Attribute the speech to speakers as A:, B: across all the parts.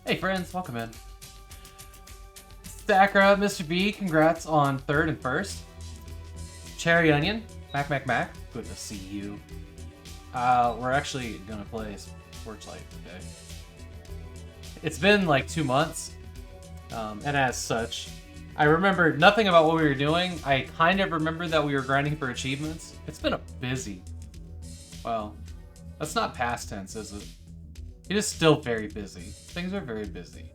A: Hey friends, welcome in. Stakra, Mr. B, congrats on 3rd and 1st. Cherry Onion, Mac, good to see you. We're actually gonna play Torchlight today. It's been like 2 months, and as such, I remember nothing about what we were doing. I kind of remember that we were grinding for achievements. It's been a busy, well, that's not past tense, is it? It is still very busy. Things are very busy.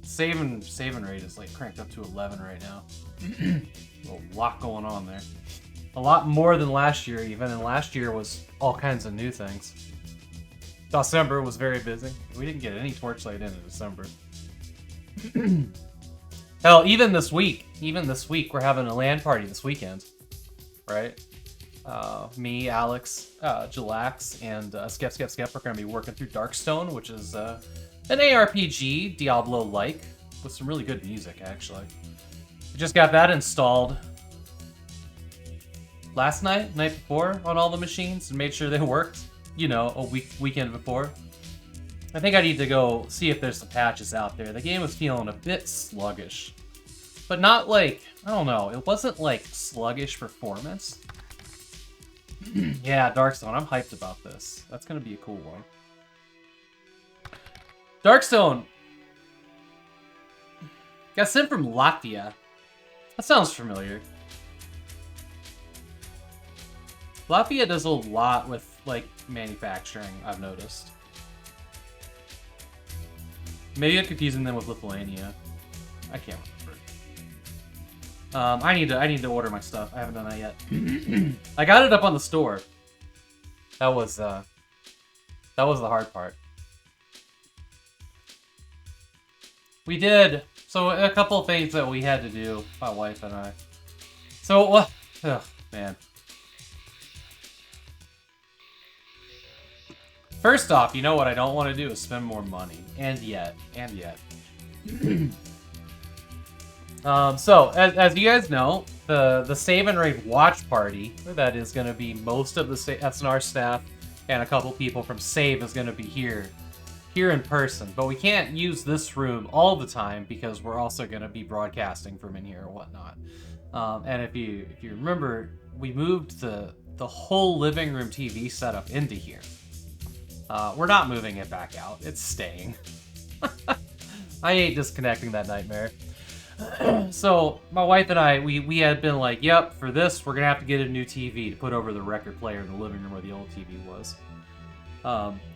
A: Saving rate is like cranked up to 11 right now. A lot going on there. A lot more than last year even, and last year was all kinds of new things. December was very busy. We didn't get any Torchlight in December. Hell, even this week we're having a LAN party this weekend, right? Me, Alex, Jalax, and Skep are going to be working through Darkstone, which is an ARPG, Diablo-like, with some really good music, actually. We just got that installed night before, on all the machines, and made sure they worked, you know, a weekend before. I think I need to go see if there's some patches out there. The game was feeling a bit sluggish, but not like, I don't know, it wasn't like sluggish performance. Yeah, Darkstone. I'm hyped about this. That's going to be a cool one. Darkstone. Got sent from Latvia. That sounds familiar. Latvia does a lot with, like, manufacturing, I've noticed. Maybe I'm confusing them with Lithuania. I can't remember. I need to order my stuff. I haven't done that yet. I got it up on the store. That was the hard part. We did so a couple of things that we had to do, my wife and I. So what? Oh, man. First off, you know what I don't want to do is spend more money, and yet. So, as you guys know, the Save and Raid watch party, that is going to be most of the SNR staff and a couple people from Save is going to be here in person. But we can't use this room all the time because we're also going to be broadcasting from in here and whatnot. And if you remember, we moved the whole living room TV setup into here. We're not moving it back out. It's staying. I hate disconnecting that nightmare. So my wife and I, we had been like, yep, for this we're gonna have to get a new TV to put over the record player in the living room where the old TV was.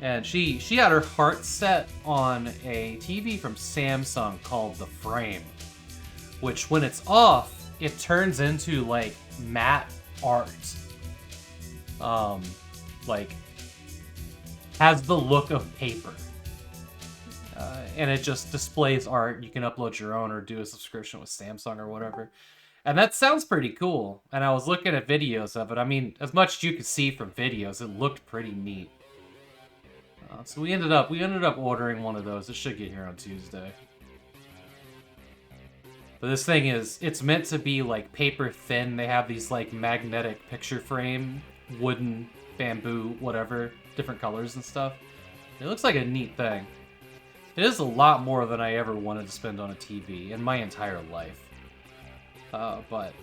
A: And she had her heart set on a TV from Samsung called the Frame, which when it's off, it turns into like matte art. Like has the look of paper. And it just displays art. You can upload your own or do a subscription with Samsung or whatever. And that sounds pretty cool. And I was looking at videos of it. I mean, as much as you could see from videos, it looked pretty neat. So we ended up ordering one of those. It should get here on Tuesday. But this thing it's meant to be like paper thin. They have these like magnetic picture frame, wooden, bamboo, whatever, different colors and stuff. It looks like a neat thing. It is a lot more than I ever wanted to spend on a TV in my entire life. But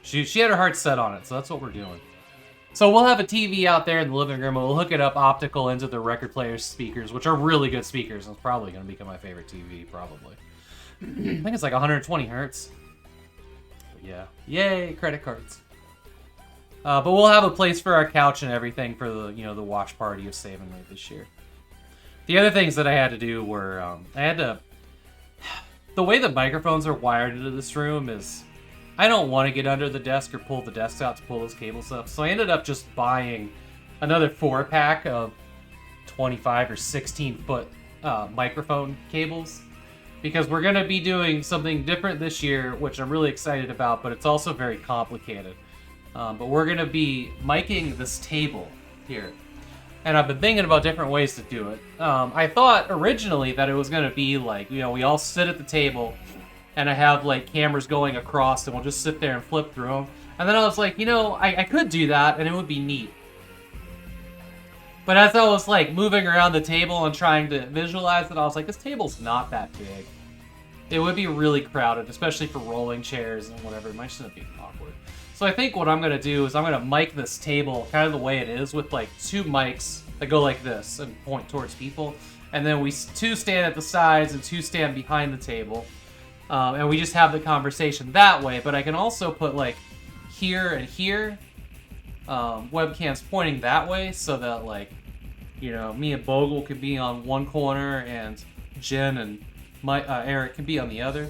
A: she had her heart set on it, so that's what we're doing. So we'll have a TV out there in the living room, and we'll hook it up optical into the record player's speakers, which are really good speakers, and it's probably going to become my favorite TV, probably. I think it's like 120 hertz. But yeah. Yay, credit cards. But we'll have a place for our couch and everything for the, the watch party of Save and Raid this year. The other things that I had to do were, the way the microphones are wired into this room is, I don't want to get under the desk or pull the desks out to pull those cables up. So I ended up just buying another 4-pack of 25 or 16 foot microphone cables. Because we're going to be doing something different this year, which I'm really excited about, but it's also very complicated. But we're going to be miking this table here. And I've been thinking about different ways to do it. I thought originally that it was going to be like, we all sit at the table, and I have like cameras going across, and we'll just sit there and flip through them. And then I was like, I could do that, and it would be neat. But as I was like moving around the table and trying to visualize it, I was like, this table's not that big. It would be really crowded, especially for rolling chairs and whatever. It might just be awkward. So I think what I'm going to do is I'm going to mic this table kind of the way it is with like 2 mics that go like this and point towards people. And then 2 stand at the sides and 2 stand behind the table. And we just have the conversation that way. But I can also put like here and here webcams pointing that way so that like, me and Bogle could be on one corner and Jen and Eric can be on the other.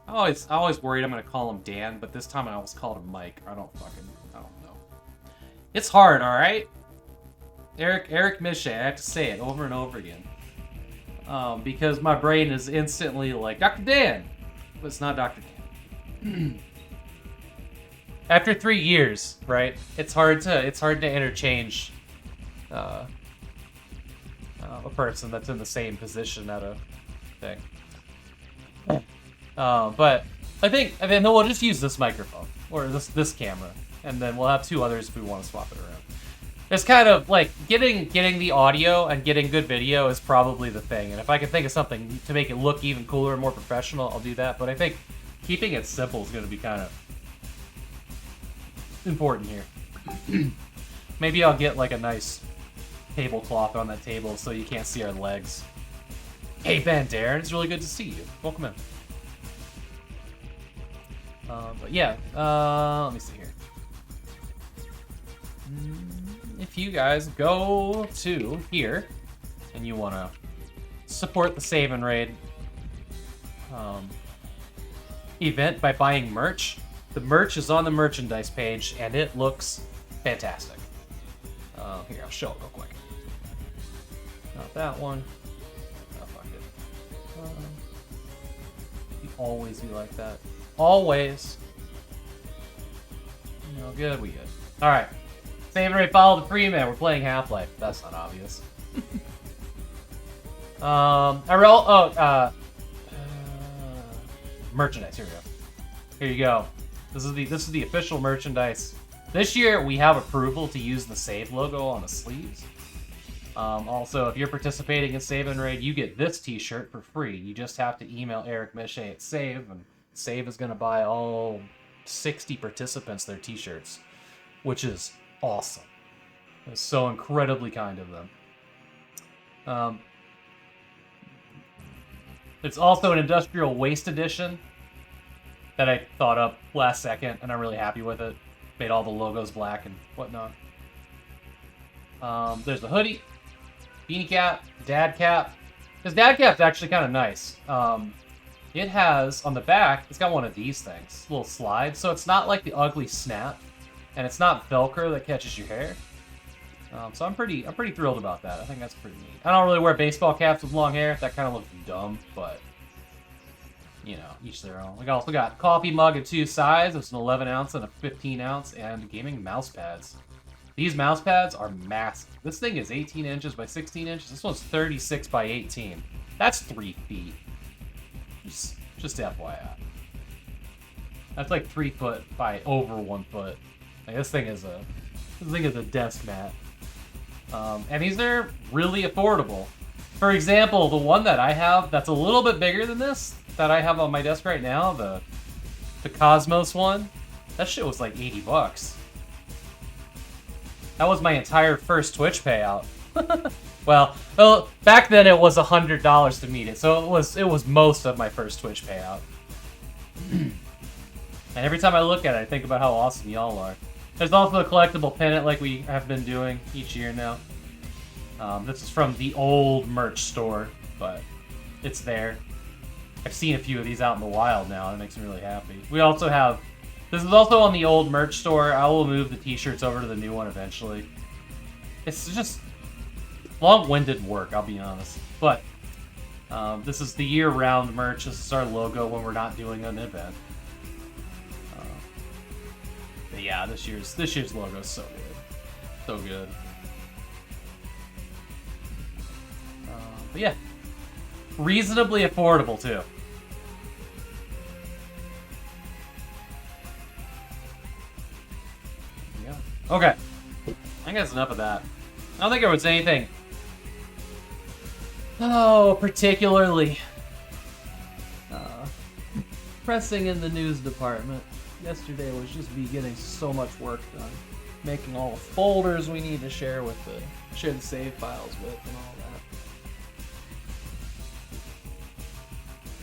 A: I always worried I'm gonna call him Dan, but this time I almost called him Mike. I don't know. It's hard, all right. Eric Mishay. I have to say it over and over again, because my brain is instantly like Dr. Dan, but it's not Dr. Dan. After 3 years, right? It's hard to interchange a person that's in the same position at a thing. But I think we'll just use this microphone or this camera, and then we'll have 2 others if we want to swap it around. It's kind of like getting the audio and getting good video is probably the thing. And if I can think of something to make it look even cooler and more professional, I'll do that. But I think keeping it simple is going to be kind of important here. Maybe I'll get like a nice tablecloth on that table so you can't see our legs. Hey Ben, Darren, it's really good to see you. Welcome in. But yeah, let me see here. If you guys go to here and you want to support the Save and Raid event by buying merch, the merch is on the merchandise page and it looks fantastic. Here, I'll show it real quick. Not that one. Oh, fuck it. You always be like that. Always. No good, we good. Alright. Save and Raid, follow the Freeman. We're playing Half-Life. That's not obvious. Merchandise. Here we go. Here you go. This is the official merchandise. This year we have approval to use the Save logo on the sleeves. Also, if you're participating in Save and Raid, you get this T-shirt for free. You just have to email Eric Mishay at Save, and Save is going to buy all 60 participants their T-shirts, which is awesome. It's so incredibly kind of them. It's also an Industrial Waste Edition that I thought up last second, and I'm really happy with it. Made all the logos black and whatnot. There's the hoodie, beanie cap, dad cap. This dad cap's actually kind of nice. It has, on the back, it's got one of these things, little slides, so it's not like the ugly snap, and it's not Velcro that catches your hair. So I'm pretty thrilled about that. I think that's pretty neat. I don't really wear baseball caps with long hair. That kind of looks dumb, but you know, each their own. We also got coffee mug in 2 sizes. It's an 11 ounce and a 15 ounce, and gaming mouse pads. These mouse pads are massive. This thing is 18 inches by 16 inches. This one's 36 by 18. That's 3 feet. Just FYI. That's like 3 foot by over 1 foot. Like, this thing is a desk mat. And these are really affordable. For example, the one that I have that's a little bit bigger than this, that I have on my desk right now, the Cosmos one, that shit was like 80 bucks. That was my entire first Twitch payout. well, back then it was $100 to meet it, so it was most of my first Twitch payout. And every time I look at it, I think about how awesome y'all are. There's also a collectible pennant like we have been doing each year now. This is from the old merch store, but it's there. I've seen a few of these out in the wild now, and it makes me really happy. We also have... This is also on the old merch store. I will move the t-shirts over to the new one eventually. It's just long-winded work, I'll be honest. But this is the year-round merch. This is our logo when we're not doing an event. But yeah, this year's logo is so good. So good. But yeah. Reasonably affordable, too. Yeah. Okay. I think that's enough of that. I don't think there was anything... particularly... pressing in the news department. Yesterday was just getting so much work done. Making all the folders we need to share the save files with and all that.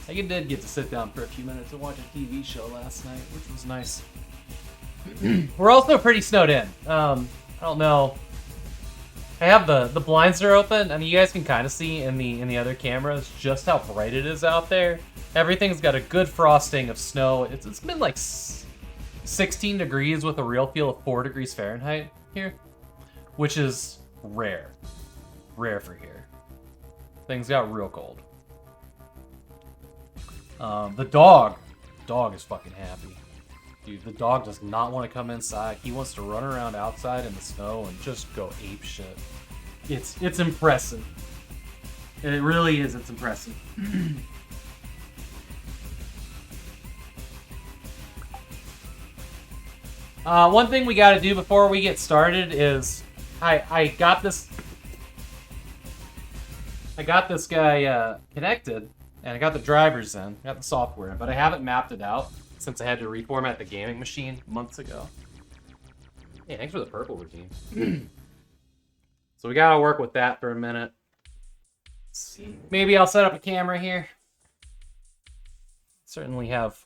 A: I did get to sit down for a few minutes and watch a TV show last night, which was nice. We're also pretty snowed in. I don't know. I have the blinds are open, and you guys can kind of see in the other cameras just how bright it is out there. Everything's got a good frosting of snow. It's been like 16 degrees with a real feel of 4 degrees Fahrenheit here, which is rare. Rare for here. Things got real cold. The dog is fucking happy. Dude, the dog does not want to come inside. He wants to run around outside in the snow and just go ape shit. It's impressive. It really is, it's impressive. One thing we gotta do before we get started is I got this guy connected, and I got the drivers in, got the software in, but I haven't mapped it out since I had to reformat the gaming machine months ago. Hey, thanks for the purple routine. So we gotta work with that for a minute. Let's see. Maybe I'll set up a camera here. Certainly have.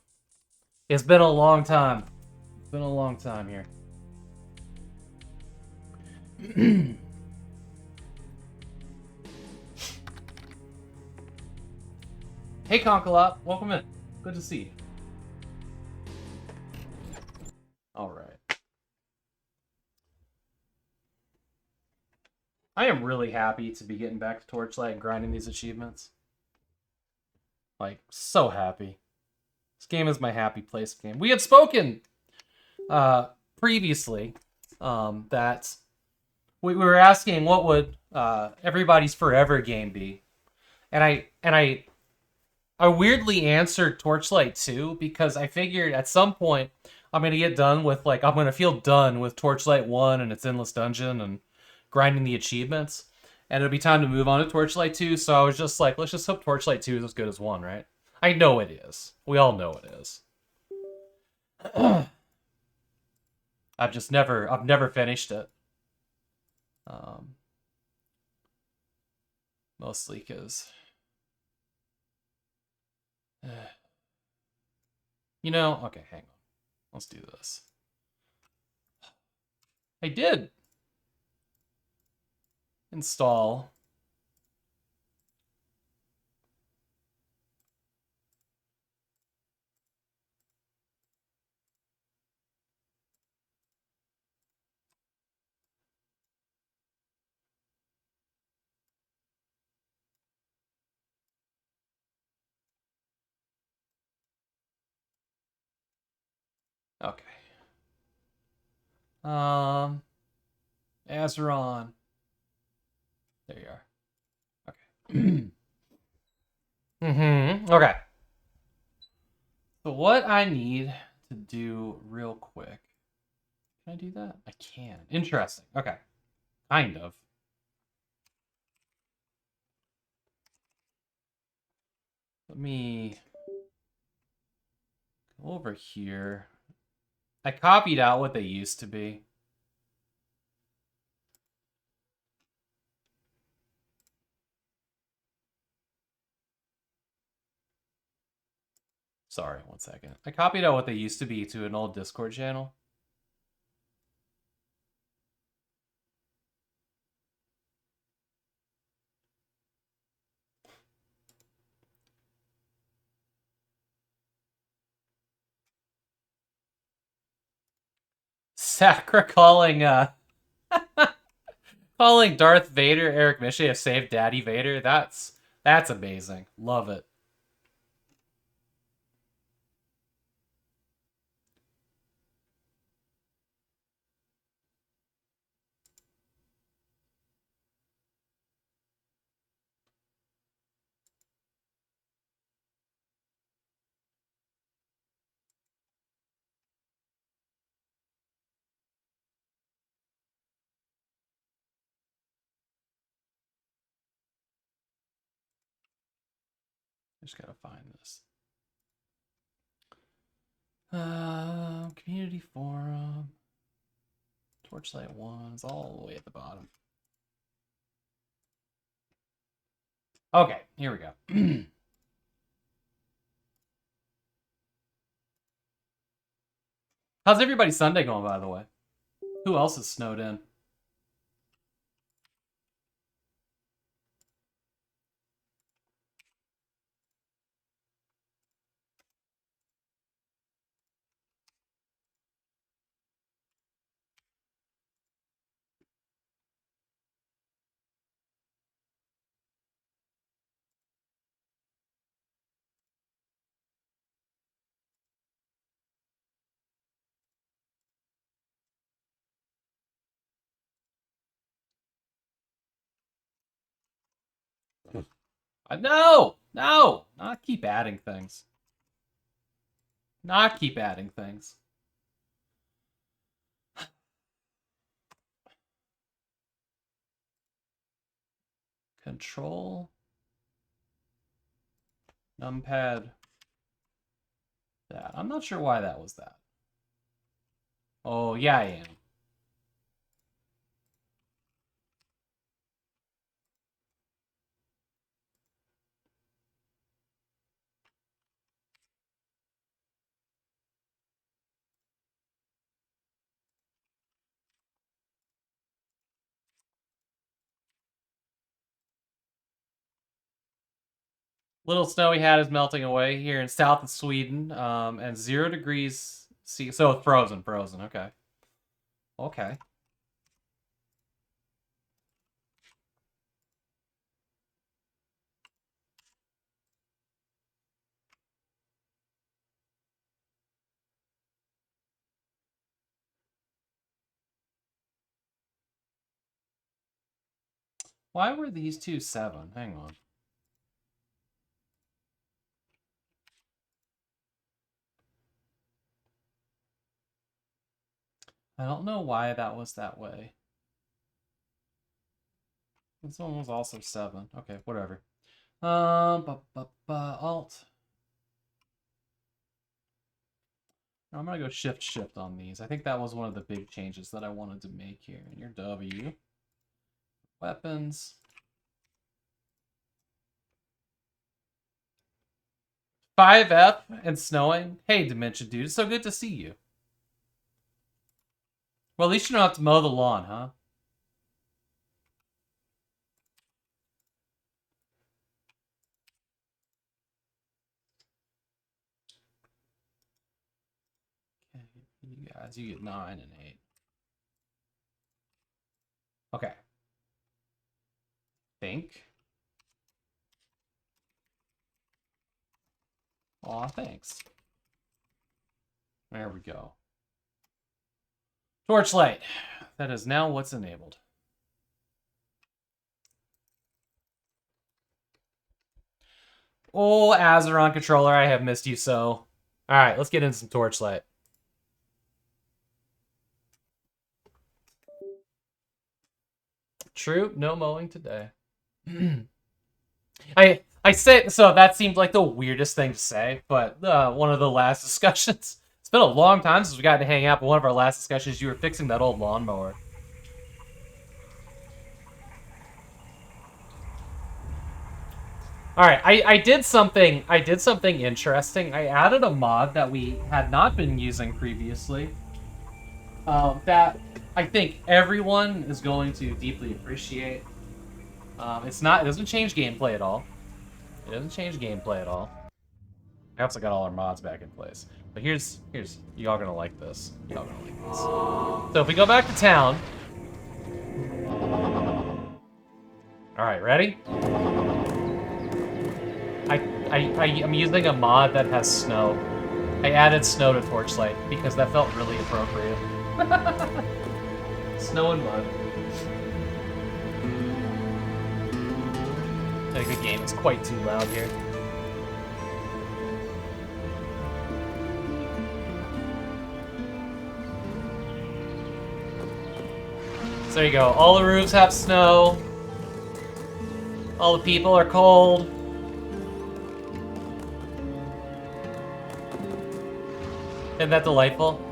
A: It's been a long time. It's been a long time here. Hey, Conkalop. Welcome in. Good to see you. All right. I am really happy to be getting back to Torchlight and grinding these achievements. Like, so happy. This game is my happy place game. We had spoken previously that we were asking what would everybody's forever game be. And I weirdly answered Torchlight 2 because I figured at some point I'm going to get done with, like, I'm going to feel done with Torchlight 1 and its endless dungeon and grinding the achievements. And it'll be time to move on to Torchlight 2, so I was just like, let's just hope Torchlight 2 is as good as 1, right? I know it is. We all know it is. I've never finished it. Mostly because... You know, okay, hang on. Let's do this. I did install Okay. Azeron. There you are. Okay. Okay. So what I need to do real quick. Can I do that? I can. Interesting. Okay. Kind of. Let me go over here. I copied out what they used to be. Sorry, one second. I copied out what they used to be to an old Discord channel. Sakura calling calling Darth Vader Eric Mishay a safe Daddy Vader. That's amazing. Love it. I just gotta find this. Community forum. Torchlight 1 is all the way at the bottom. Okay, here we go. How's everybody's Sunday going, by the way? Who else is snowed in? No! No! Not keep adding things. Not keep adding things. Control. Numpad. That. I'm not sure why that was that. Oh, yeah, I am. Little snowy hat is melting away here in south of Sweden, and 0 degrees C. So frozen. Okay. Okay. Why were these two 7? Hang on. I don't know why that was that way. This one was also 7. Okay, whatever. Alt. I'm gonna go shift on these. I think that was one of the big changes that I wanted to make here. And your W. Weapons. 5F and snowing. Hey, Dementia Dude, it's so good to see you. Well, at least you don't have to mow the lawn, huh? Okay, you guys, you get 9 and 8. Okay. Think. Aw, thanks. There we go. Torchlight. That is now what's enabled. Oh, Azeron controller, I have missed you so. Alright, let's get into some Torchlight. True, no mowing today. I say, so that seemed like the weirdest thing to say, but one of the last discussions. It's been a long time since we got to hang out, but one of our last discussions, you were fixing that old lawnmower. Alright, I did something interesting. I added a mod that we had not been using previously. That I think everyone is going to deeply appreciate. It doesn't change gameplay at all. It doesn't change gameplay at all. I also got all our mods back in place. But here's y'all gonna like this. Y'all gonna like this. So if we go back to town. Alright, ready? I'm using a mod that has snow. I added snow to Torchlight because that felt really appropriate. Snow and mud. I think the game is quite too loud here. So there you go. All the roofs have snow. All the people are cold. Isn't that delightful?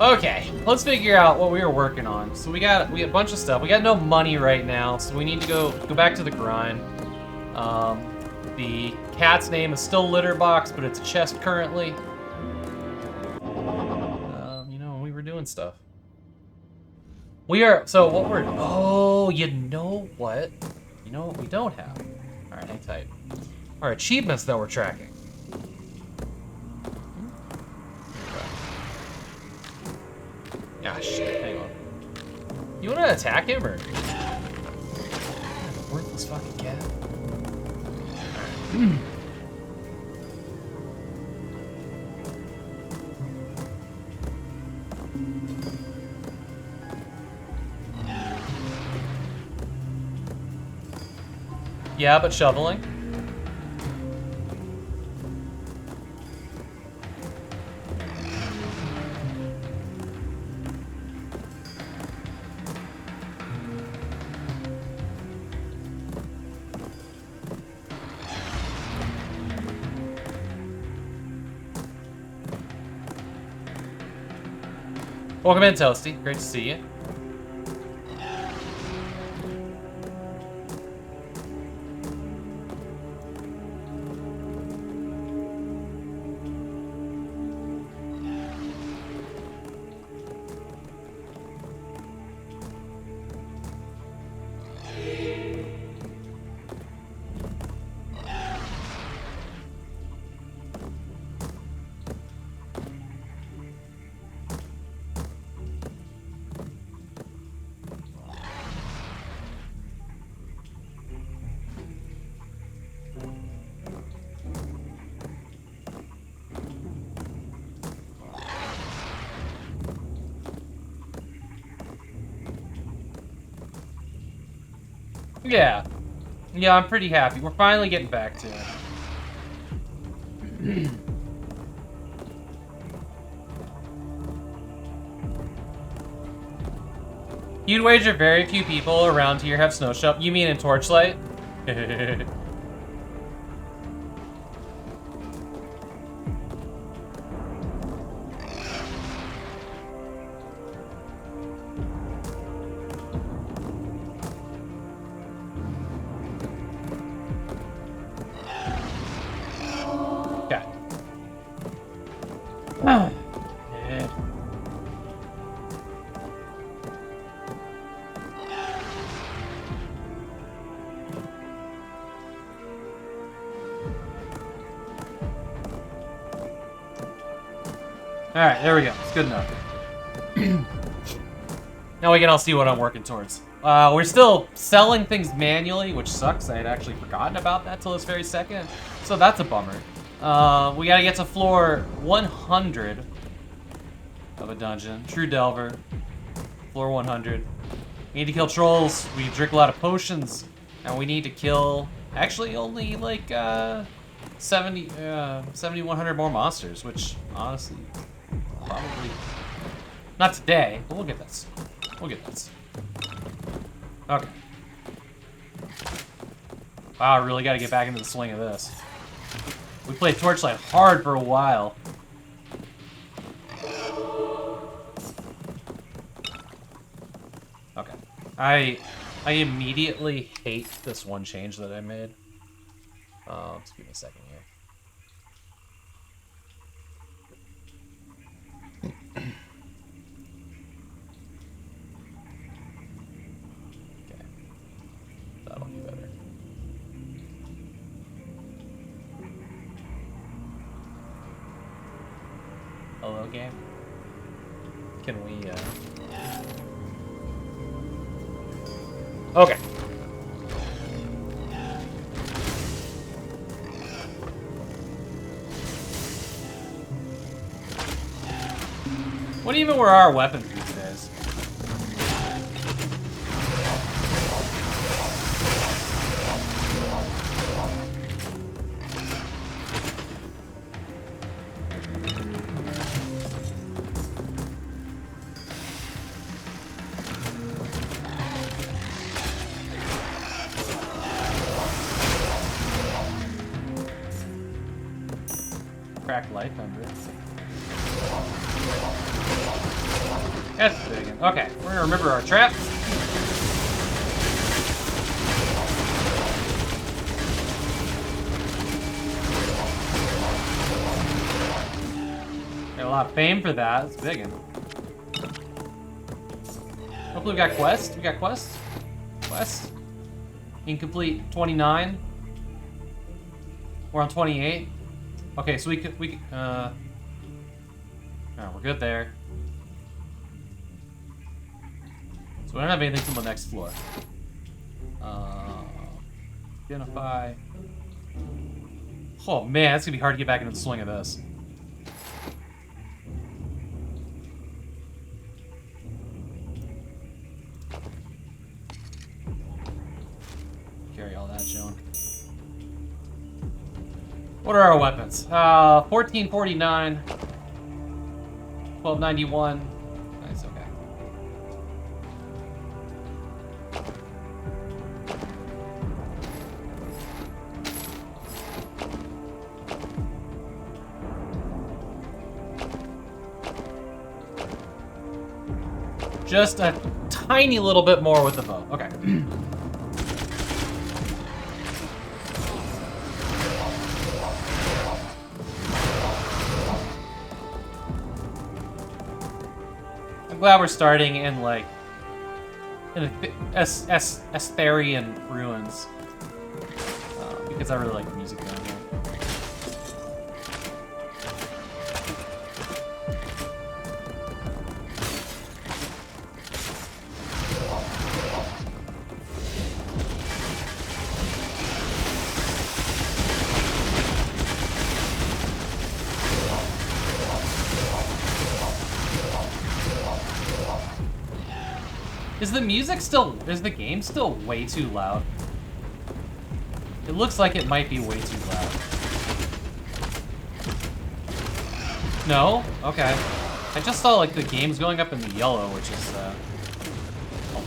A: Okay, let's figure out what we were working on. So we got a bunch of stuff. We got no money right now, so we need to go back to the grind. The cat's name is still Litterbox, but it's a chest currently. You know, we were doing stuff. Oh, you know what? You know what we don't have? All right, hang tight. Our achievements that we're tracking. Ah, shit, hang on. You wanna attack him, or? Worthless fucking cat. Alright. Yeah, but shoveling. Welcome in, Toasty. Great to see you. Yeah. Yeah, I'm pretty happy. We're finally getting back to it. You'd wager very few people around here have snow shop. You mean in Torchlight? Alright, there we go. It's good enough. Now we can all see what I'm working towards. We're still selling things manually, which sucks. I had actually forgotten about that till this very second. So that's a bummer. We gotta get to floor 100 of a dungeon. True Delver. Floor 100. We need to kill trolls. We drink a lot of potions. And we need to kill, actually, only like 7,100 more monsters, which honestly, probably not today, but we'll get this. We'll get this. Okay. Wow, I really got to get back into the swing of this. We played Torchlight hard for a while. Okay. I immediately hate this one change that I made. Just give me a second here. Okay. That'll be better. Hello, game? Can we, Okay. What even were our weapons these days? Cracked life under it. That's big. Okay, we're gonna remember our trap. Got a lot of fame for that. It's big. Hopefully we got quest. We got quest. Quest. Incomplete 29. We're on 28. Okay, so oh, we're good there. So we don't have anything till the next floor. Identify. Oh man, it's gonna be hard to get back into the swing of this. Carry all that junk. What are our weapons? 1449, 1291. Nice, okay. Just a tiny little bit more with the bow. Okay. I'm glad we're starting in like in Astharian ruins because I really like the music down here. Is the game still way too loud? It looks like it might be way too loud. No? Okay. I just saw like the game's going up in the yellow, which is a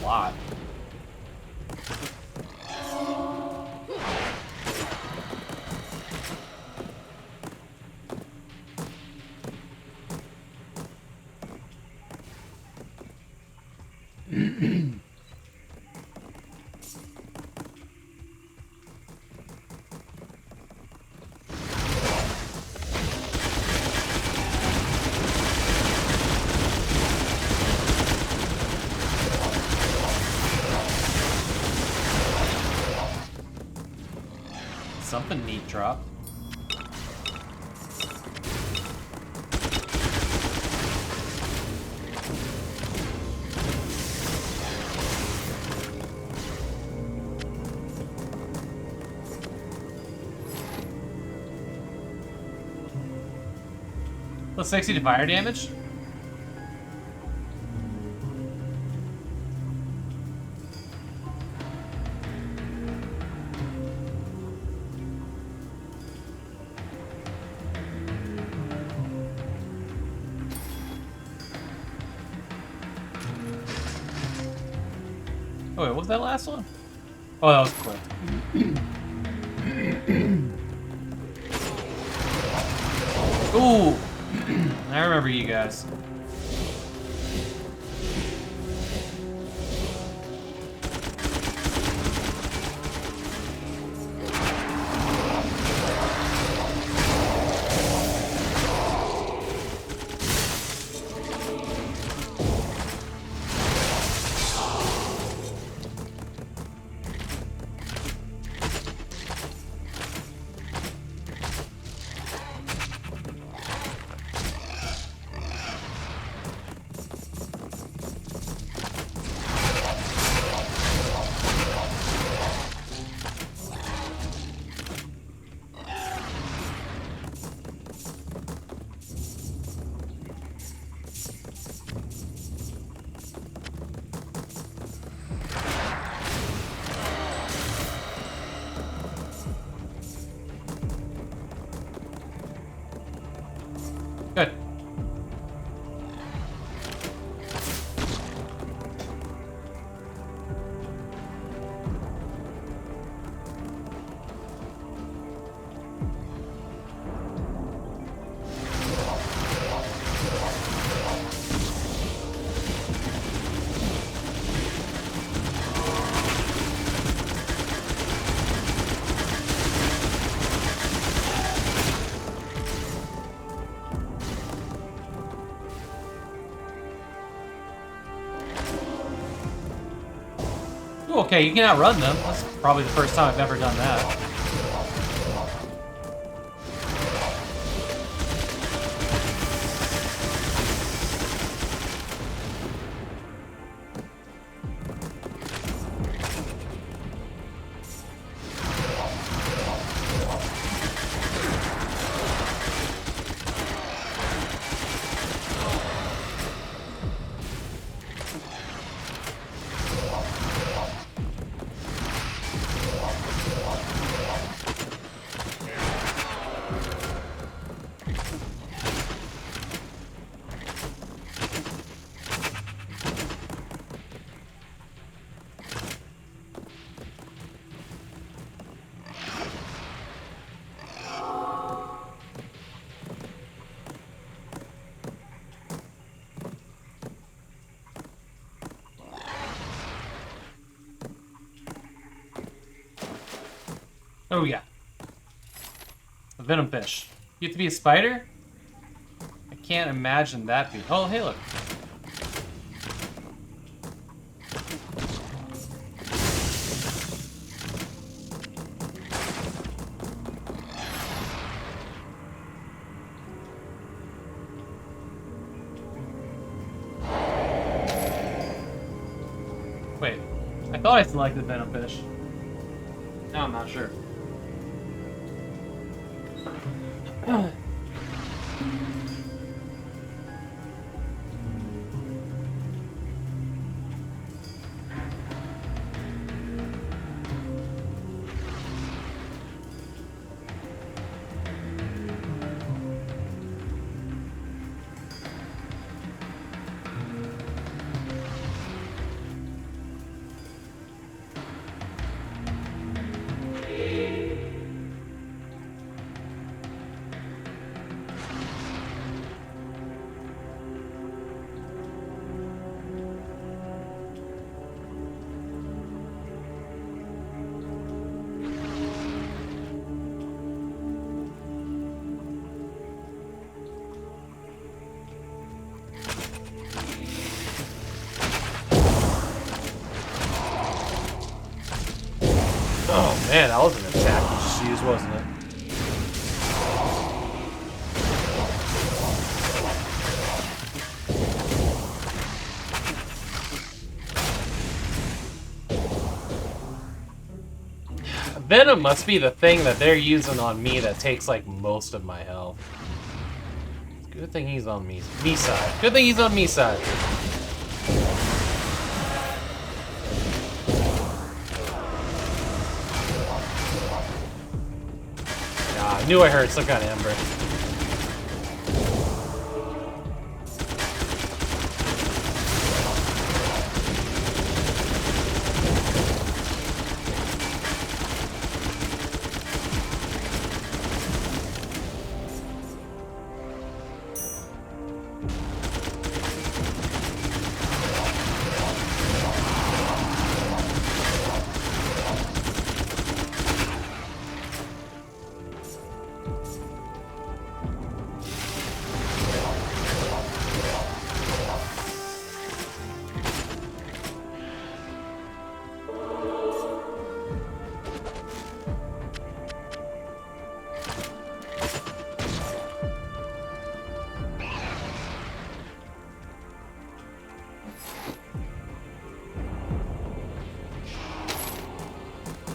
A: lot. Something neat drop. Plus 60 to fire damage? Oh wait, what was that last one? Oh, that was quick. Ooh! I remember you guys. Good. Ooh, okay, you can outrun them. That's probably the first time I've ever done that. Oh yeah. A venom fish. You have to be a spider? I can't imagine that being... Oh, hey, look. Wait. I thought I selected venom fish. Now I'm not sure. Oh man, that was an attack you just used, wasn't it? Venom must be the thing that they're using on me that takes like most of my health. Good thing he's on me side. Good thing he's on me side. Nah, I knew I heard some kind of ember.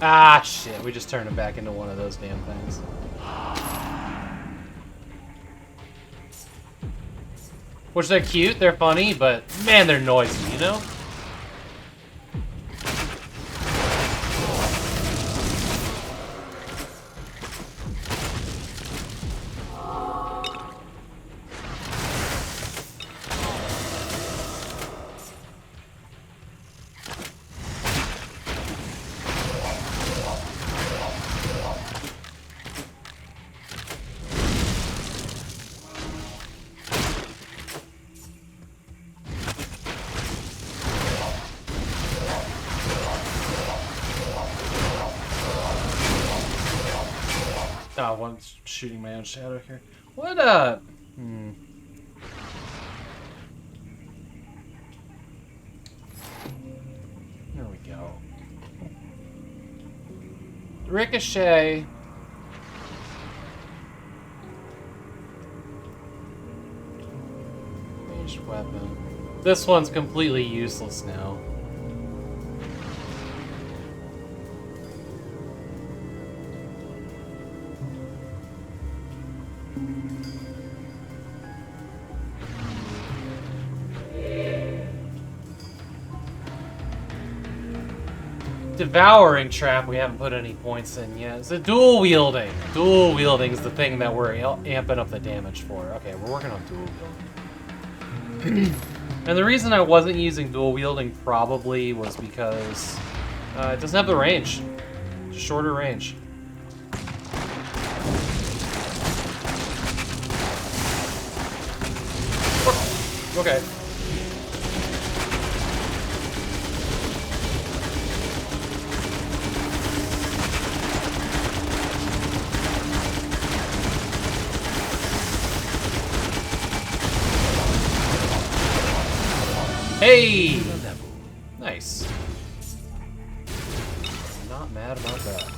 A: Ah, shit. We just turned it back into one of those damn things. Which, they're cute, they're funny, but man, they're noisy, you know? Oh, one's shooting my own shadow here. What, There we go. Ricochet. Ranged weapon. This one's completely useless now. Devouring Trap we haven't put any points in yet. It's a dual wielding. Dual wielding is the thing that we're amping up the damage for. Okay, we're working on dual wielding. And the reason I wasn't using dual wielding probably was because it doesn't have the range. Shorter range. Okay. Hey! Nice. Not mad about that.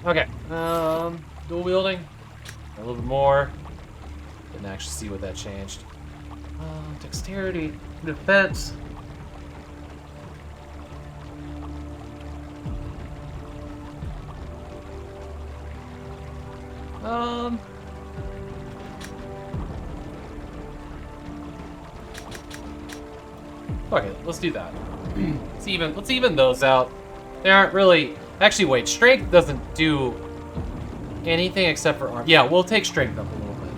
A: Okay. Dual wielding. A little bit more. Didn't actually see what that changed. Dexterity, defense. Okay, let's do that. Let's even those out. They aren't really. Actually, wait. Strength doesn't do anything except for arm. Yeah, we'll take strength up a little bit.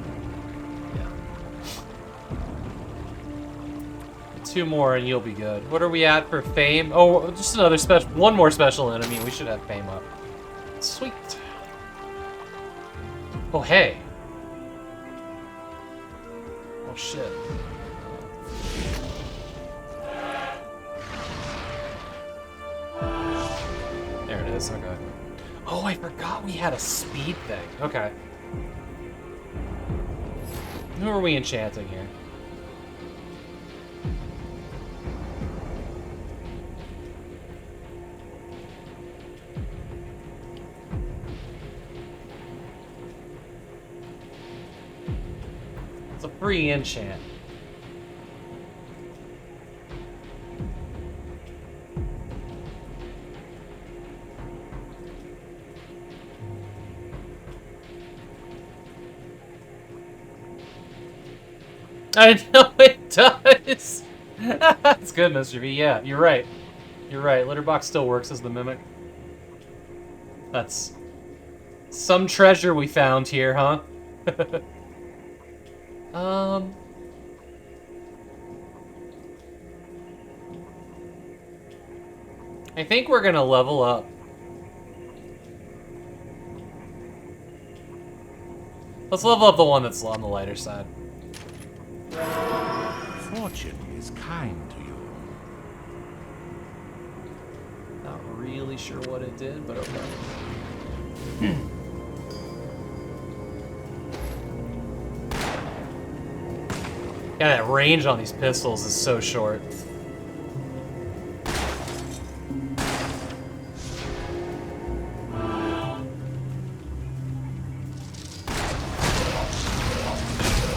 A: Yeah. 2 more and you'll be good. What are we at for fame? Oh, just another special. One more special enemy. We should have fame up. Sweet. Oh, hey. Oh, shit. There it is. Okay. Oh, I forgot we had a speed thing. Okay. Who are we enchanting here? free enchant. I know it does! That's good, Mr. V. Yeah, you're right. You're right. Litterbox still works as the mimic. That's some treasure we found here, huh? I think we're gonna level up. Let's level up the one that's on the lighter side.
B: Fortune is kind to you.
A: Not really sure what it did, but okay. Yeah, that range on these pistols is so short.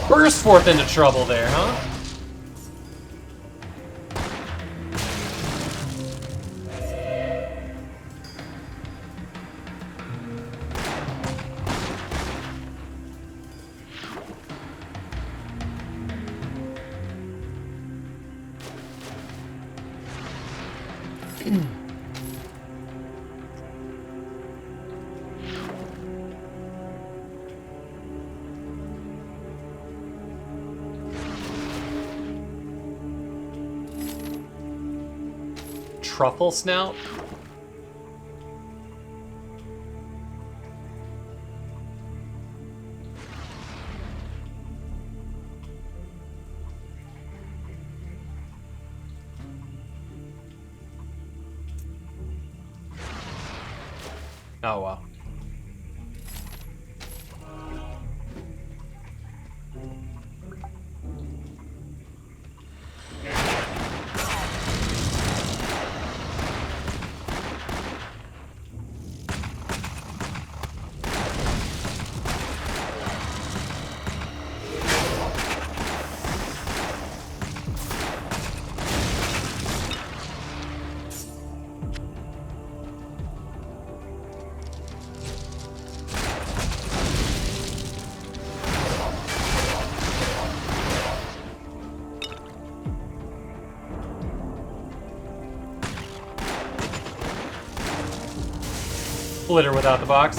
A: Burst forth into trouble there, huh? Truffle snout? Oh, wow. Splitter without the box.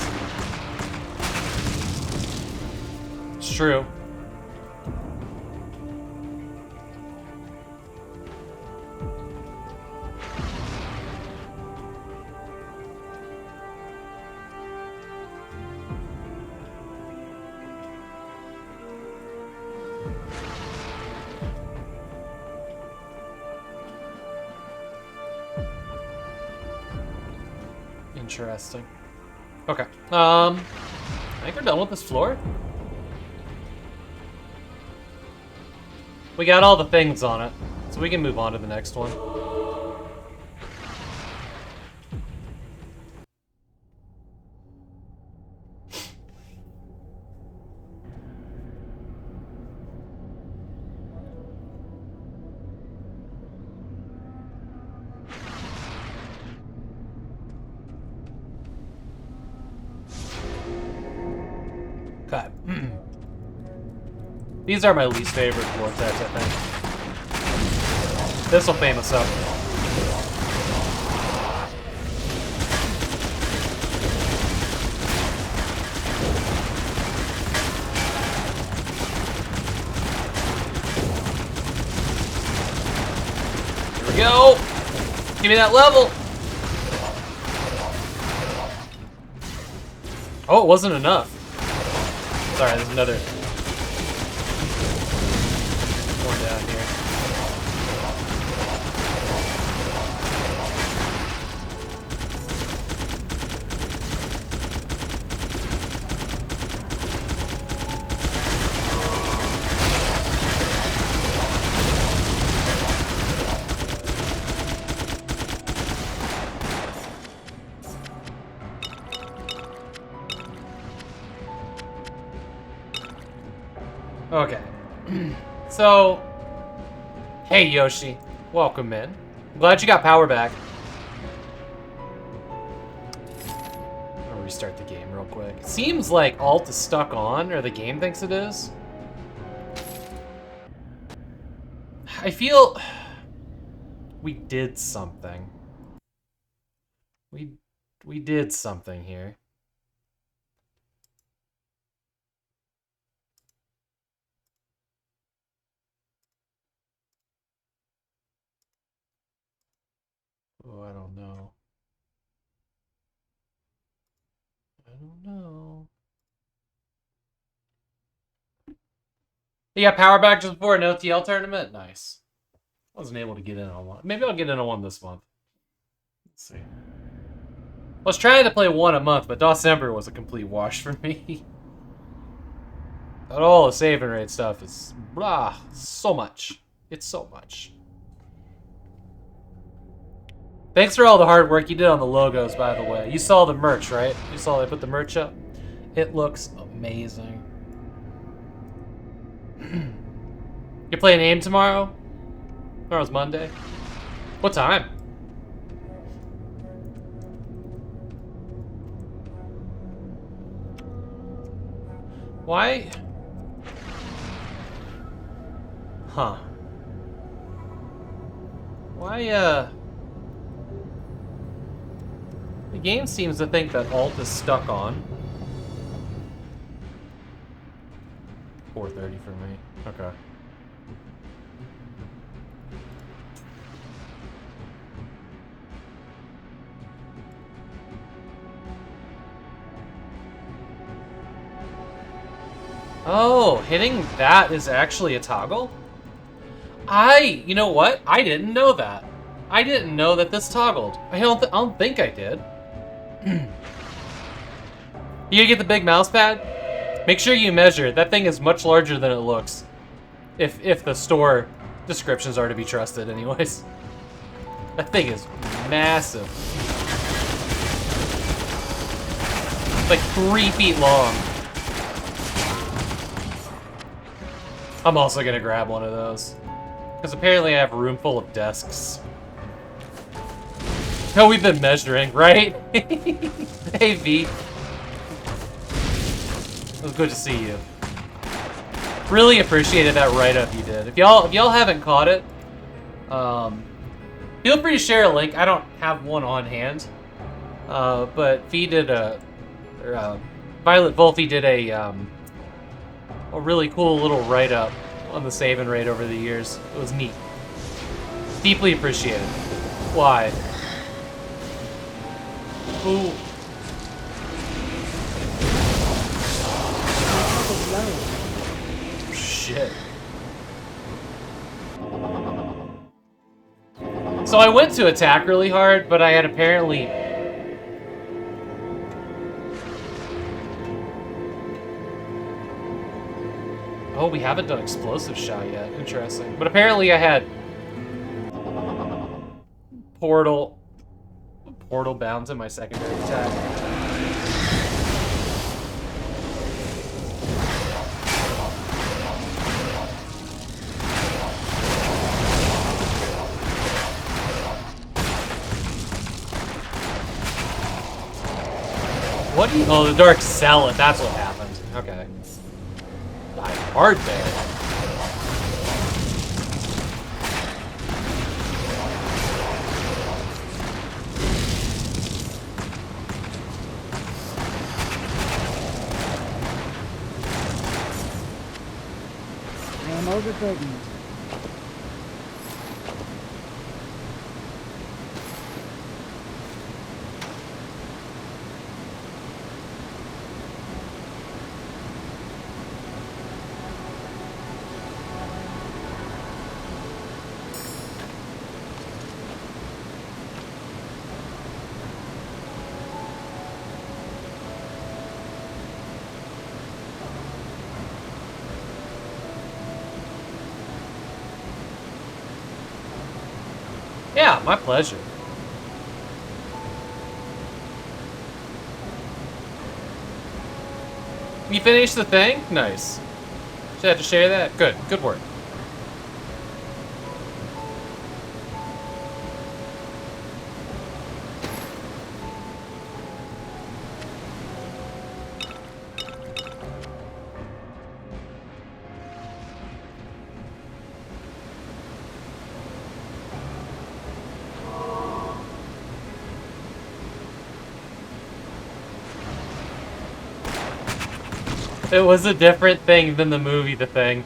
A: It's true. Interesting. Okay. I think we're done with this floor. We got all the things on it, so we can move on to the next one. Okay. These are my least favorite vortex, I think. This'll fame us up. Here we go! Give me that level! Oh, it wasn't enough. Sorry, there's another one down here. Okay. So, hey Yoshi, welcome in. I'm glad you got power back. I'll restart the game real quick. It seems like Alt is stuck on, or the game thinks it is. I feel we did something. We did something here. Oh, I don't know. I don't know. You got power back just before an OTL tournament? Nice. I wasn't able to get in on one. Maybe I'll get in on one this month. Let's see. I was trying to play one a month, but December was a complete wash for me. But all the save and raid stuff is blah, so much. It's so much. Thanks for all the hard work you did on the logos, by the way. You saw the merch, right? You saw they put the merch up? It looks amazing. You're playing AIM tomorrow? Tomorrow's Monday. What time? Why? Huh. Why, the game seems to think that Alt is stuck on. 4:30 for me. Okay. Oh, hitting that is actually a toggle? You know what? I didn't know that. I didn't know that this toggled. I don't think I did. You gonna get the big mouse pad? Make sure you measure. That thing is much larger than it looks. If the store descriptions are to be trusted anyways. That thing is massive. It's like 3 feet long. I'm also gonna grab one of those. Because apparently I have a room full of desks. Oh, we've been measuring, right? Hey, V. It was good to see you. Really appreciated that write-up you did. If y'all haven't caught it, feel free to share a link. I don't have one on hand, but V did Violet Volpe did a really cool little write-up on the save and raid over the years. It was neat. Deeply appreciated. Why? Ooh. Shit. So I went to attack really hard, but I had apparently... Oh, we haven't done explosive shot yet. Interesting. But apparently I had... Portal bounds in my secondary attack. What do you... Oh, the Dark Zealot. That's what happened. Okay. Died hard there.
C: I am overburdened.
A: Yeah, my pleasure. You finished the thing? Nice. Just had to share that. Good. Good work. It was a different thing than the movie The Thing.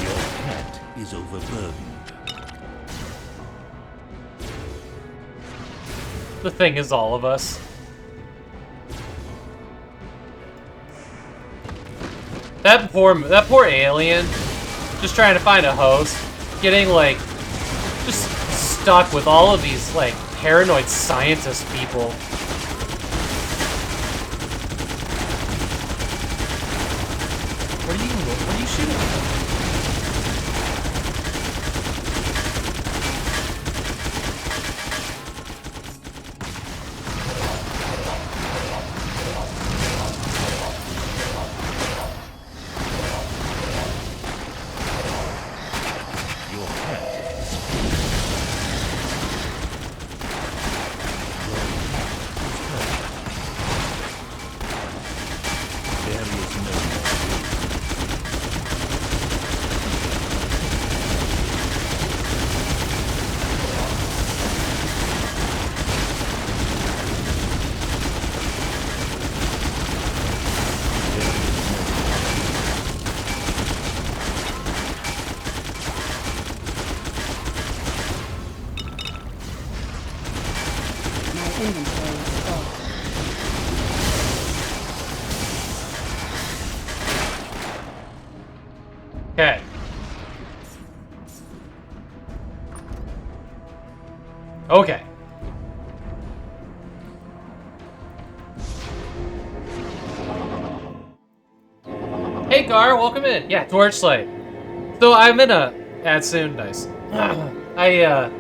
B: Your pet is overburdened.
A: The Thing is all of us. That poor alien, just trying to find a host, getting like just stuck with all of these like paranoid scientist people. What are you shooting at?
B: Your pet there is no
C: My inventory is full.
A: Okay. Okay. Hey Gar, welcome in. Yeah, Torchlight. So I'm in a ad soon, nice. I'm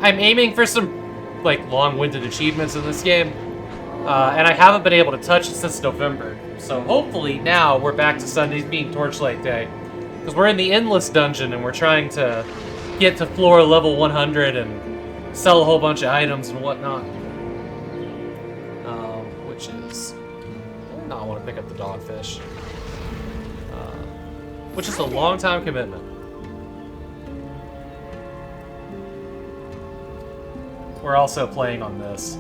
A: aiming for some like long-winded achievements in this game. And I haven't been able to touch it since November. So hopefully now we're back to Sundays being Torchlight Day. Because we're in the Endless Dungeon and we're trying to get to floor level 100 and sell a whole bunch of items and whatnot. Which is... No, I want to pick up the dogfish. Which is a long time commitment. We're also playing on this.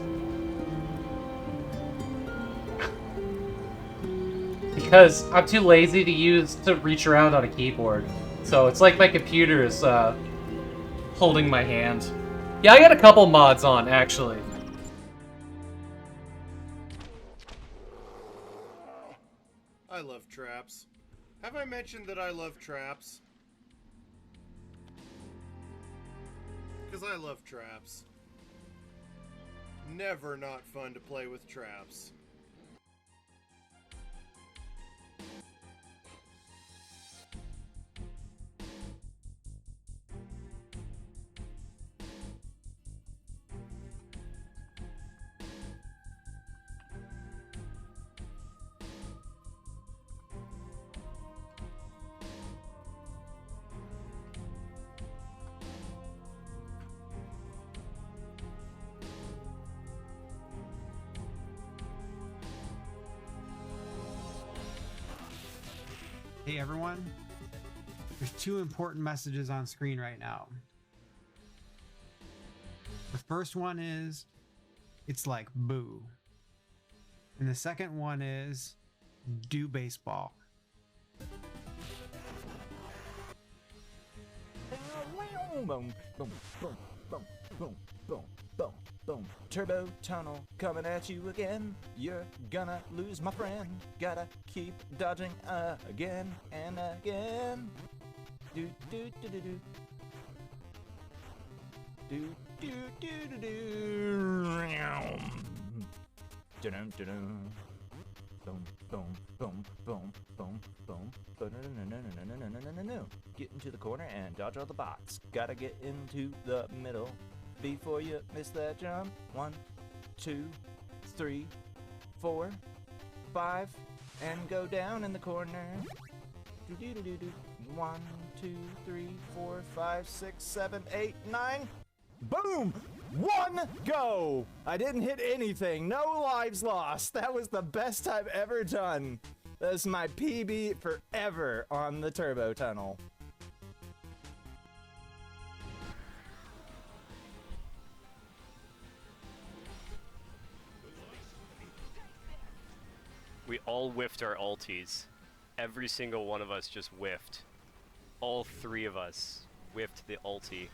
A: Because I'm too lazy to reach around on a keyboard. So it's like my computer is holding my hand. Yeah, I got a couple mods on, actually.
D: I love traps. Have I mentioned that I love traps? Because I love traps. Never not fun to play with traps.
E: Hey everyone, there's two important messages on screen right now. The first one is, it's like boo. And the second one is, do baseball.
F: Boom, boom, boom, boom, boom, boom, boom, boom. Turbo tunnel coming at you again. You're gonna lose, my friend. Gotta keep dodging again and again. Do do do do do. Do do do do do. Dun dun dun. Boom, boom, boom, boom, boom, boom. No. Get into the corner and dodge all the bots. Gotta get into the middle. before you miss that jump. 1, 2, 3, 4, 5, and go down in the corner. Do-do-do-do-do. 1, 2, 3, 4, 5, 6, 7, 8, 9. Boom! 1 go! I didn't hit anything. No lives lost. That was the best I've ever done. That's my PB forever on the turbo tunnel.
G: We all whiffed our ulties. Every single one of us just whiffed. All 3 of us whiffed the ulti.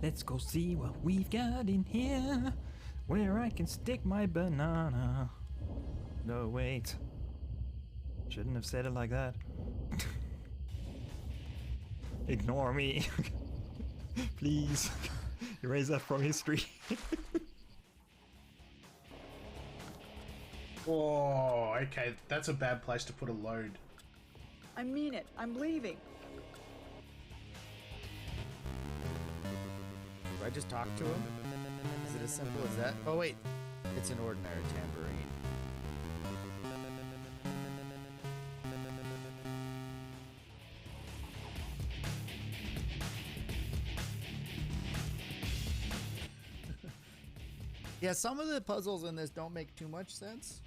H: Let's go see what we've got in here, where I can stick my banana. No, wait. Shouldn't have said it like that. Ignore me. Please. Erase that from history.
I: Whoa, okay, that's a bad place to put a load.
C: I mean it. I'm leaving.
F: Do I just talk to him? Is it as simple as that? Oh wait, it's an ordinary tambourine.
J: Yeah, some of the puzzles in this don't make too much sense.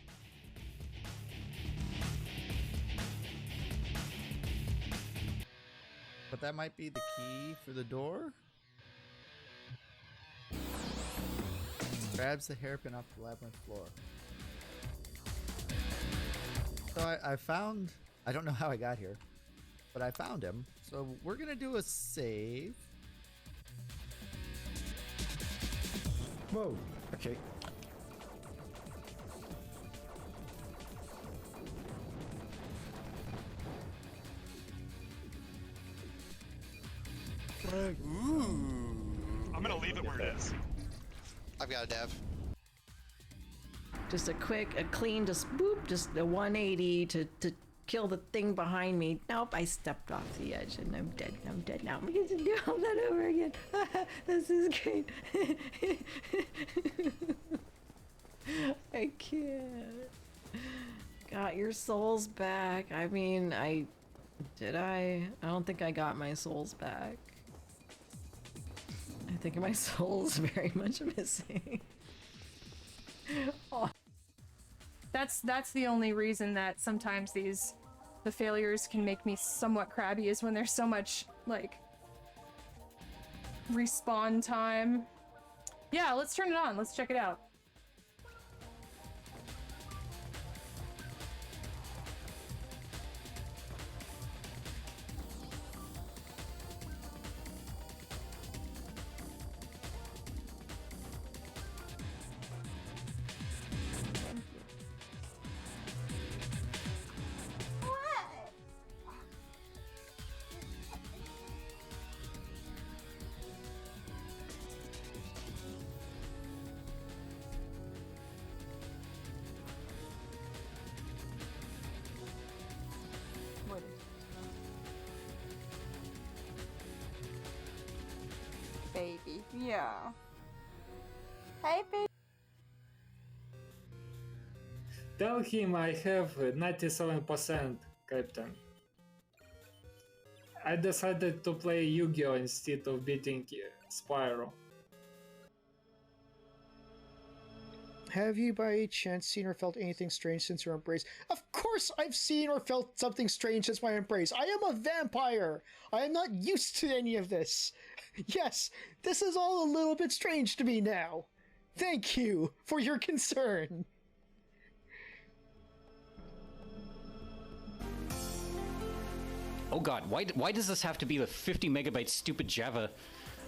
J: But that might be the key for the door. Grabs the hairpin off the labyrinth floor. So I found... I don't know how I got here, but I found him. So we're gonna do a save.
H: Whoa. Okay.
K: I'm gonna leave it where it is.
L: I've got a dev.
C: Just a clean, just boop, just a 180 to kill the thing behind me. Nope, I stepped off the edge and I'm dead. I'm dead now. We get to do all that over again. This is great. I can't. Got your souls back. I mean, did I don't think I got my souls back. I think my soul's very much missing. Oh.
M: That's the only reason that sometimes the failures can make me somewhat crabby, is when there's so much like respawn time. Yeah, let's turn it on. Let's check it out.
N: Baby, yeah. Hey, baby.
O: Tell him I have 97%, Captain. I decided to play Yu-Gi-Oh! Instead of beating Spyro.
I: Have you by any chance seen or felt anything strange since your embrace? Of course I've seen or felt something strange since my embrace. I am a vampire. I am not used to any of this. Yes, this is all a little bit strange to me now. Thank you for your concern.
P: Oh god, why does this have to be the 50 megabyte stupid Java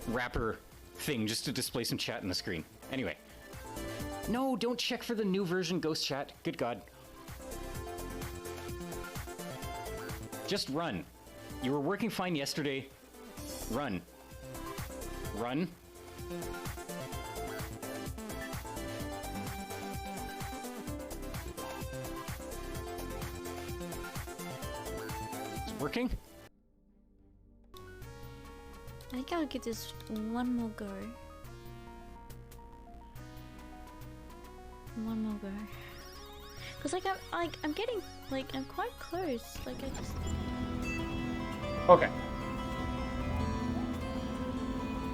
P: wrapper thing just to display some chat in the screen? Anyway. No, don't check for the new version ghost chat. Good god. Just run. You were working fine yesterday. Run. Run. It's working?
K: I think I'll give this one more go. One more go. Cause like I'm getting like I'm quite close. Like I just.
A: Okay.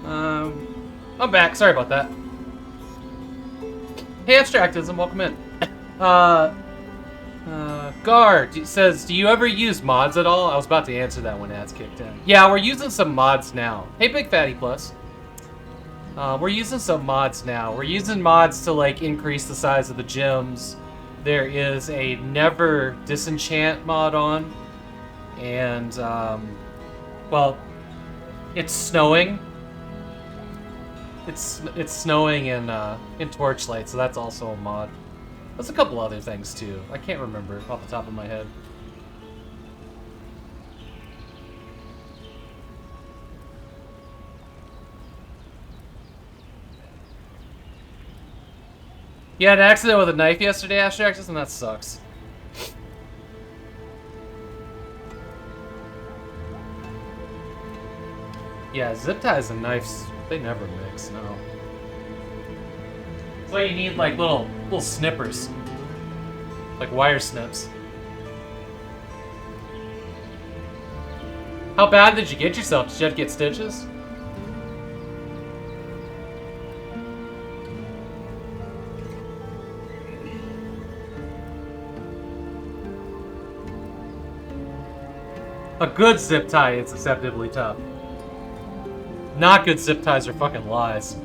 A: I'm back. Sorry about that. Hey, Abstractism, welcome in. Guard says, do you ever use mods at all? I was about to answer that when ads kicked in. Yeah, we're using some mods now. Hey, Big Fatty Plus. We're using some mods now. We're using mods to, like, increase the size of the gyms. There is a Never Disenchant mod on. And, well, it's snowing. It's snowing in Torchlight, so that's also a mod. There's a couple other things too. I can't remember off the top of my head. You had an accident with a knife yesterday, Astraxis, and that sucks. Yeah, zip ties and knives, they never mix, no. That's why you need like little snippers. Like wire snips. How bad did you get yourself? Did you have to get stitches? A good zip tie is acceptably tough. Not good zip ties are fucking lies.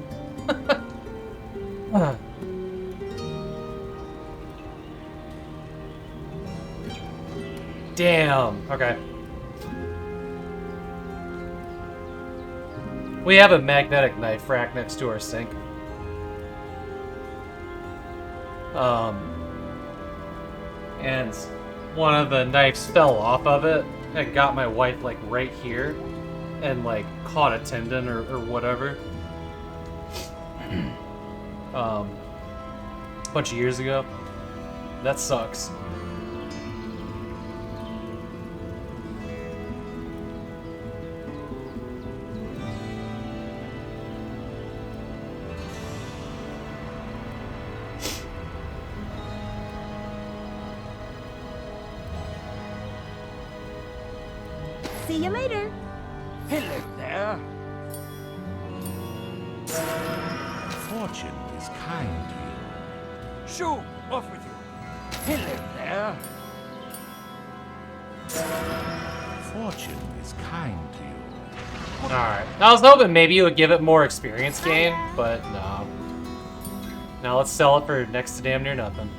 A: Damn. Okay. We have a magnetic knife rack next to our sink. And one of the knives fell off of it and got my wife like right here and like caught a tendon or whatever. A bunch of years ago. That sucks.
Q: See you later.
B: Hello there. Fortune is kind to you.
F: Shoo! Off with you.
B: Hello there. Fortune is kind to you.
A: Alright. I was hoping maybe you would give it more experience gain, but no. Now let's sell it for next to damn near nothing.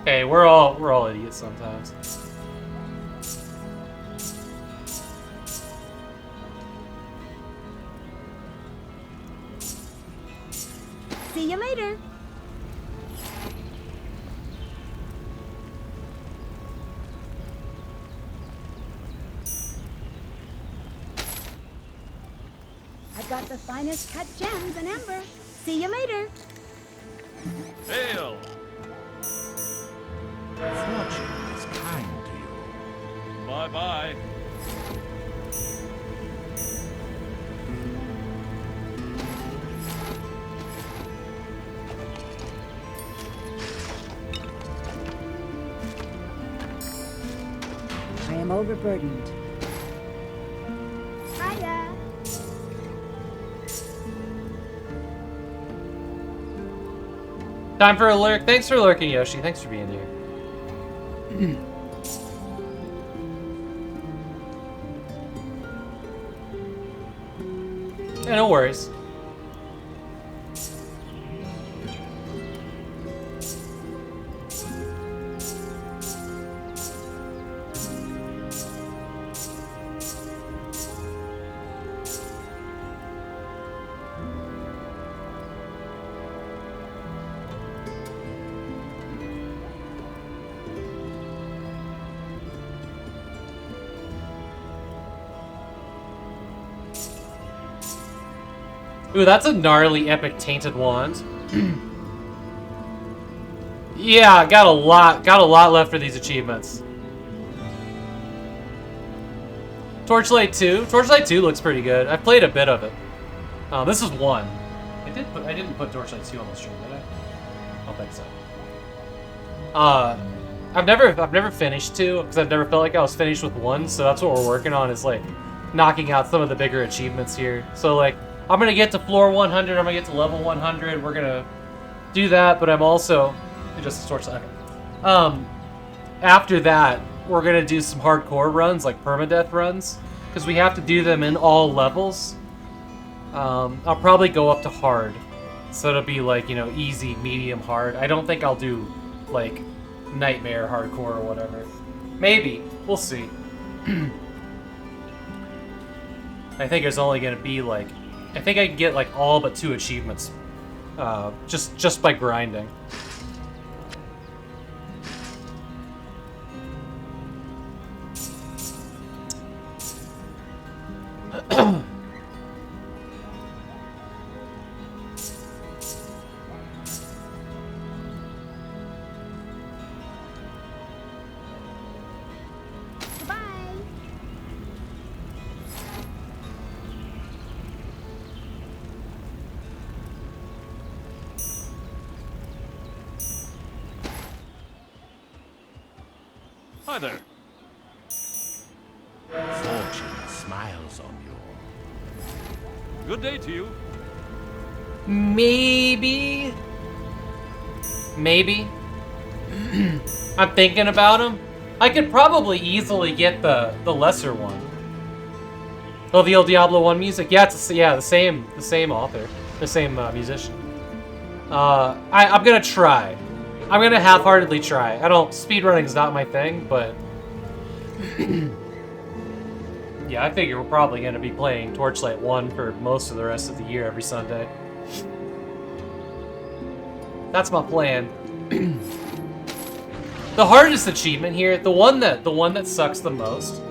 A: Hey, we're all idiots sometimes.
Q: See you later. I've got the finest cut gems in Amber. See you later.
B: Hail! Fortune is kind to you.
R: Bye-bye.
Q: I am overburdened. Hiya.
A: Time for a lurk. Thanks for lurking, Yoshi. Thanks for being here. Yeah, no worries. Ooh, that's a gnarly epic tainted wand. Yeah, got a lot left for these achievements. Torchlight 2. Torchlight 2 looks pretty good. I've played a bit of it. This is 1. I didn't put Torchlight 2 on the stream, did I? I don't think so. I've never finished 2 because I've never felt like I was finished with 1, so that's what we're working on, is like knocking out some of the bigger achievements here. So like I'm gonna get to floor 100, I'm gonna get to level 100, we're gonna do that, but I'm also just Torchlight. Okay. After that, we're gonna do some hardcore runs, like permadeath runs, because we have to do them in all levels. I'll probably go up to hard, so it'll be like, you know, easy, medium, hard. I don't think I'll do like nightmare hardcore or whatever. Maybe, we'll see. I think there's only gonna be like, I think I can get like all but 2 achievements, just by grinding.
B: Hi there. Fortune smiles on you. Good day to you.
A: Maybe. I'm thinking about them. I could probably easily get the lesser one. Oh, the old Diablo 1 music. Yeah, it's the same author, the same musician. I'm gonna try. I'm gonna half-heartedly try. Speedrunning is not my thing, but yeah, I figure we're probably gonna be playing Torchlight 1 for most of the rest of the year every Sunday. That's my plan. The hardest achievement here, the one that sucks the most,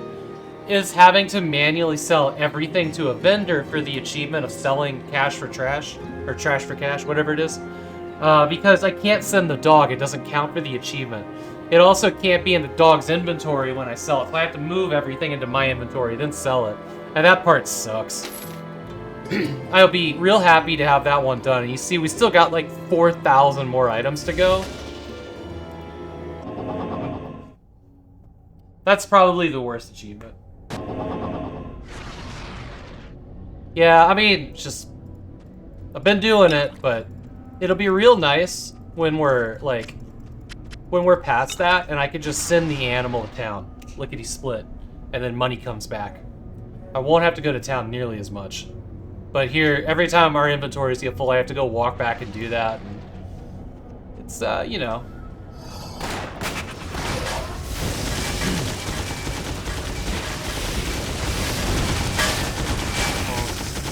A: is having to manually sell everything to a vendor for the achievement of selling cash for trash, or trash for cash, whatever it is. Because I can't send the dog, it doesn't count for the achievement. It also can't be in the dog's inventory when I sell it, so I have to move everything into my inventory, then sell it. And that part sucks. I'll be real happy to have that one done. And you see, we still got like 4,000 more items to go. That's probably the worst achievement. Yeah, I mean, just... I've been doing it, but it'll be real nice when we're, like... when we're past that, and I can just send the animal to town. Lickety-split. And then money comes back. I won't have to go to town nearly as much. But here, every time our inventories get full, I have to go walk back and do that. And it's, you know...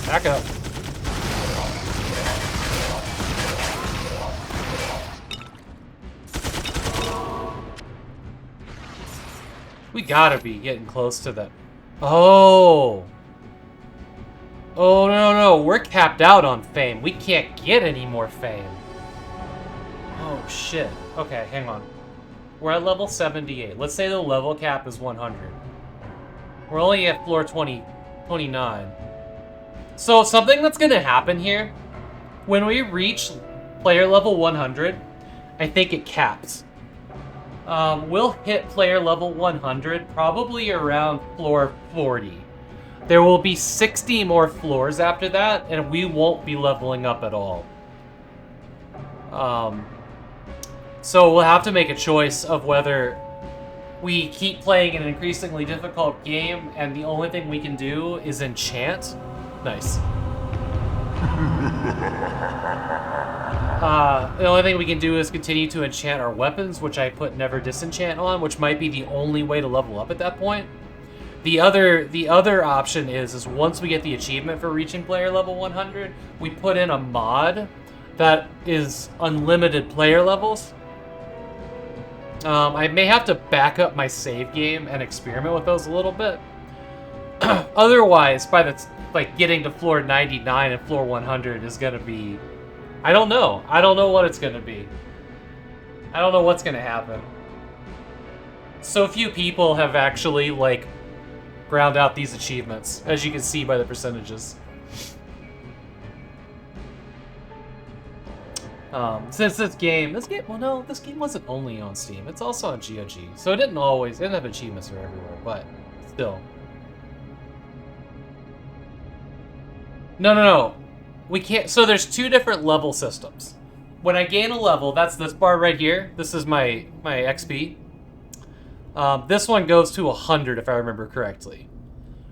A: Back up. We gotta be getting close to the... Oh! Oh, no, we're capped out on fame. We can't get any more fame. Oh, shit. Okay, hang on. We're at level 78. Let's say the level cap is 100. We're only at floor 29. So, something that's gonna happen here, when we reach player level 100, I think it caps. We'll hit player level 100 probably around floor 40. There will be 60 more floors after that, and we won't be leveling up at all. So we'll have to make a choice of whether we keep playing an increasingly difficult game, and the only thing we can do is enchant. Nice. The only thing we can do is continue to enchant our weapons, which I put Never Disenchant on, which might be the only way to level up at that point. The other option is once we get the achievement for reaching player level 100, we put in a mod that is unlimited player levels. I may have to back up my save game and experiment with those a little bit. otherwise, by the like getting to floor 99 and floor 100 is gonna be, I don't know. I don't know what it's gonna be. I don't know what's gonna happen. So few people have actually like ground out these achievements, as you can see by the percentages. Since this game, well, no, this game wasn't only on Steam. It's also on GOG, so it didn't have achievements for everywhere, but still. No. We can't, so there's two different level systems. When I gain a level, that's this bar right here. This is my XP. This one goes to 100, if I remember correctly.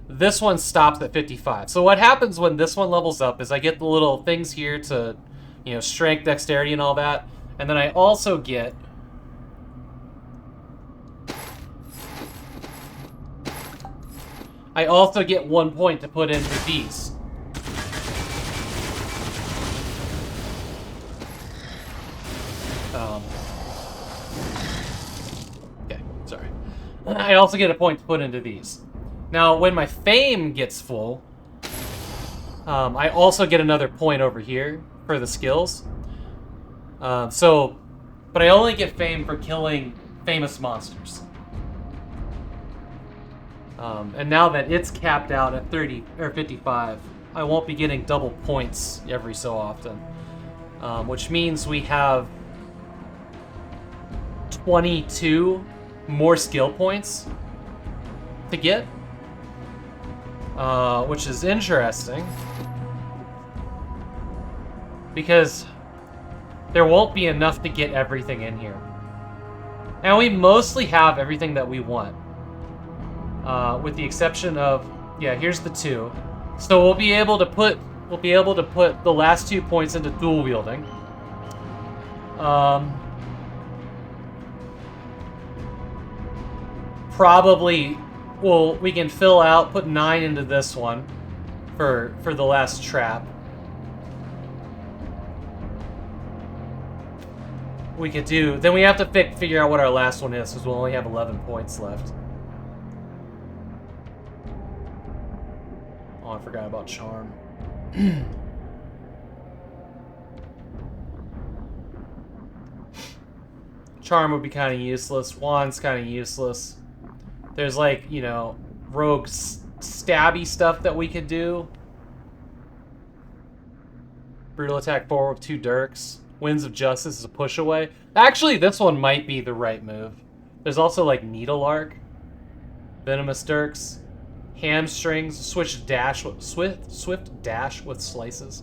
A: This one stops at 55. So what happens when this one levels up is I get the little things here to, you know, strength, dexterity, and all that. And then I also get I also get 1 point to put into these. Okay, sorry. I also get a point to put into these. Now, when my fame gets full, I also get another point over here for the skills. But I only get fame for killing famous monsters. And now that it's capped out at 30 or 55, I won't be getting double points every so often. Which means we have 22 more skill points to get. Which is interesting. Because there won't be enough to get everything in here. And we mostly have everything that we want. With the exception of, yeah, here's the 2. So we'll be able to put the last 2 points into dual wielding. Probably, well, we can put 9 into this one for the last trap. We could do, then we have to figure out what our last one is, because we'll only have 11 points left. Oh, I forgot about Charm. Charm would be kind of useless. Wand's kind of useless. There's like, you know, rogue stabby stuff that we could do. Brutal attack forward with 2 dirks. Winds of Justice is a push away. Actually, this one might be the right move. There's also like Needle Arc, Venomous Dirks, Hamstrings, Swift Dash with Slices,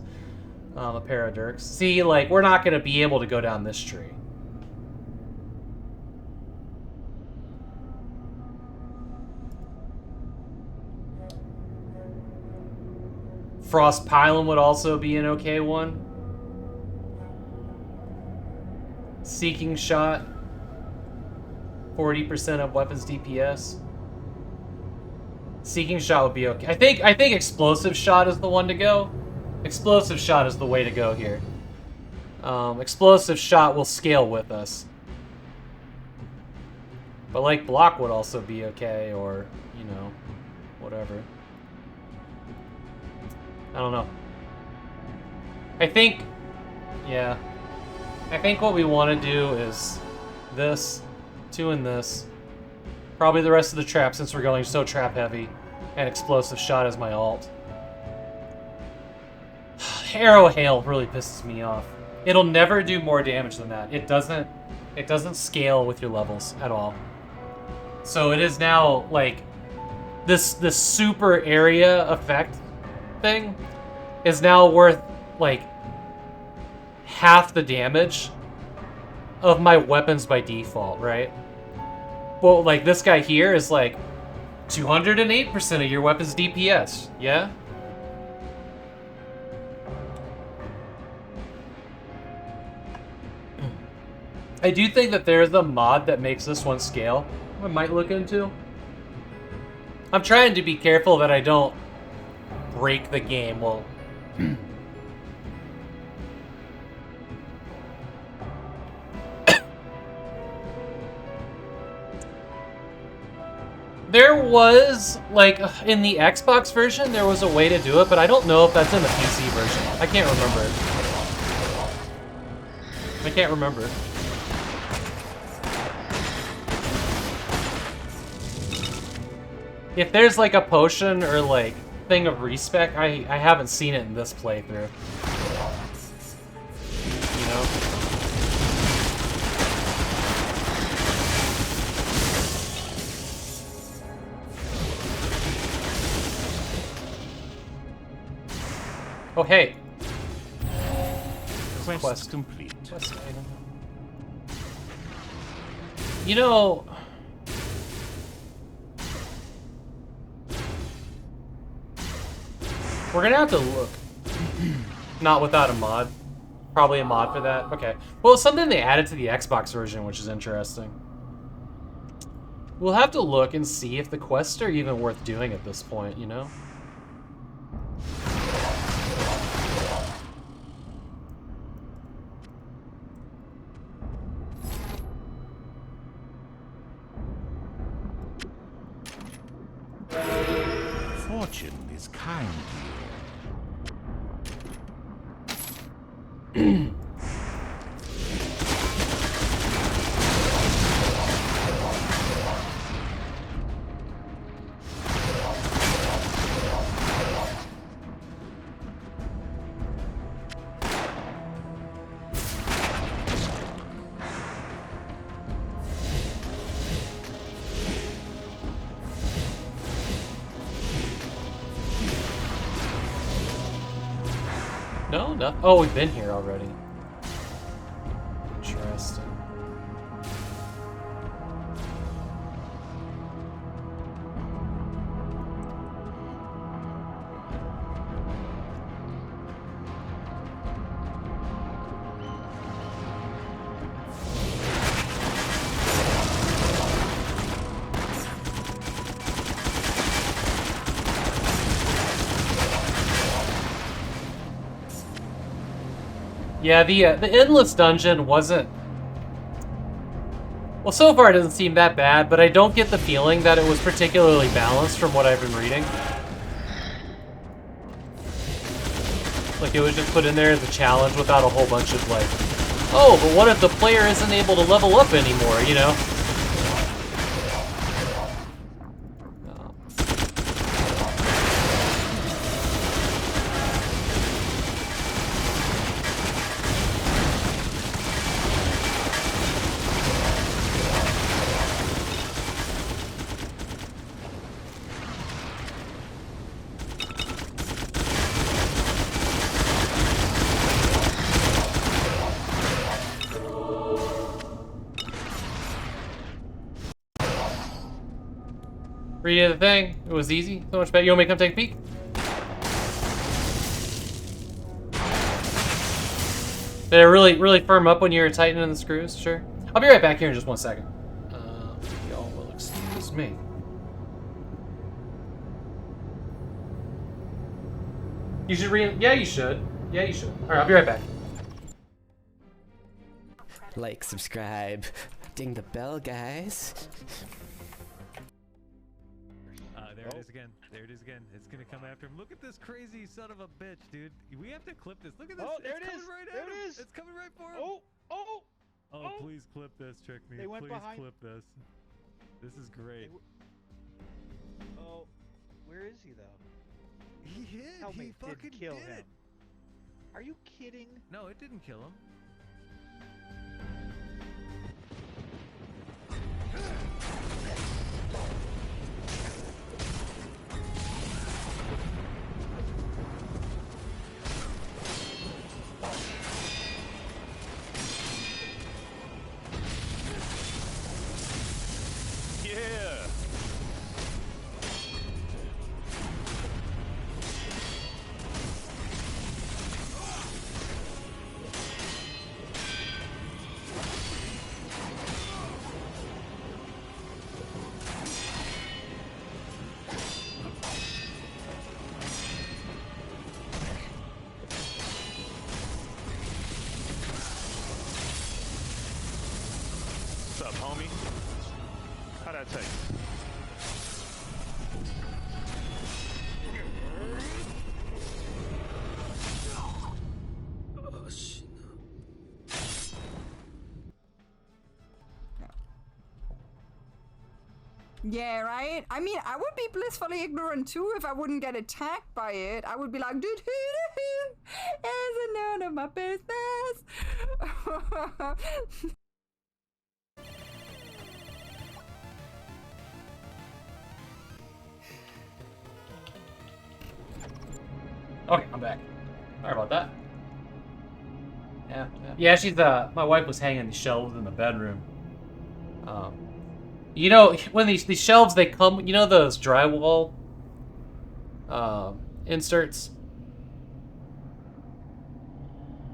A: a pair of Dirks. See, like, we're not going to be able to go down this tree. Frost Pylon would also be an okay one. Seeking Shot, 40% of weapons DPS. Seeking Shot would be okay. I think Explosive Shot is the one to go. Explosive Shot is the way to go here. Explosive Shot will scale with us. But like Block would also be okay, or, you know, whatever. I don't know. I think what we want to do is this, 2 and this. Probably the rest of the trap, since we're going so trap heavy. And Explosive Shot as my alt. Arrow Hail really pisses me off. It'll never do more damage than that. It doesn't scale with your levels at all. So it is now like this super area effect thing is now worth like half the damage of my weapons by default, right? Well, like this guy here is like 208% of your weapon's DPS, yeah? I do think that there's a mod that makes this one scale. I might look into. I'm trying to be careful that I don't break the game. Well, There was, like, in the Xbox version, there was a way to do it, but I don't know if that's in the PC version. I can't remember it. I can't remember. If there's, like, a potion or, like, thing of respec, I haven't seen it in this playthrough. You know? Oh, hey.
B: Quest complete.
A: Quest item. You know... We're gonna have to look. Not without a mod. Probably a mod for that. Okay. Well, it's something they added to the Xbox version, which is interesting. We'll have to look and see if the quests are even worth doing at this point, you know?
B: Fortune is kind to
A: you. No, no. Oh, we've been here already. Interesting. Yeah, the endless dungeon wasn't... Well, so far it doesn't seem that bad, but I don't get the feeling that it was particularly balanced from what I've been reading. Like, it was just put in there as a challenge without a whole bunch of, like, oh, but what if the player isn't able to level up anymore, you know? Read the thing. It was easy. So much better. You want me to come take a peek? Did it really firm up when you were tightening the screws? Sure. I'll be right back here in just 1 second. Y'all will excuse me. You should Yeah, you should. Yeah, you should. Alright, I'll be right back.
R: Like, subscribe, ding the bell, guys.
S: There it is again. There it is again. It's gonna come after him. Look at this crazy son of a bitch, dude. We have to clip this. Look at this.
I: Oh, there
S: it's
I: it is.
S: Right
I: there
S: at
I: it
S: him.
I: is.
S: It's coming right for him.
I: Oh,
S: please clip this, Trick Me.
I: They went
S: Please
I: behind.
S: clip this. This is great.
I: Oh, where is he though?
S: He hit.
I: Helmet
S: He fucking
I: did kill
S: did
I: him.
S: it.
I: Are you kidding?
S: No, it didn't kill him.
B: Yeah. What's up, homie? How'd that take?
N: Yeah, right? I mean, I would be blissfully ignorant too if I wouldn't get attacked by it. I would be like, dude, it's none of my business.
A: Okay, I'm back. Sorry about that. Yeah, she's my wife was hanging these shelves in the bedroom. You know, when these shelves, they come, you know those drywall inserts?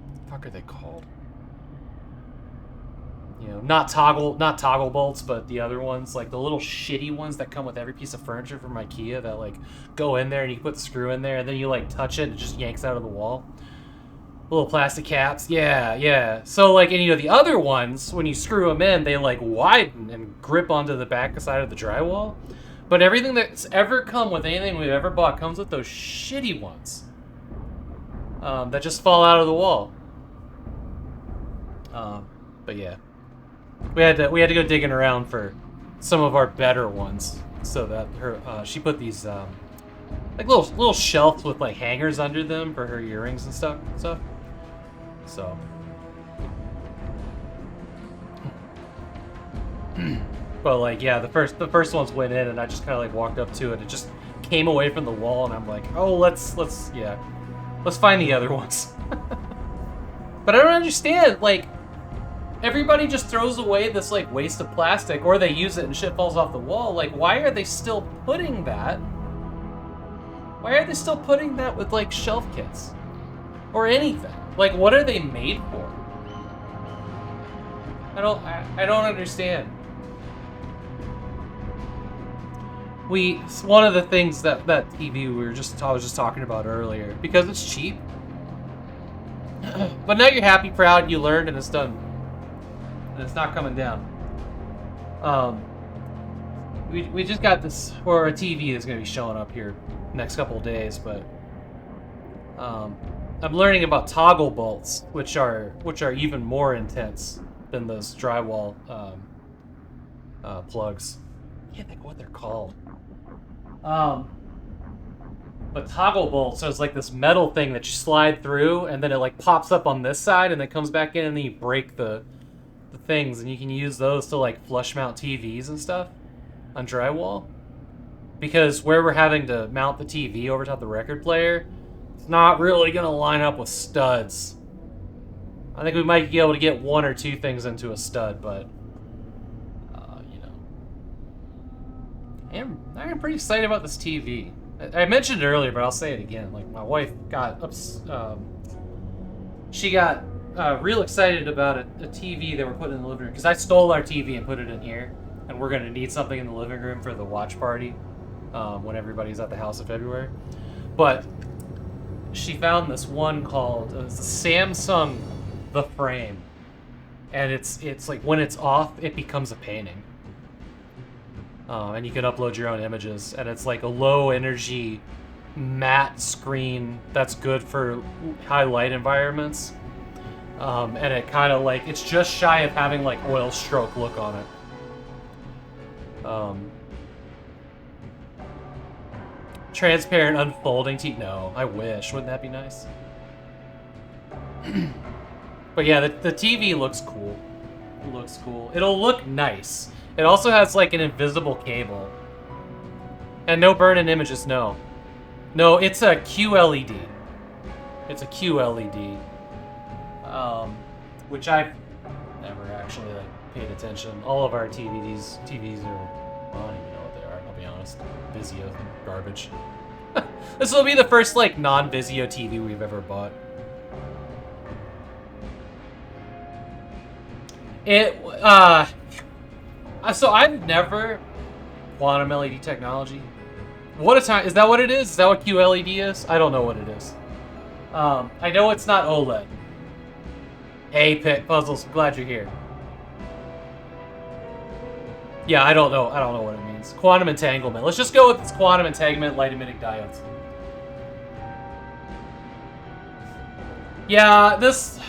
A: What the fuck are they called? You know, not toggle bolts, but the other ones, like the little shitty ones that come with every piece of furniture from IKEA that like go in there and you put the screw in there and then you like touch it, it just yanks out of the wall. Little plastic caps. Yeah. So like, and you know, the other ones, when you screw them in, they like widen and grip onto the back side of the drywall. But everything that's ever come with anything we've ever bought comes with those shitty ones that just fall out of the wall. But yeah, we had to go digging around for some of our better ones, so that she put these like little shelves with like hangers under them for her earrings and stuff. So. But like, yeah, the first ones went in, and I just kind of like walked up to it. It just came away from the wall, and I'm like, oh, let's find the other ones. But I don't understand, like, everybody just throws away this like waste of plastic, or they use it and shit falls off the wall. Like, why are they still putting that? Why are they still putting that with like shelf kits or anything? Like, what are they made for? I don't understand. One of the things that TV I was just talking about earlier, because it's cheap. But now you're happy, proud, you learned, and it's done. And it's not coming down. We just got this, or a TV is going to be showing up here next couple of days, but I'm learning about toggle bolts, which are even more intense than those drywall plugs. I can't think of what they're called. But toggle bolts is like this metal thing that you slide through, and then it like pops up on this side, and then comes back in, and then you break the things, and you can use those to like flush mount TVs and stuff on drywall. Because where we're having to mount the TV over top the record player, it's not really gonna line up with studs. I think we might be able to get one or two things into a stud, but you know, I'm pretty excited about this TV. I mentioned it earlier, but I'll say it again. Like, my wife got she got real excited about a TV that we're putting in the living room, because I stole our TV and put it in here, and we're gonna need something in the living room for the watch party when everybody's at the house in February. But she found this one called Samsung The Frame, and it's like when it's off, it becomes a painting. And you can upload your own images, and it's like a low energy matte screen that's good for high light environments. And it kind of like, it's just shy of having like oil stroke look on it. Transparent unfolding TV. No, I wish. Wouldn't that be nice? But yeah, the TV looks cool. It looks cool. It'll look nice. It also has like an invisible cable. And no burn-in images, no. No, it's a QLED. It's a QLED. Which I've never actually like paid attention. All of our TVs are, well, I don't even know what they are, I'll be honest. Vizio garbage. This will be the first like non-Vizio TV we've ever bought. So I've never quantum LED technology. What a time! Is that what it is? Is that what QLED is? I don't know what it is. I know it's not OLED. Hey, Pit Puzzles, glad you're here. Yeah, I don't know what it means. Quantum entanglement. Let's just go with this quantum entanglement light emitting diodes. Yeah, this.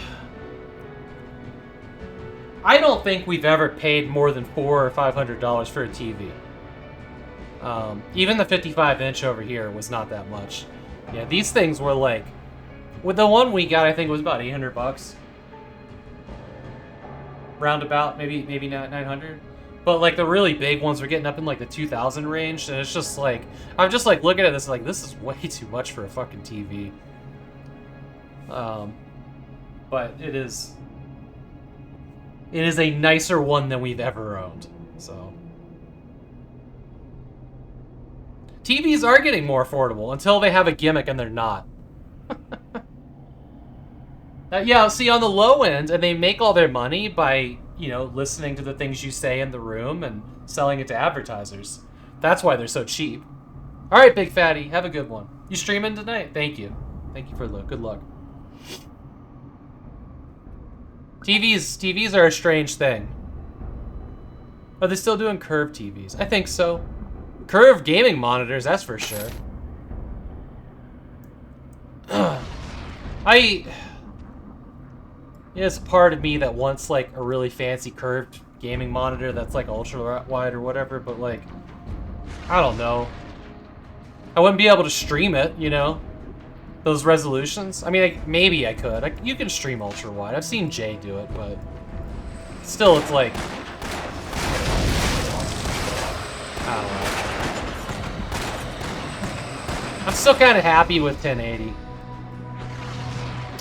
A: I don't think we've ever paid more than $400 or $500 for a TV. Even the 55-inch over here was not that much. Yeah, these things were like, with the one we got, I think was about $800. Roundabout, maybe not 900. But like the really big ones were getting up in like the 2000 range, and it's just like, I'm just like looking at this like, this is way too much for a fucking TV. But it is a nicer one than we've ever owned, so. TVs are getting more affordable until they have a gimmick and they're not. Yeah, see, on the low end, and they make all their money by, you know, listening to the things you say in the room and selling it to advertisers. That's why they're so cheap. All right, Big Fatty, have a good one. You streaming tonight? Thank you. Thank you for the good luck. TVs are a strange thing. Are they still doing curved TVs? I think so. Curved gaming monitors, that's for sure. There's a part of me that wants like a really fancy curved gaming monitor that's like ultra wide or whatever, but like, I don't know. I wouldn't be able to stream it, you know? Those resolutions. I mean, maybe I could. You can stream ultra wide. I've seen Jay do it, but still, it's like, I don't know. I'm still kind of happy with 1080.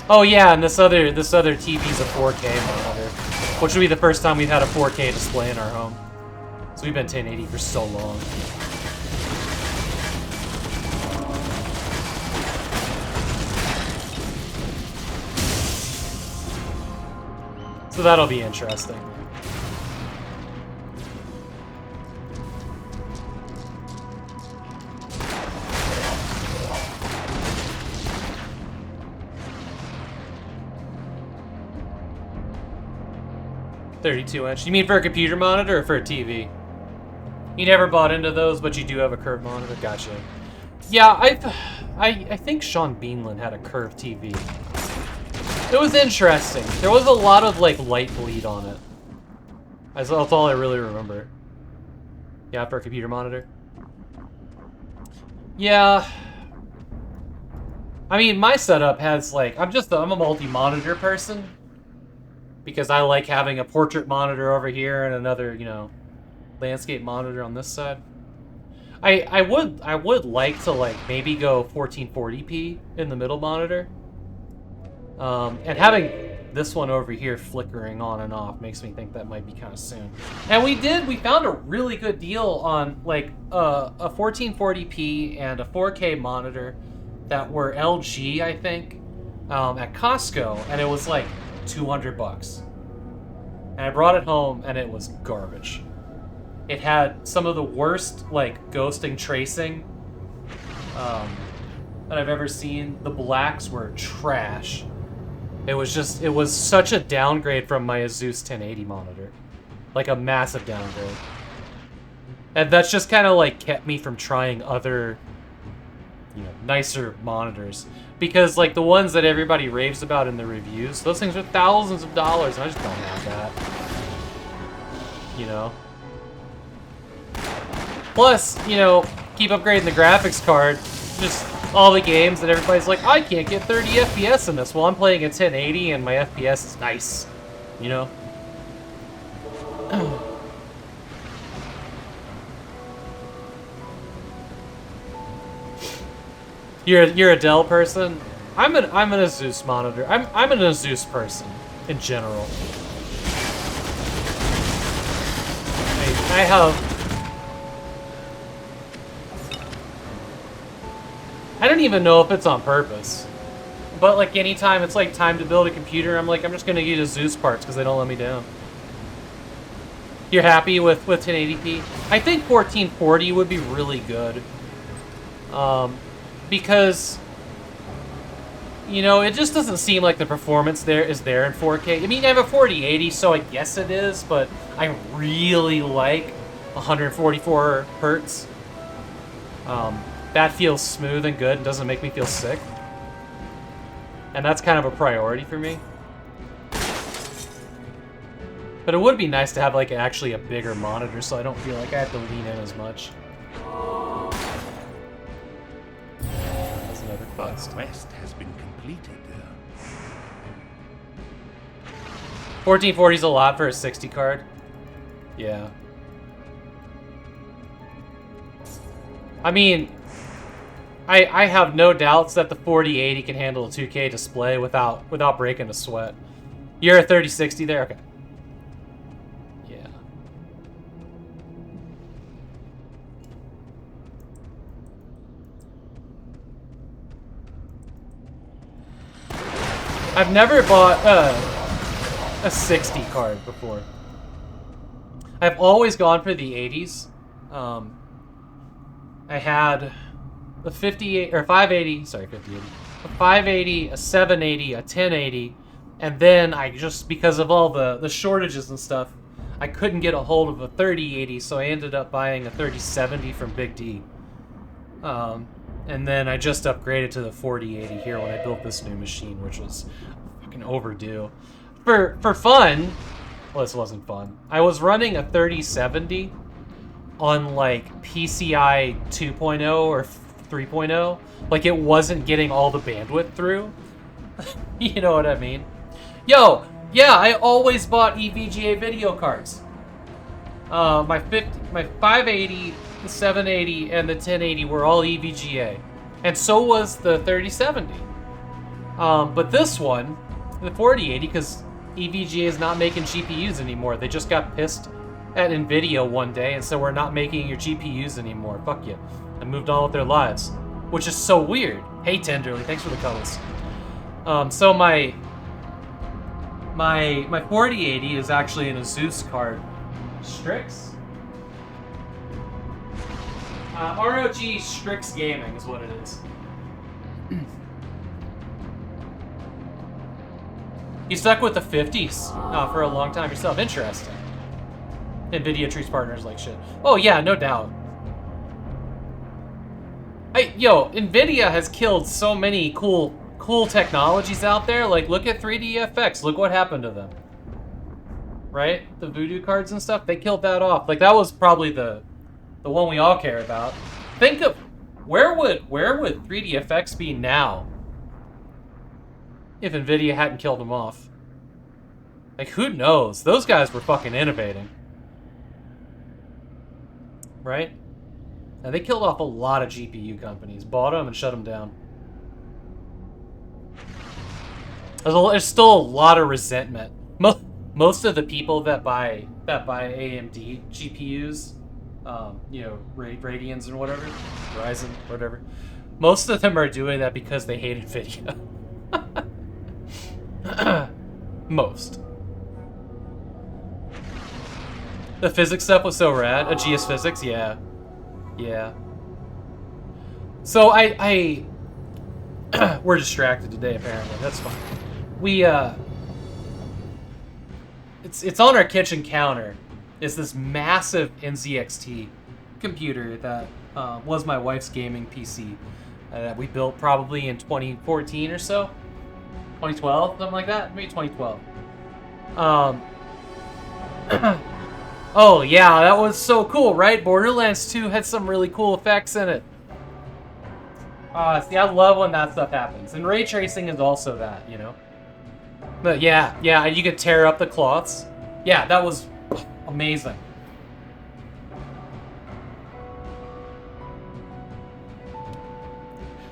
A: Oh yeah, and this other TV's a 4K monitor, which will be the first time we've had a 4K display in our home. So we've been 1080 for so long. So that'll be interesting. $32-inch. You mean for a computer monitor or for a TV? You never bought into those, but you do have a curved monitor. Gotcha. Yeah, I think Sean Beanland had a curved TV. It was interesting. There was a lot of like light bleed on it. That's all I really remember. Yeah, for a computer monitor. Yeah. I mean, my setup has like, I'm a multi-monitor person. Because I like having a portrait monitor over here and another, you know, landscape monitor on this side. I would like to like maybe go 1440p in the middle monitor. And having this one over here flickering on and off makes me think that might be kind of soon. And we found a really good deal on like a 1440p and a 4K monitor that were LG, I think, at Costco, and it was like $200. And I brought it home and it was garbage. It had some of the worst like ghosting tracing that I've ever seen. The blacks were trash. It was such a downgrade from my Asus 1080 monitor. Like a massive downgrade. And that's just kind of like kept me from trying other, you know, nicer monitors. Because like the ones that everybody raves about in the reviews, those things are thousands of dollars and I just don't have that. You know? Plus, you know, keep upgrading the graphics card. Just all the games that everybody's like, I can't get 30 FPS in this. Well, I'm playing at 1080 and my FPS is nice. You know? You're a Dell person? I'm an Asus monitor. I'm an Asus person in general. I don't even know if it's on purpose. But like anytime it's like time to build a computer, I'm like, I'm just gonna get Asus parts because they don't let me down. You're happy with 1080p? I think 1440 would be really good. Because, you know, it just doesn't seem like the performance there is there in 4K. I mean, I have a 4080, so I guess it is, but I really like 144 hertz. That feels smooth and good and doesn't make me feel sick. And that's kind of a priority for me. But it would be nice to have like actually a bigger monitor so I don't feel like I have to lean in as much. That's another quest.
B: Quest has been completed.
A: 1440 is a lot for a 60 card. Yeah. I mean, I have no doubts that the 4080 can handle a 2K display without breaking a sweat. You're a 3060 there? Okay. Yeah. I've never bought a 60 card before. I've always gone for the 80s. I had a 58 or 580, sorry, 5080, a 580, a 780, a 1080, and then I just, because of all the shortages and stuff, I couldn't get a hold of a 3080, so I ended up buying a 3070 from Big D. And then I just upgraded to the 4080 here when I built this new machine, which was fucking overdue. For fun, well, this wasn't fun. I was running a 3070 on like PCI 2.0 or 3.0. Like it wasn't getting all the bandwidth through. You know what I mean? Yo, yeah, I always bought EVGA video cards. My 580, the 780, and the 1080 were all EVGA. And so was the 3070. But this one, the 4080, because EVGA is not making GPUs anymore. They just got pissed at NVIDIA one day and said, we're not making your GPUs anymore. Fuck you. And moved on with their lives. Which is so weird. Hey, Tenderly, thanks for the colors. So my 4080 is actually an Asus card. Strix? ROG Strix Gaming is what it is. You stuck with the 50s for a long time yourself. Interesting. NVIDIA treats partners like shit. Oh yeah, no doubt. Yo, NVIDIA has killed so many cool technologies out there. Like, look at 3DFX. Look what happened to them. Right? The Voodoo cards and stuff, they killed that off. Like, that was probably the one we all care about. Think of where would 3DFX be now if NVIDIA hadn't killed them off? Like, who knows? Those guys were fucking innovating. Right? And they killed off a lot of GPU companies. Bought them and shut them down. There's still a lot of resentment. Most of the people that buy AMD GPUs, you know, Radeons and whatever, Ryzen, whatever, most of them are doing that because they hate NVIDIA. Most. The physics stuff was so rad. Aegeus physics, yeah. Yeah. So we're distracted today apparently. That's fine. We it's on our kitchen counter. It's this massive NZXT computer that was my wife's gaming PC that we built probably in 2014 or so. 2012, something like that. Maybe 2012. Oh yeah, that was so cool, right? Borderlands 2 had some really cool effects in it. See, I love when that stuff happens. And ray tracing is also that, you know? But yeah, and you could tear up the cloths. Yeah, that was amazing.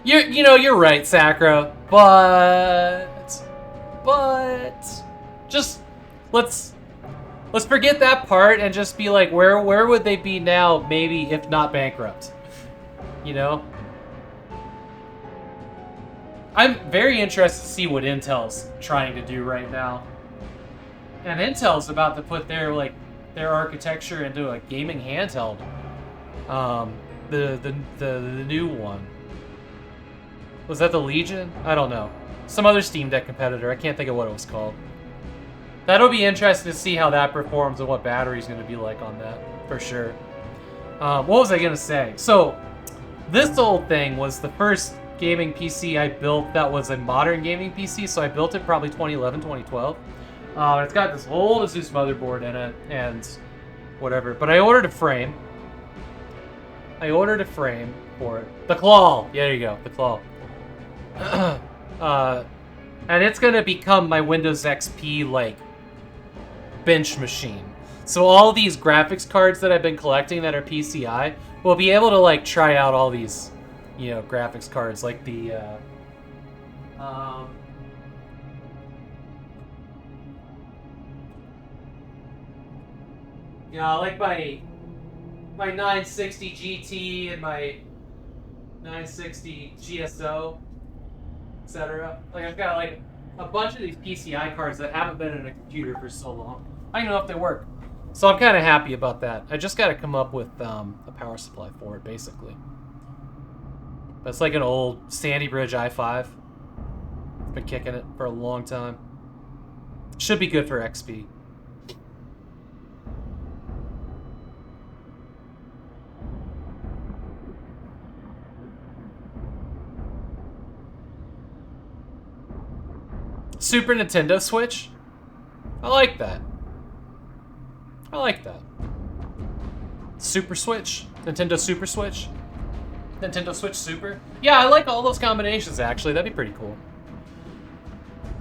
A: You're right, Sacro, but just let's forget that part and just be like, where would they be now, maybe if not bankrupt? You know? I'm very interested to see what Intel's trying to do right now. And Intel's about to put their architecture into a gaming handheld. The new one. Was that the Legion? I don't know. Some other Steam Deck competitor. I can't think of what it was called. That'll be interesting to see how that performs and what battery's going to be like on that, for sure. What was I going to say? So, this old thing was the first gaming PC I built that was a modern gaming PC, so I built it probably 2011, 2012. It's got this old Asus motherboard in it, and whatever. But I ordered a frame. I ordered a frame for it. The claw! Yeah, there you go. The claw. And it's gonna become my Windows XP, like, bench machine. So all these graphics cards that I've been collecting that are PCI will be able to, like, try out all these, you know, graphics cards, like the, you know, like my 960 GT and my 960 GSO, etc. Like, I've got, like, a bunch of these PCI cards that haven't been in a computer for so long. I don't know if they work. So I'm kind of happy about that. I just got to come up with a power supply for it, basically. But it's like an old Sandy Bridge i5. Been kicking it for a long time. Should be good for XP. Super Nintendo Switch? I like that. I like that. Super Switch? Nintendo Super Switch? Nintendo Switch Super? Yeah, I like all those combinations, actually. That'd be pretty cool.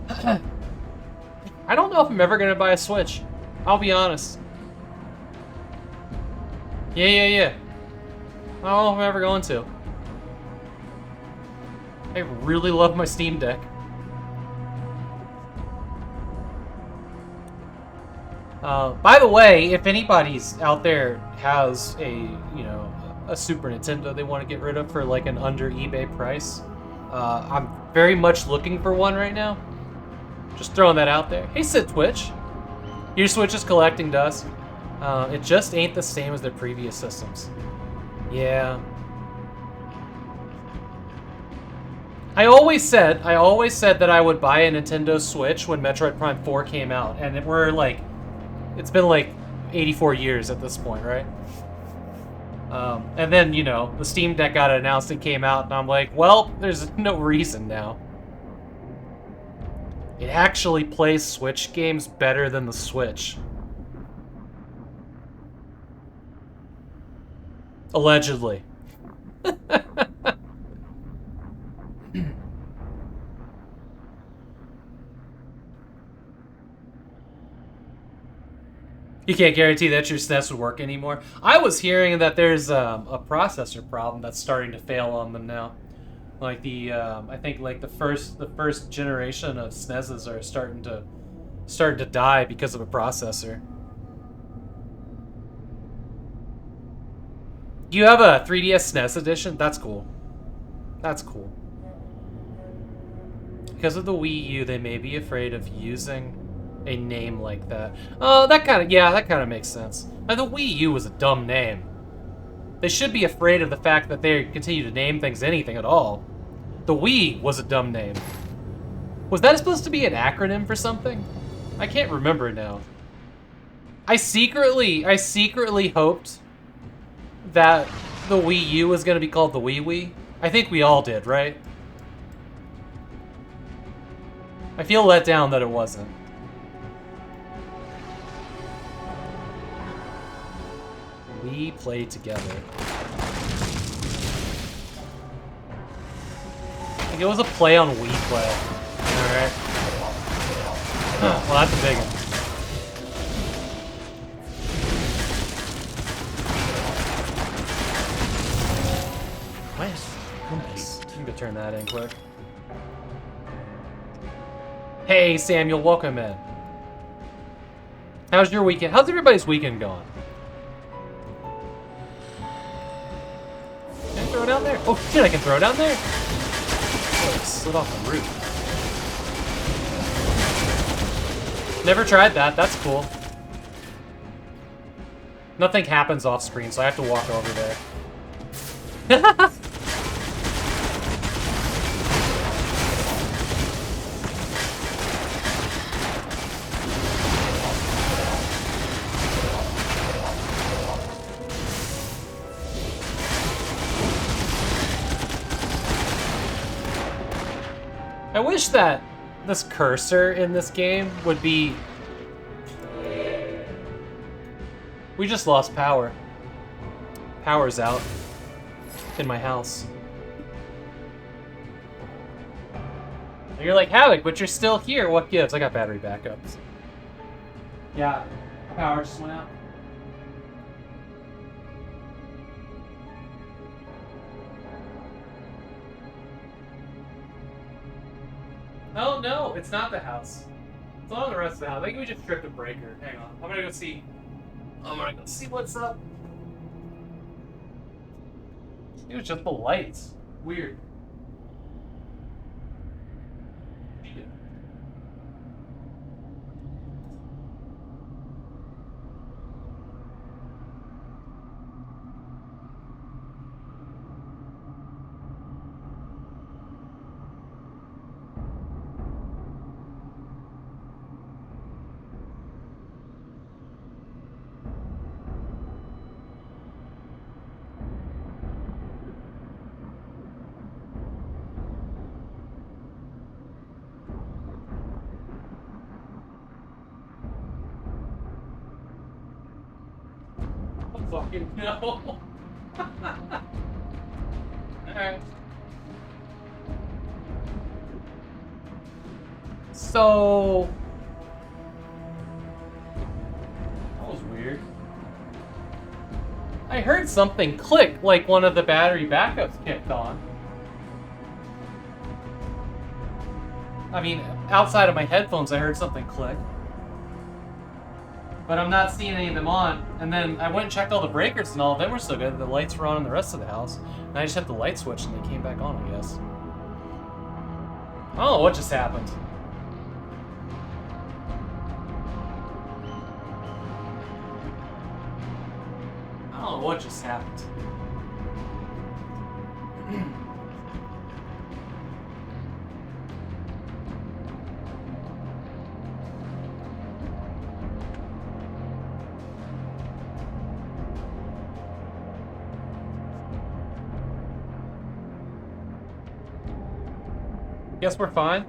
A: I don't know if I'm ever gonna buy a Switch. I'll be honest. Yeah. I don't know if I'm ever going to. I really love my Steam Deck. By the way, if anybody's out there has a, you know, a Super Nintendo they want to get rid of for like an under eBay price, I'm very much looking for one right now. Just throwing that out there. Hey, Sid Twitch. Your Switch is collecting dust. It just ain't the same as their previous systems. Yeah. I always said that I would buy a Nintendo Switch when Metroid Prime 4 came out, and we're like, it's been like 84 years at this point, right? And then, you know, the Steam Deck got announced and came out, and I'm like, well, there's no reason now. It actually plays Switch games better than the Switch. Allegedly. You can't guarantee that your SNES would work anymore. I was hearing that there's a processor problem that's starting to fail on them now. Like the I think like the first generation of SNESs are starting to die because of a processor. You have a 3DS SNES edition? That's cool. That's cool. Because of the Wii U, they may be afraid of using a name like that. Oh, that kind of makes sense. Now, the Wii U was a dumb name. They should be afraid of the fact that they continue to name things anything at all. The Wii was a dumb name. Was that supposed to be an acronym for something? I can't remember now. I secretly hoped that the Wii U was going to be called the Wii. I think we all did, right? I feel let down that it wasn't. We play together. I think it was a play on Wii Play. Alright. Well, that's a big one.
B: Quest
A: complete. I'm gonna turn that in quick. Hey, Samuel, welcome in. How's your weekend? How's everybody's weekend going? Can I throw it down there? Oh shit, I can throw it down there? Oh, it slid off the roof. Never tried that, that's cool. Nothing happens off screen, so I have to walk over there. I wish that this cursor in this game would be... We just lost power. Power's out. in my house. And you're like, Havok, but you're still here. What gives? I got battery backups. Yeah, power just went out. Oh no, it's not the house. It's on the rest of the house. I think we just tripped a breaker. Hang on. I'm gonna go see. I'm gonna go see what's up. It was just the lights. Weird. Fucking no. Alright. So that was weird. I heard something click like one of the battery backups kicked on. I mean, outside of my headphones I heard something click. But I'm not seeing any of them on. And then I went and checked all the breakers and all of them were still good. The lights were on in the rest of the house. And I just hit the light switch and they came back on, I guess. I don't know what just happened. I don't know what just happened. Guess we're fine.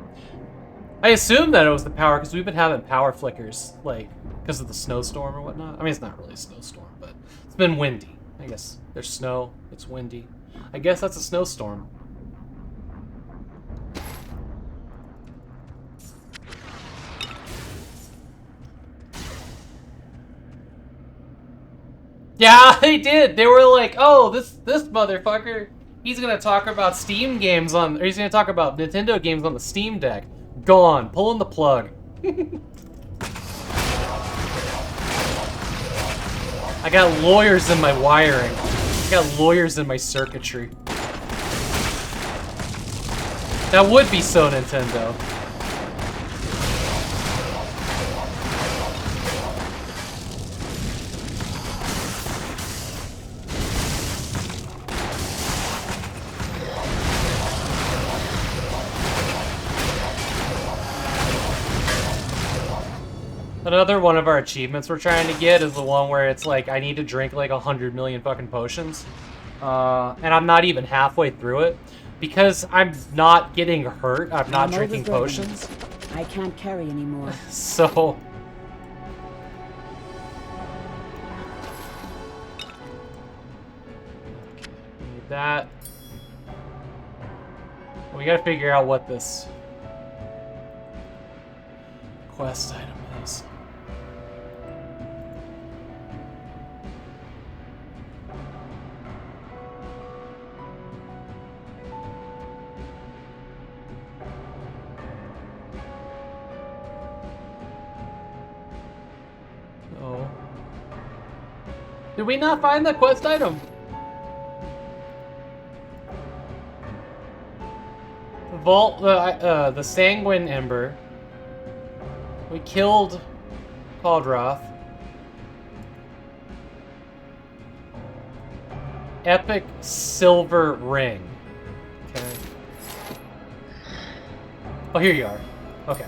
A: I assumed that it was the power because we've been having power flickers, like, because of the snowstorm or whatnot. I mean, it's not really a snowstorm, but it's been windy. I guess there's snow, it's windy. I guess that's a snowstorm. Yeah, they did. They were like, "Oh, this motherfucker, he's gonna talk about Steam games on, or he's gonna talk about Nintendo games on the Steam Deck." Gone, pulling the plug. I got lawyers in my wiring. I got lawyers in my circuitry. That would be so Nintendo. Another one of our achievements we're trying to get is the one where it's like, I need to drink like 100 million fucking potions. And I'm not even halfway through it. Because I'm not getting hurt, I'm not drinking potions.
Q: I can't carry anymore.
A: So... Need that. We gotta figure out what this quest item is. Oh. Did we not find the quest item? Vault, the Sanguine Ember. We killed Caldroth. Epic Silver Ring. Okay. Oh, here you are. Okay.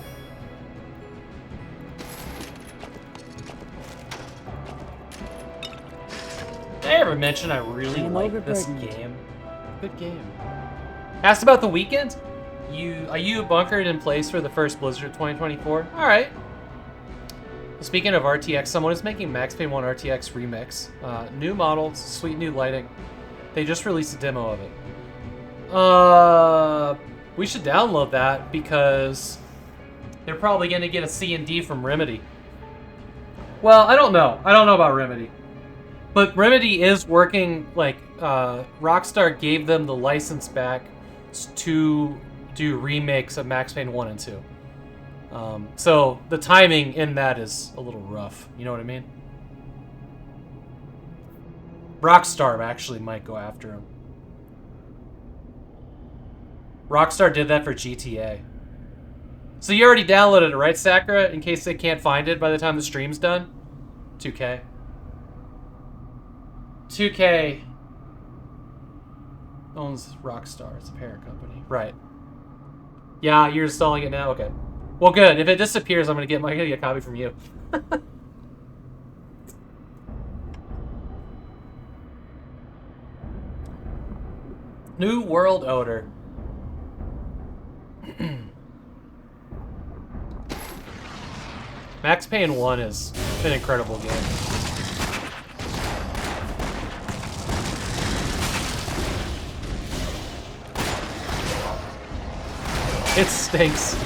A: Did I ever mention I really like this game? Good game. Asked about the weekend? Are you bunkered in place for the first Blizzard 2024? Alright. Speaking of RTX, someone is making Max Payne 1 RTX remix. New models, sweet new lighting. They just released a demo of it. We should download that because they're probably going to get a C and D from Remedy. Well, I don't know. I don't know about Remedy. But Remedy is working, like, Rockstar gave them the license back to do remakes of Max Payne 1 and 2. So the timing in that is a little rough. You know what I mean? Rockstar actually might go after him. Rockstar did that for GTA. So you already downloaded it, right, Sakura? In case they can't find it by the time the stream's done? 2K. 2K owns Rockstar. It's a parent company. Right. Yeah, you're installing it now? Okay. Well, good. If it disappears, I'm gonna get a copy from you. New World Order. Max Payne 1 is an incredible game. It stinks.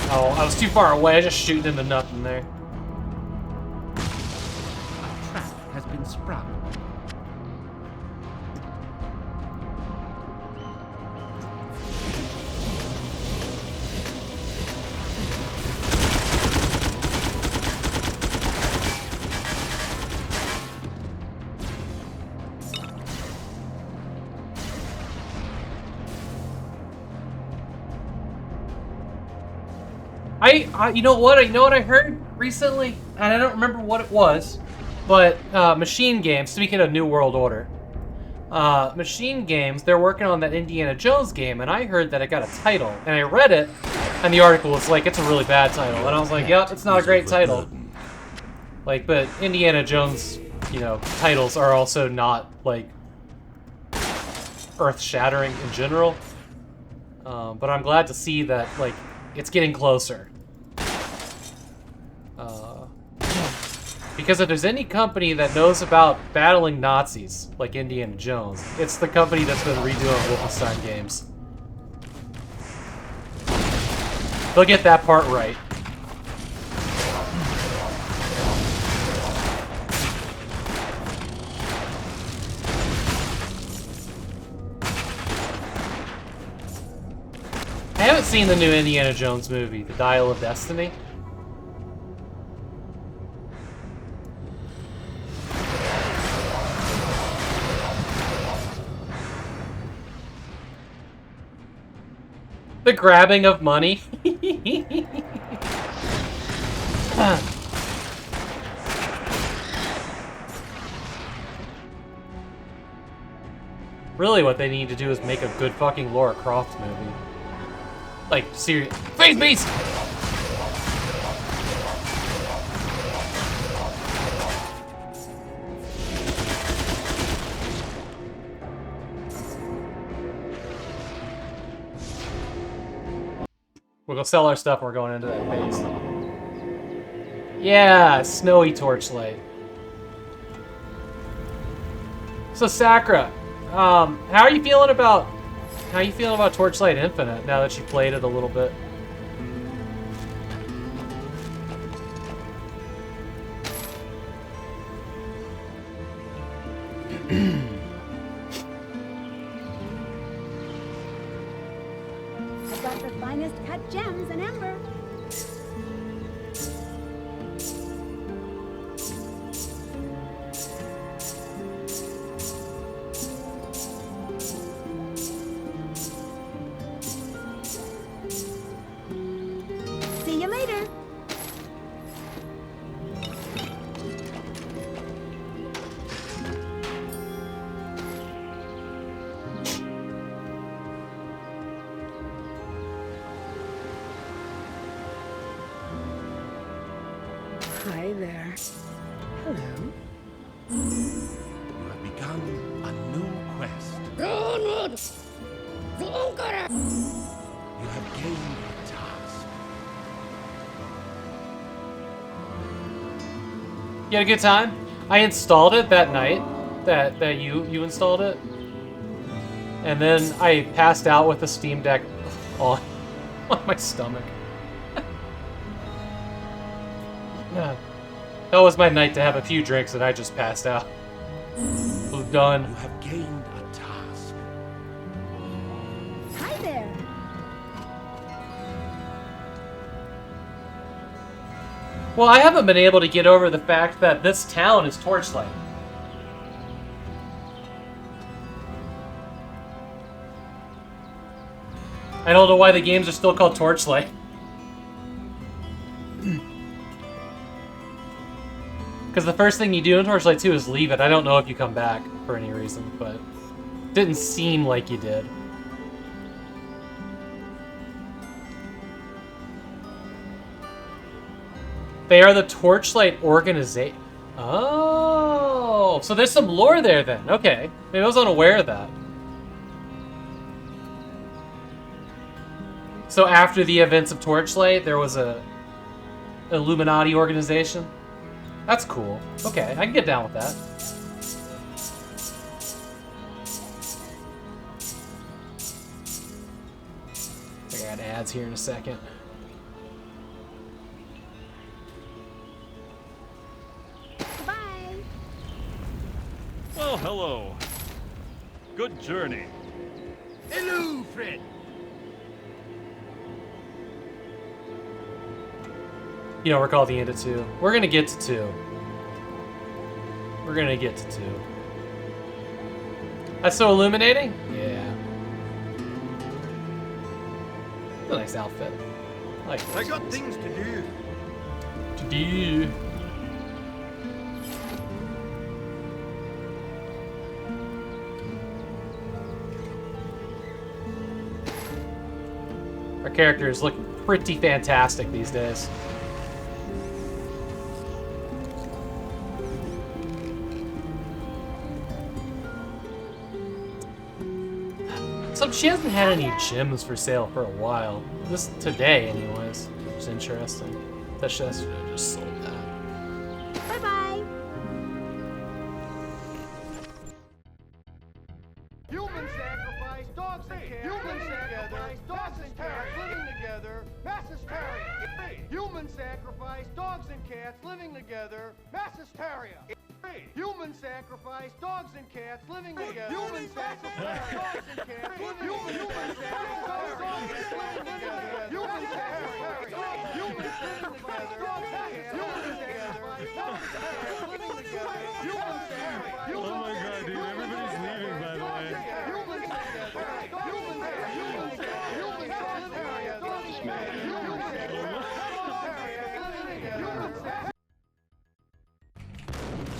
A: Oh, I was too far away. I just shooting into nothing there.
B: A trap has been sprung.
A: You know what I heard recently, and I don't remember what it was, but Machine Games. Speaking of New World Order, Machine Games, they're working on that Indiana Jones game, and I heard that it got a title, and I read it, and the article was like, it's a really bad title, and I was like, yep, it's not a great title. Like, but Indiana Jones, you know, titles are also not like earth-shattering in general. But I'm glad to see that like it's getting closer. Because if there's any company that knows about battling Nazis, like Indiana Jones, it's the company that's been redoing Wolfenstein games. They'll get that part right. I haven't seen the new Indiana Jones movie, The Dial of Destiny. The grabbing of money. Really what they need to do is make a good fucking Lara Croft movie. Like, serious. Face beast! We'll go sell our stuff and we're going into that base. Yeah, snowy Torchlight. So Sakura, how are you feeling about Torchlight Infinite now that you played it a little bit?
Q: I've got the finest cut gems and amber. See you later.
C: Hi there. Hello.
B: You have begun a new quest. You have gained a task.
A: You had a good time? I installed it that night that you installed it. And then I passed out with the Steam Deck on my stomach. Yeah. That was my night to have a few drinks and I just passed out. Was done.
B: You have gained a task.
Q: Hi there.
A: Well, I haven't been able to get over the fact that this town is Torchlight. I don't know why the games are still called Torchlight. Because the first thing you do in Torchlight 2 is leave it. I don't know if you come back for any reason, but it didn't seem like you did. They are the Torchlight organization. Oh, so there's some lore there then. Okay, maybe I was unaware of that. So after the events of Torchlight, there was a Illuminati organization. That's cool. Okay, I can get down with that. I got ads here in a second.
Q: Bye.
S: Well, hello. Good journey.
B: Hello, friend.
A: You know, recall the end of 2. We're gonna get to 2. We're gonna get to 2. That's so illuminating? Yeah. It's a nice outfit. I like
B: I got things to do.
A: To do. Our characters look pretty fantastic these days. So she hasn't had any gems for sale for a while. This today, anyways. It's interesting. That she should have just sold that.
Q: Bye bye.
D: Human sacrifice, dogs and cats. Human sacrifice, dogs and cats living together. Mass hysteria. Human sacrifice, dogs and cats living together. Mass hysteria. Human sacrifice, dogs and cats living together. Human sacrifice, dogs and cats living together. Human sacrifice, dogs and cats living together. Human sacrifice, dogs and cats living together. Human sacrifice.
S: Oh my god, dude, everybody's leaving, by the way.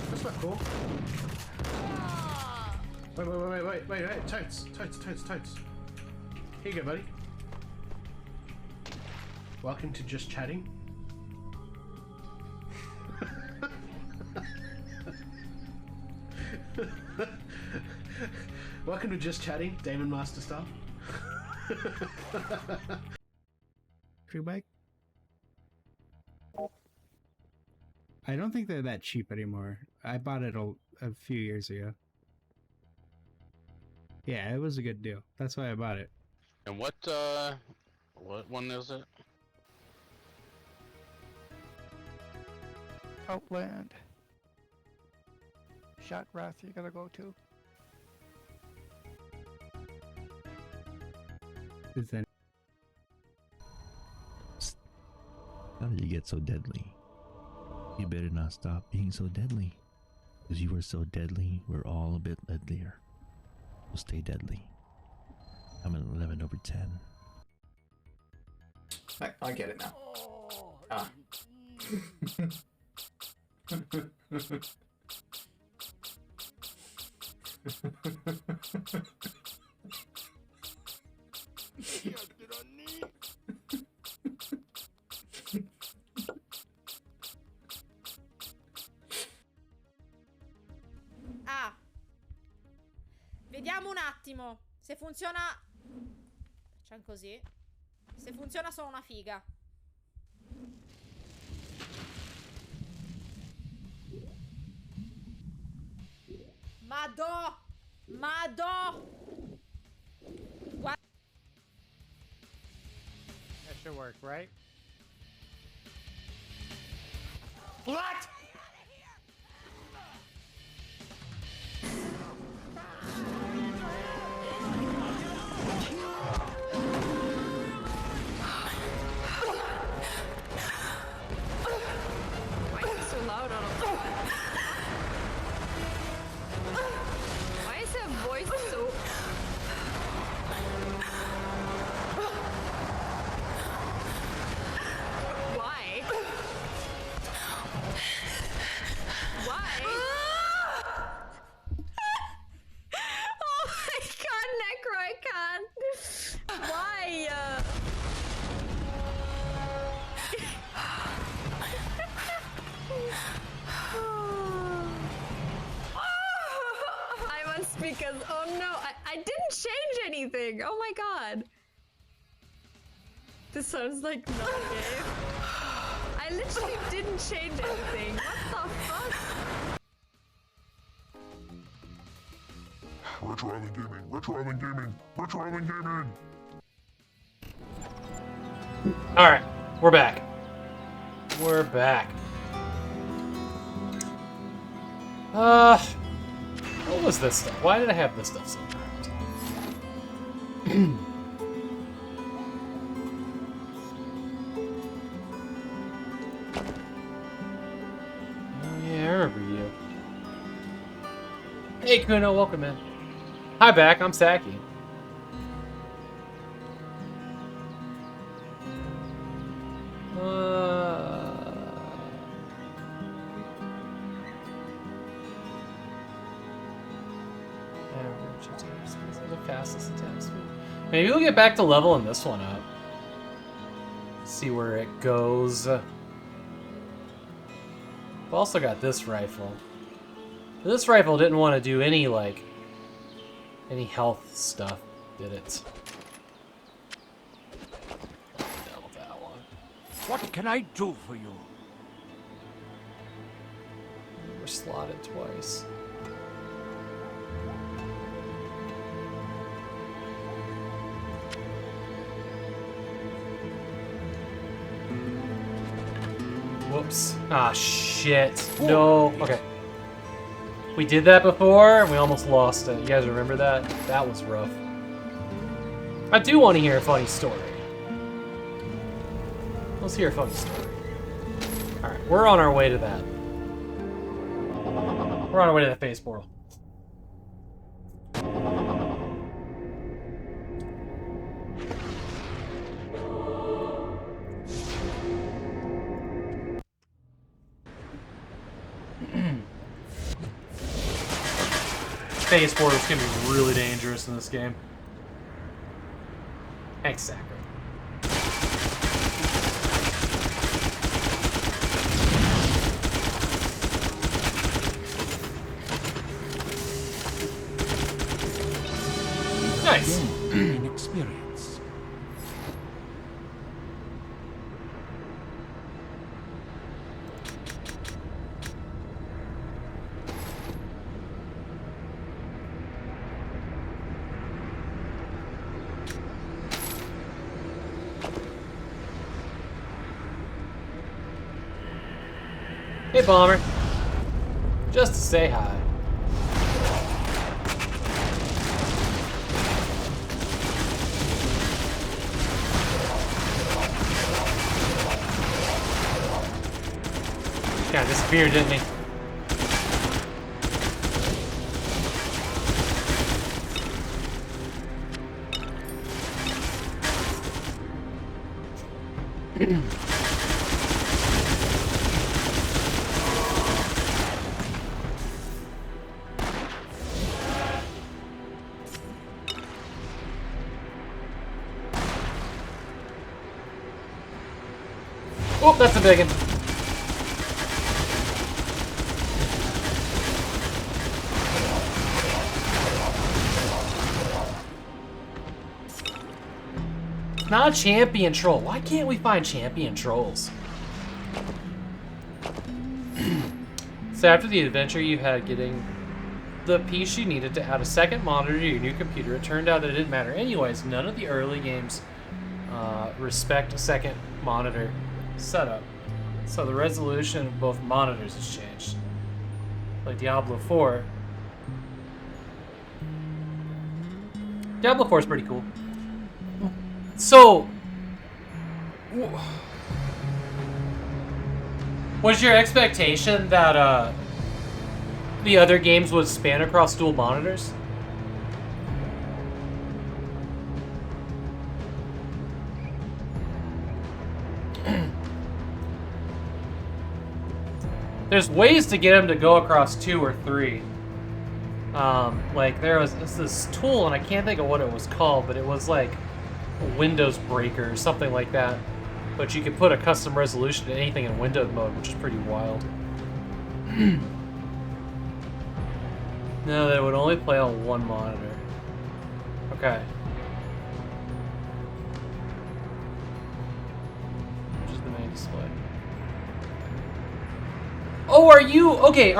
I: That's not cool. Wait. Totes. Here you go, buddy. Welcome to Just Chatting. Welcome to Just Chatting, Damon Master Star. Crew bike? I don't think they're that cheap anymore. I bought it a few years ago. Yeah, it was a good deal. That's why I bought it.
T: And what one is it?
U: Outland. Shot Wrath you gotta go to.
I: Is that
V: How did you get so deadly? You better not stop being so deadly. Because you are so deadly, we're all a bit deadlier. So stay deadly. I'm an 11/10.
W: I get it now. Ah.
E: attimo. Se funziona... Facciamo così. Se funziona sono una figa. Madò! Madò! Guarda...
A: That should work, right?
E: What?
M: Why is it so loud on a... Why is her voice so... Why? Why? Oh my god, Necro, I can't. Why? I'm on speakers. Oh no, I didn't change anything. Oh my god. This sounds like not a game. I literally didn't change anything. What the fuck?
G: Retro Island Gaming, Retro Island Gaming, Retro Island Gaming!
A: Alright, we're back. We're back. What was this stuff? Why did I have this stuff sometimes? Oh yeah, I remember you. Hey Kuno, welcome in. Hi back, I'm Saki. The fastest attack speed. Maybe we'll get back to leveling this one up. See where it goes. I've also got this rifle. This rifle didn't want to do any, like, any health stuff, did it? Double that one.
B: What can I do for you?
A: We're slotted twice. Whoops. Ah, shit. No. Okay. We did that before, and we almost lost it. You guys remember that? That was rough. I do want to hear a funny story. Let's hear a funny story. Alright, we're on our way to that. We're on our way to the phase portal. Phase portals can be really dangerous in this game. Exactly. Nice.
B: Inexperience.
A: Hey, Bomber. Just to say hi. Kind of disappeared, didn't he? Oh, that's a big one. not champion troll. Why can't we find champion trolls? So after the adventure you had getting the piece you needed to add a second monitor to your new computer, it turned out that it didn't matter anyways. None of the early games respect a second monitor setup. So the resolution of both monitors has changed. Like Diablo 4. Diablo 4 is pretty cool. So, was your expectation that the other games would span across dual monitors? There's ways to get them to go across 2 or 3. Like there was this tool, and I can't think of what it was called, but it was like a Windows breaker or something like that. But you could put a custom resolution to anything in windowed mode, which is pretty wild. No, that would only play on one monitor. Okay. Which is the main display. Oh, are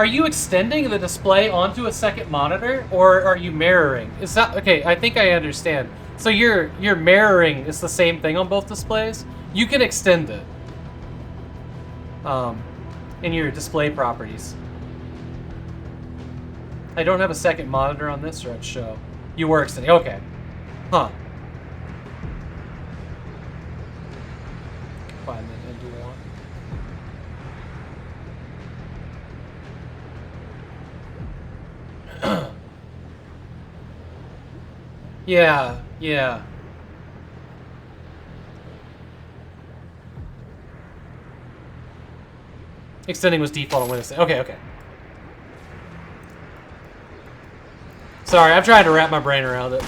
A: you extending the display onto a second monitor, or are you mirroring? Is that okay? I think I understand. So you're mirroring is the same thing on both displays. You can extend it in your display properties. I don't have a second monitor on this Red show. You were extending. Okay. Huh. Combine it into one. Yeah. Extending was default on Windows. Okay. Sorry, I'm trying to wrap my brain around it.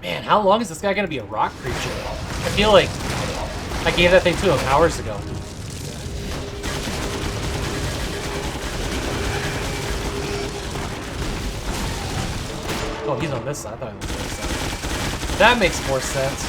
A: Man, how long is this guy gonna be a rock creature? I feel like I gave that thing to him hours ago. Oh, he's on this side. I thought he was on this side. That makes more sense.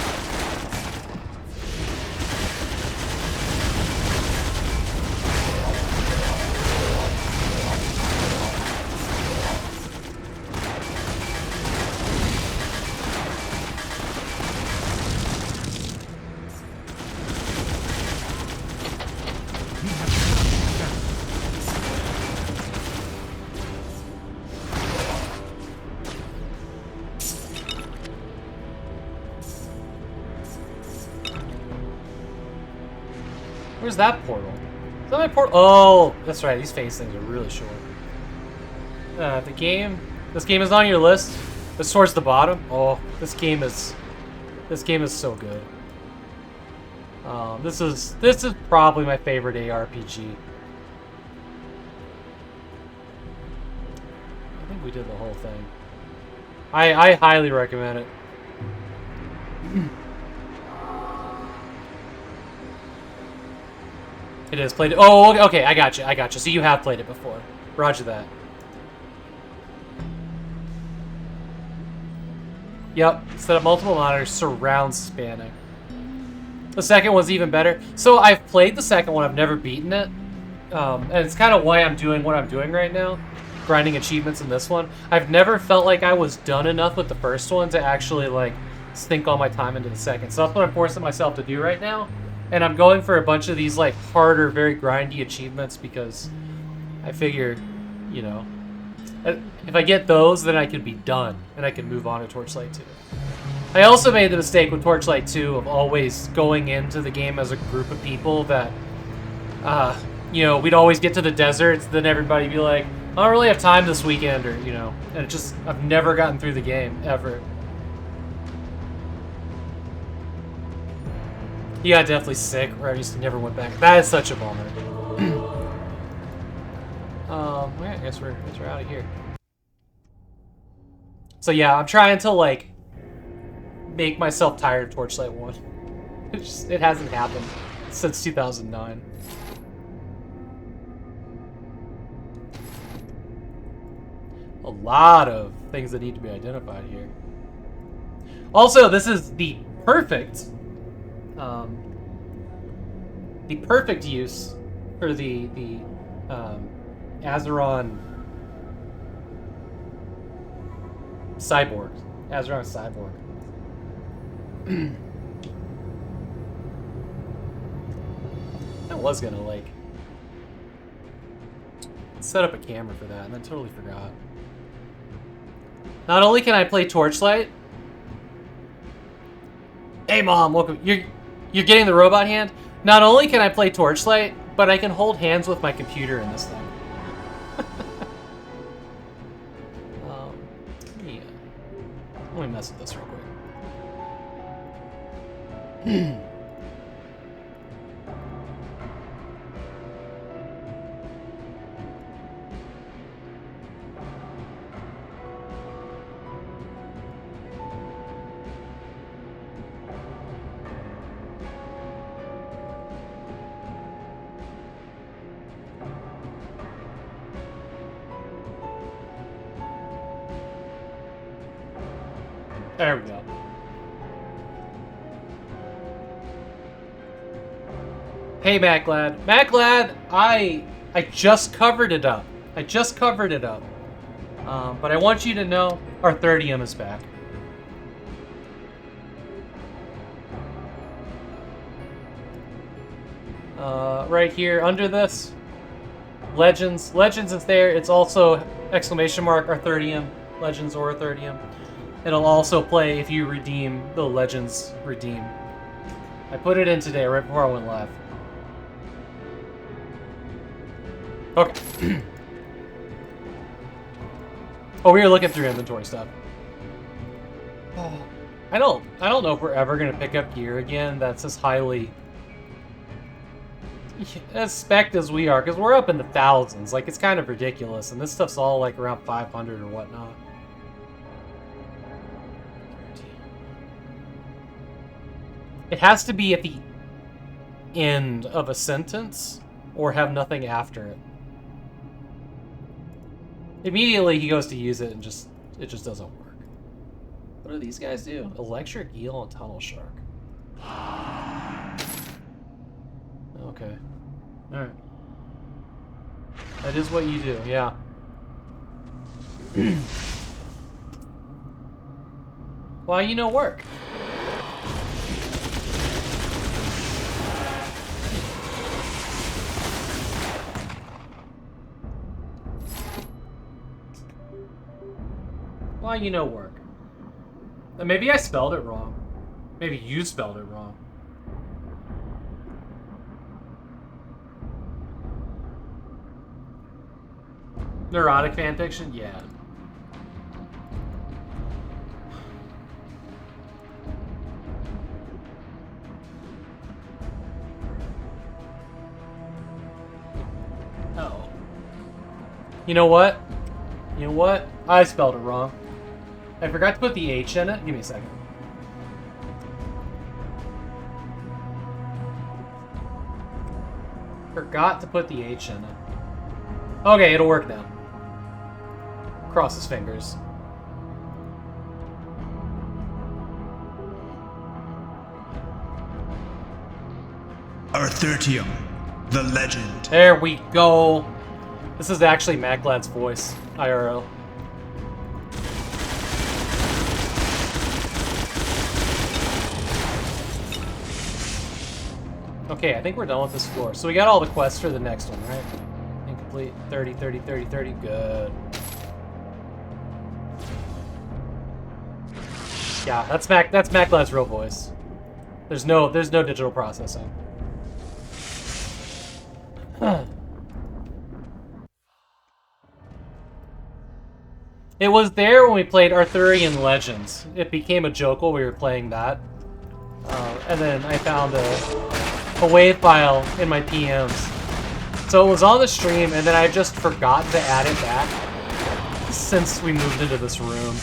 A: Where's that portal? Is that my portal? Oh, that's right. These phase things are really short. This game is on your list. It's towards the bottom. Oh, this game is so good. This is probably my favorite ARPG. I think we did the whole thing. I highly recommend it. It is played. Oh, okay. I got you. So you have played it before. Roger that. Yep. Set up multiple monitors, surround spanning. The second one's even better. So I've played the second one. I've never beaten it, and it's kind of why I'm doing what I'm doing right now, grinding achievements in this one. I've never felt like I was done enough with the first one to actually like sink all my time into the second. So that's what I'm forcing myself to do right now. And I'm going for a bunch of these like harder, very grindy achievements because I figure, you know, if I get those, then I can be done and I can move on to Torchlight 2. I also made the mistake with Torchlight 2 of always going into the game as a group of people that, you know, we'd always get to the deserts, then everybody be like, I don't really have time this weekend, or, you know, and it just, I've never gotten through the game, ever. He got definitely sick, or I just never went back. That is such a bummer. Well, I guess we're out of here. So yeah, I'm trying to like make myself tired of Torchlight 1. It hasn't happened since 2009. A lot of things that need to be identified here. Also, this is the perfect use for the Azeron cyborg. Azeron cyborg. I was gonna like set up a camera for that, and I totally forgot. Not only can I play Torchlight. Hey mom, welcome. You're getting the robot hand? Not only can I play Torchlight, but I can hold hands with my computer in this thing. Let me mess with this real quick. There we go. Hey, MacLad. MacLad, I just covered it up. I just covered it up. But I want you to know Artyom is back. Right here under this, Legends. Legends is there. It's also exclamation mark Artyom. Legends or Artyom. It'll also play if you redeem the Legends redeem. I put it in today, right before I went live. Okay. Oh, we were looking through inventory stuff. I don't know if we're ever gonna pick up gear again that's as highly as spec'd as we are, because we're up in the thousands. Like, it's kind of ridiculous, and this stuff's all like around 500 or whatnot. It has to be at the end of a sentence or have nothing after it. Immediately he goes to use it and it just doesn't work. What do these guys do? Electric eel and tunnel shark. Okay. Alright. That is what you do, yeah. Well, you know, work. Well, you know, work. Maybe I spelled it wrong. Maybe you spelled it wrong. Neurotic fanfiction? Yeah. Oh. You know what? You know what? I spelled it wrong. I forgot to put the H in it. Give me a second. Forgot to put the H in it. Okay, it'll work now. Cross his fingers.
H: Artyom, the legend.
A: There we go. This is actually MacLad's voice, IRL. Okay, I think we're done with this floor. So we got all the quests for the next one, right? Incomplete. 30, 30, 30, 30. Good. Yeah, that's MacLad's real voice. There's no digital processing. It was there when we played Arthurian Legends. It became a joke while we were playing that. And then I found a wave file in my PMs. So it was on the stream, and then I just forgot to add it back since we moved into this room.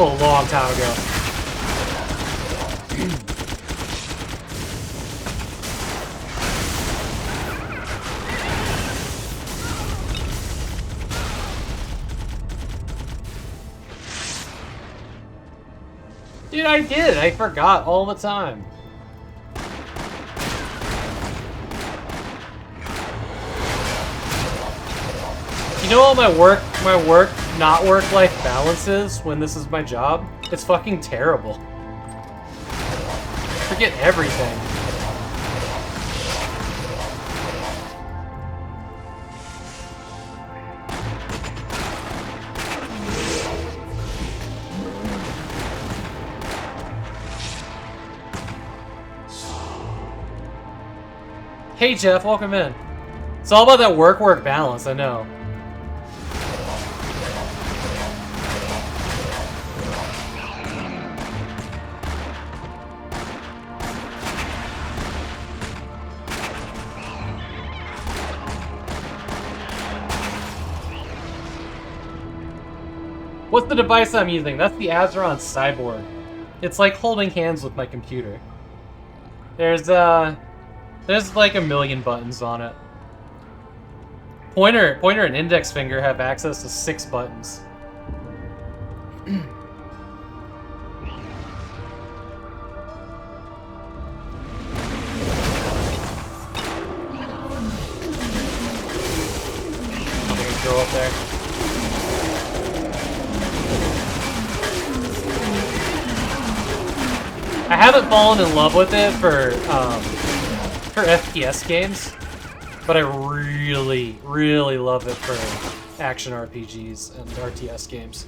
A: a long time ago. Dude, I did. I forgot all the time. You know what my not work-life balance is when this is my job? It's fucking terrible. Forget everything. Hey Jeff, welcome in. It's all about that work-work balance, I know. What's the device I'm using? That's the Azeron Cyborg. It's like holding hands with my computer. There's like a million buttons on it. Pointer and index finger have access to 6 buttons. Go up there. I haven't fallen in love with it for FPS games, but I really, really love it for action RPGs and RTS games.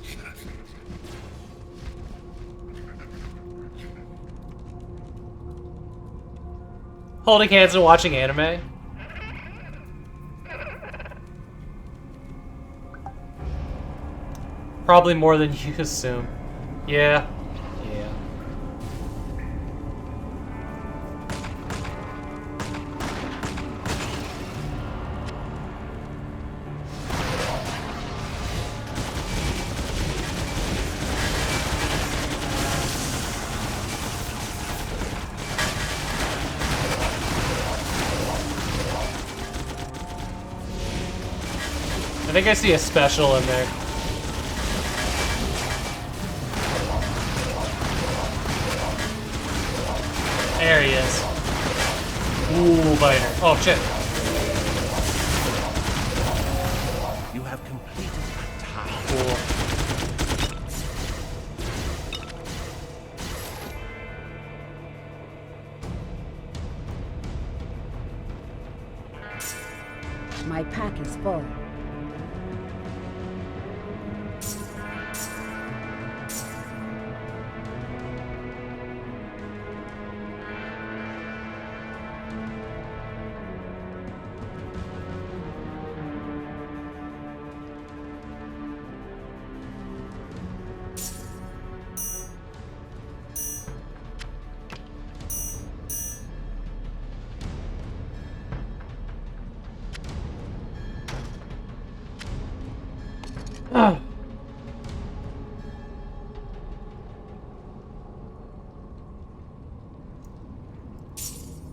A: Holding hands and watching anime? Probably more than you assume. Yeah. Yeah. I think I see a special in there. There he is. Ooh, biter. Oh, shit.
B: You have completed a task.
A: Cool.
Q: My pack is full.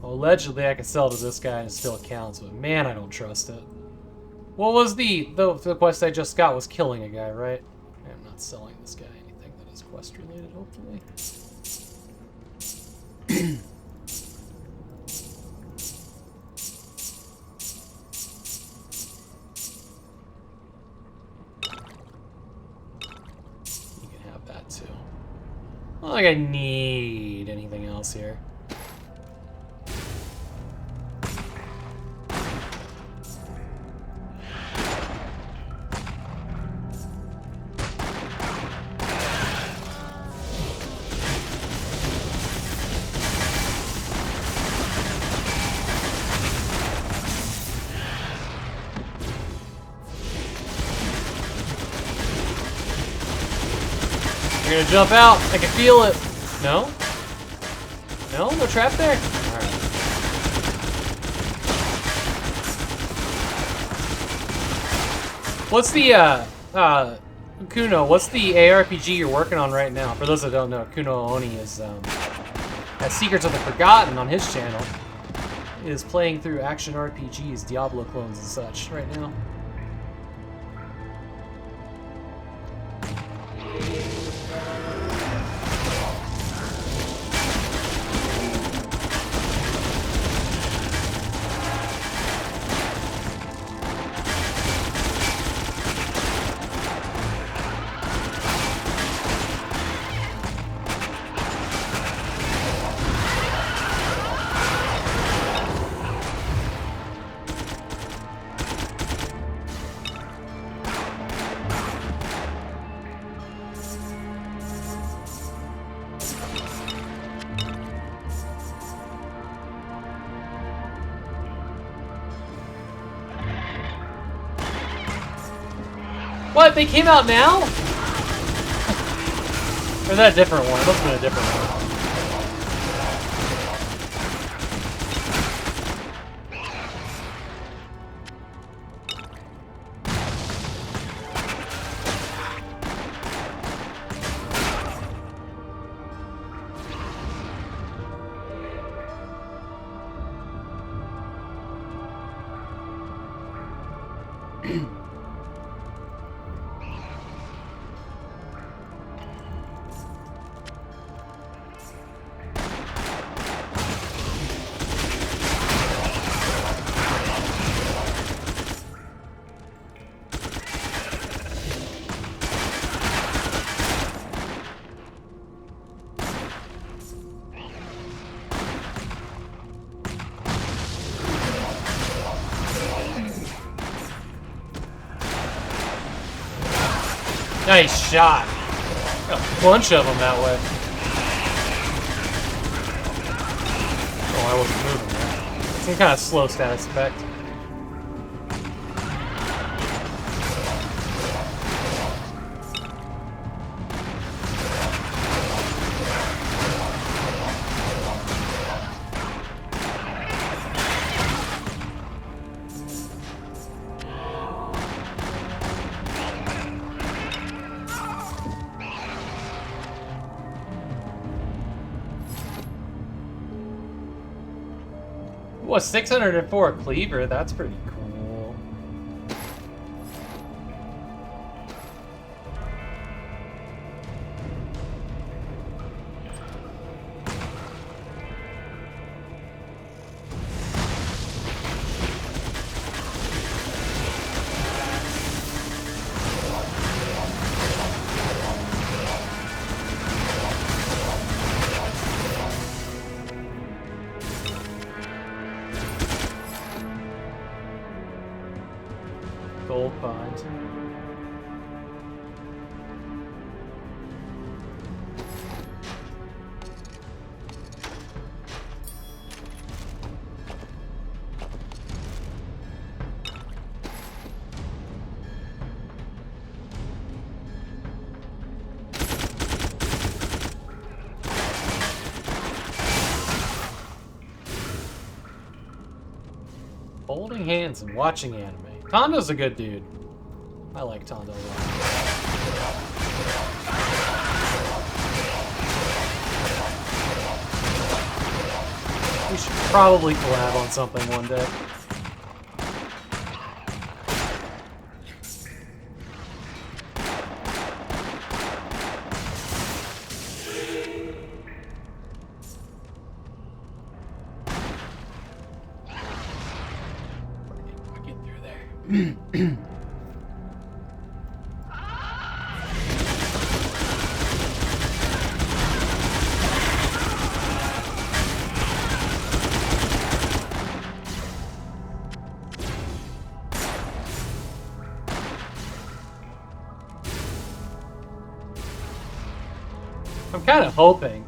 A: Allegedly, I can sell to this guy and it still counts, but man, I don't trust it. What was the quest I just got was killing a guy, right? I'm not selling this guy anything that is quest related, hopefully. You can have that too. I don't think I need anything else here. You're gonna jump out. I can feel it. No? No? No trap there? Alright. What's the, Kuno, what's the ARPG you're working on right now? For those that don't know, Kuno Oni is at Secrets of the Forgotten on his channel. Is playing through action RPGs, Diablo clones and such right now. What? They came out now? Or is that a different one? It must have been a different one. Nice shot. Got a bunch of them that way. Oh, I wasn't moving there. Some kind of slow status effect. What, 604 cleaver? That's pretty cool. Gold pond. Holding hands and watching anime. Tondo's a good dude. I like Tondo a lot. We should probably collab on something one day. Get through there. I'm kind of hoping.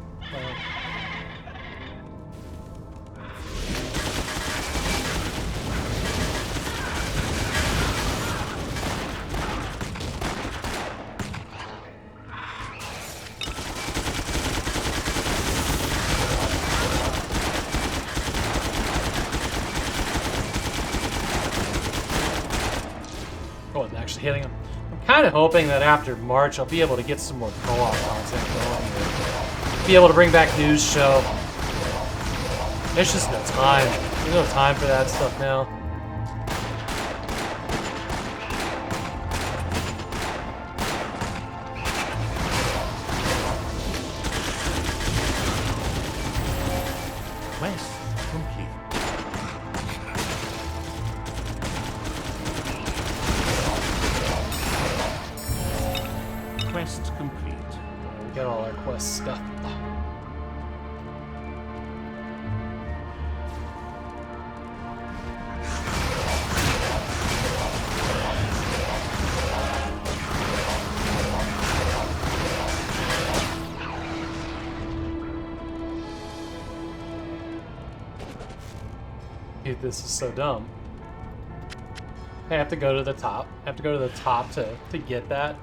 A: Oh, I'm actually hitting him. I'm kind of hoping that after March I'll be able to get some more co-op content going. Or be able to bring back news show. There's just no time. There's no time for that stuff now.
B: Quest complete. Quest complete.
A: We got all our quest stuff. Dude, this is so dumb. I have to go to the top. I have to go to the top to get that.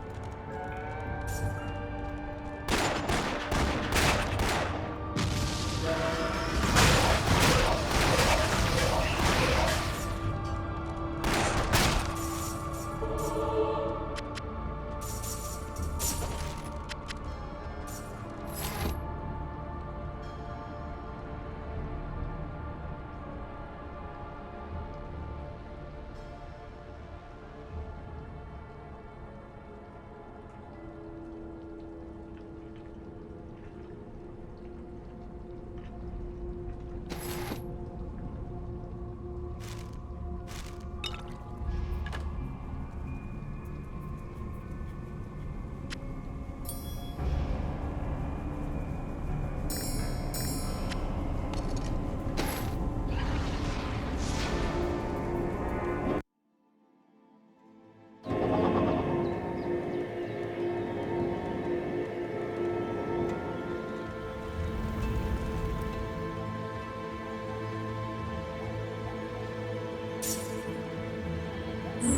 B: You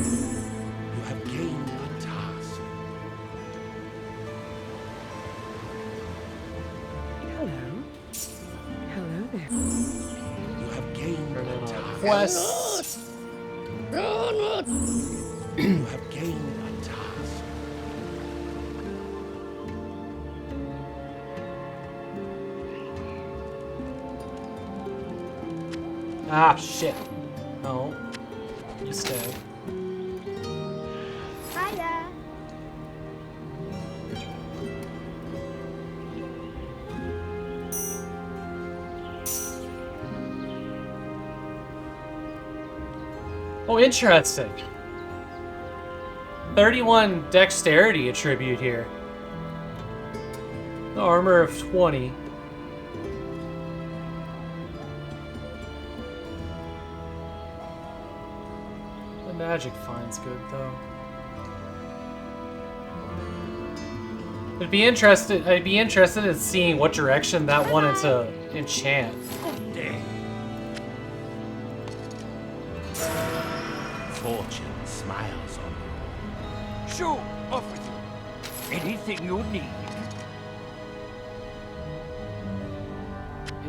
B: have gained a task.
C: Hello. Hello there.
B: You have gained a task.
A: Quest.
B: You have gained a task.
A: Ah, shit. No. You stay.
Q: Hiya.
A: Oh, interesting. 31 dexterity attribute here. The armor of 20. The magic finds good though. I'd be interested in seeing what direction that wanted to enchant.
B: Fortune smiles on you.
J: Sure, off with you. Anything you need.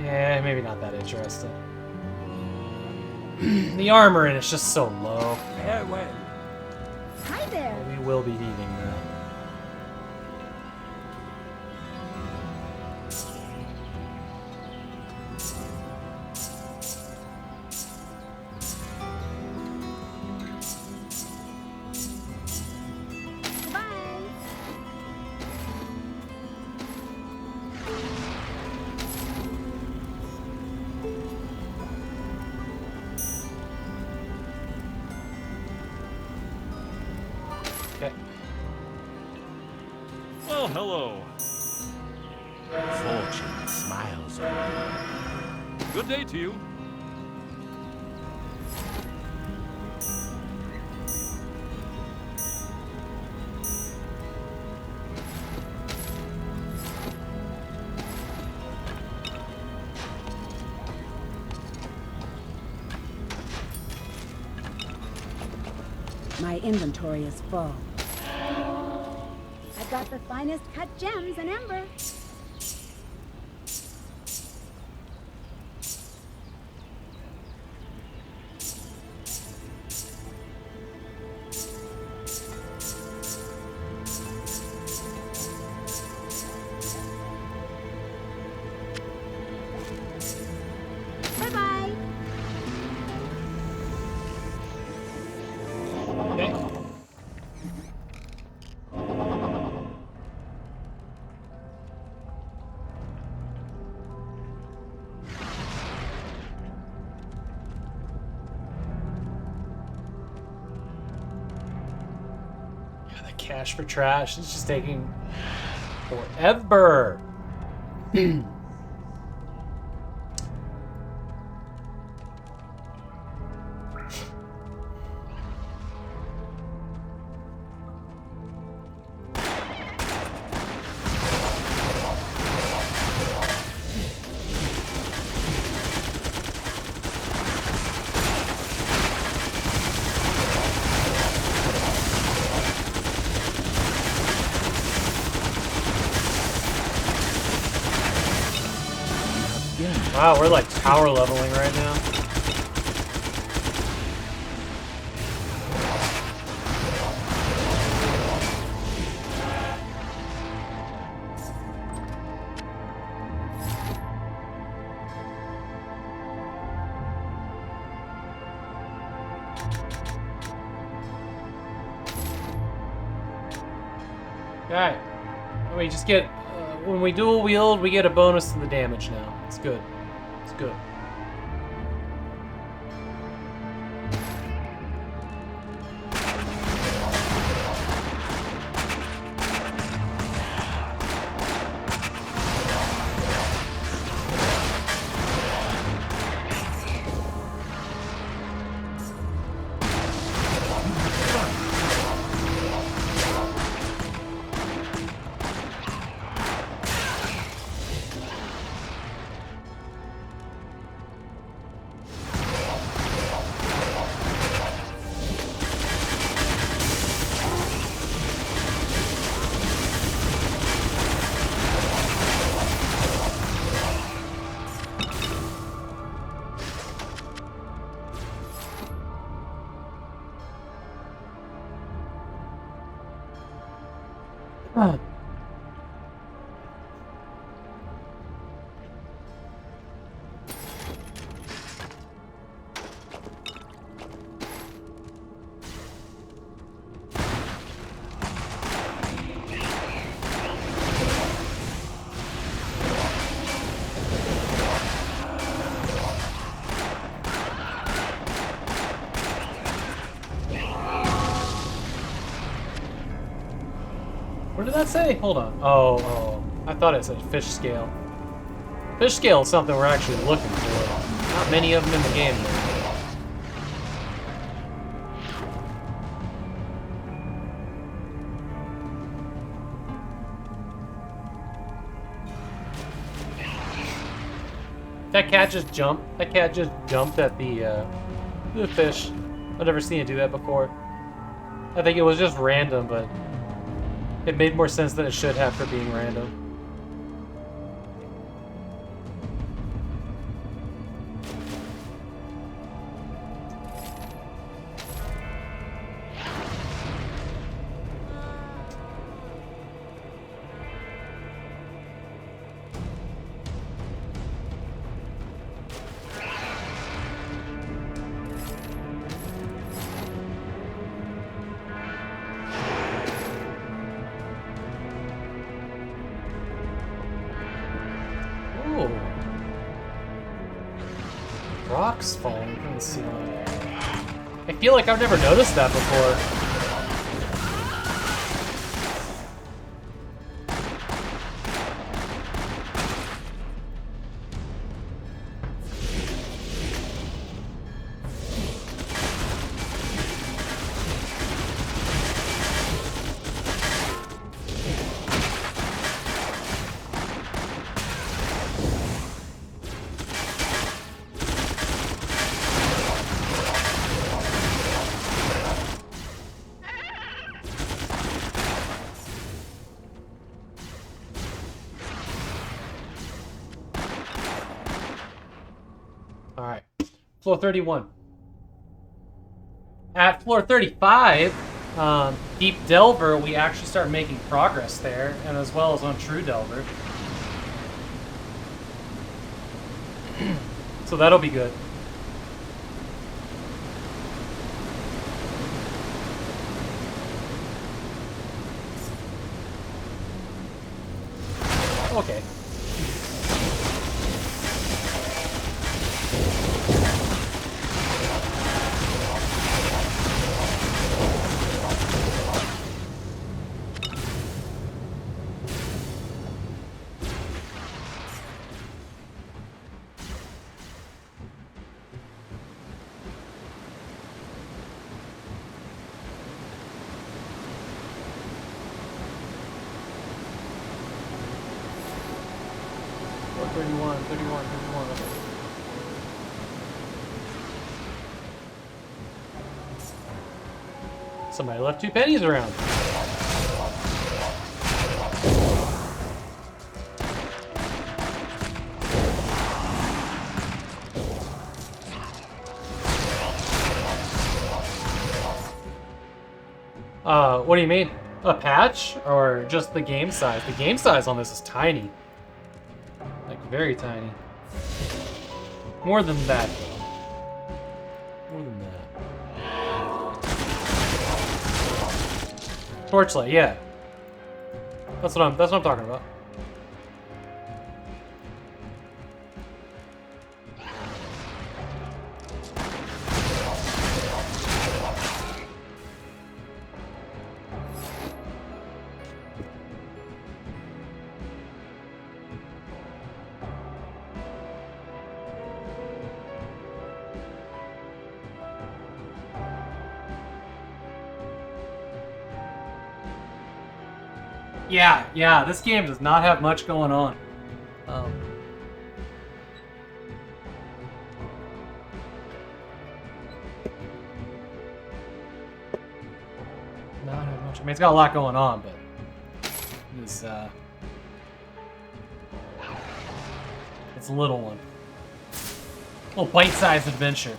A: Yeah, maybe not that interested. The armor in it's just so low.
J: Farewell.
Q: Hi there.
A: We will be needing that.
S: Well, hello.
B: Fortune smiles on you.
S: Good day to you.
Q: My inventory is full. I've got the finest cut gems and ember.
A: Okay. Yeah, the cash for trash is just taking forever. Wow, we're like power leveling right now. Alright. We just get, when we dual wield, we get a bonus to the damage now. It's good. It's good. What did that say? Hold on. Oh. I thought it said fish scale. Fish scale is something we're actually looking for. Not many of them in the game, though. That cat just jumped. That cat just jumped at the fish. I've never seen it do that before. I think it was just random, but it made more sense than it should have for being random. Rocks falling from the ceiling. I feel like I've never noticed that before. Alright, floor 31. At floor 35, Deep Delver, we actually start making progress there, and as well as on True Delver. So that'll be good. Okay. Oh, 31, 31, 31. Okay. Somebody left 2 pennies around. What do you mean? A patch? Or just the game size? The game size on this is tiny. Like, very tiny. More than that. More than that. Torchlight, yeah. That's what I'm talking about. Yeah, this game does not have much going on. Not have much. I mean, it's got a lot going on, but it's a little one. A little bite-sized adventure.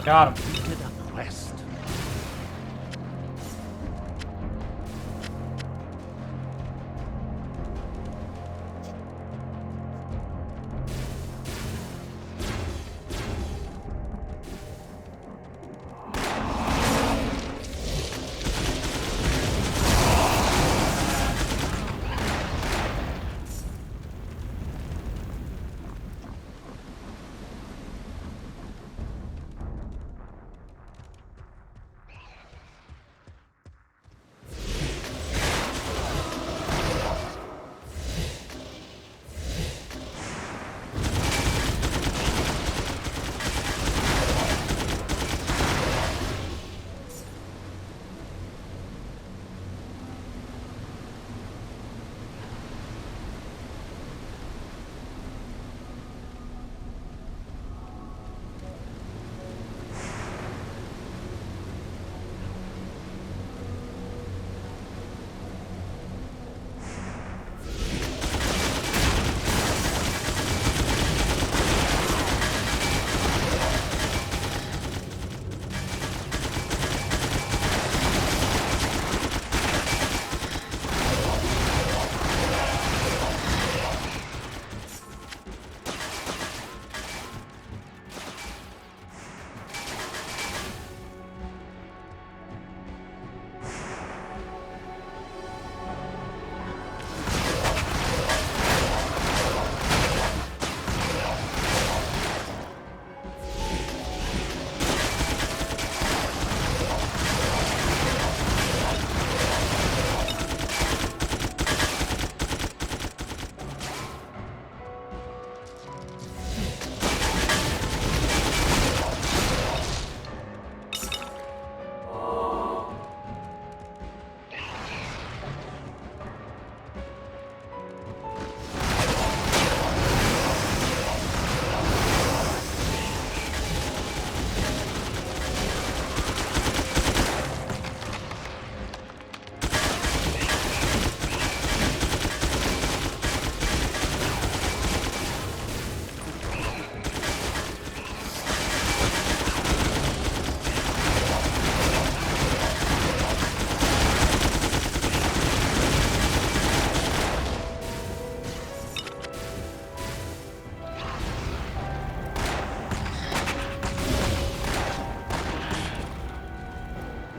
A: Got him.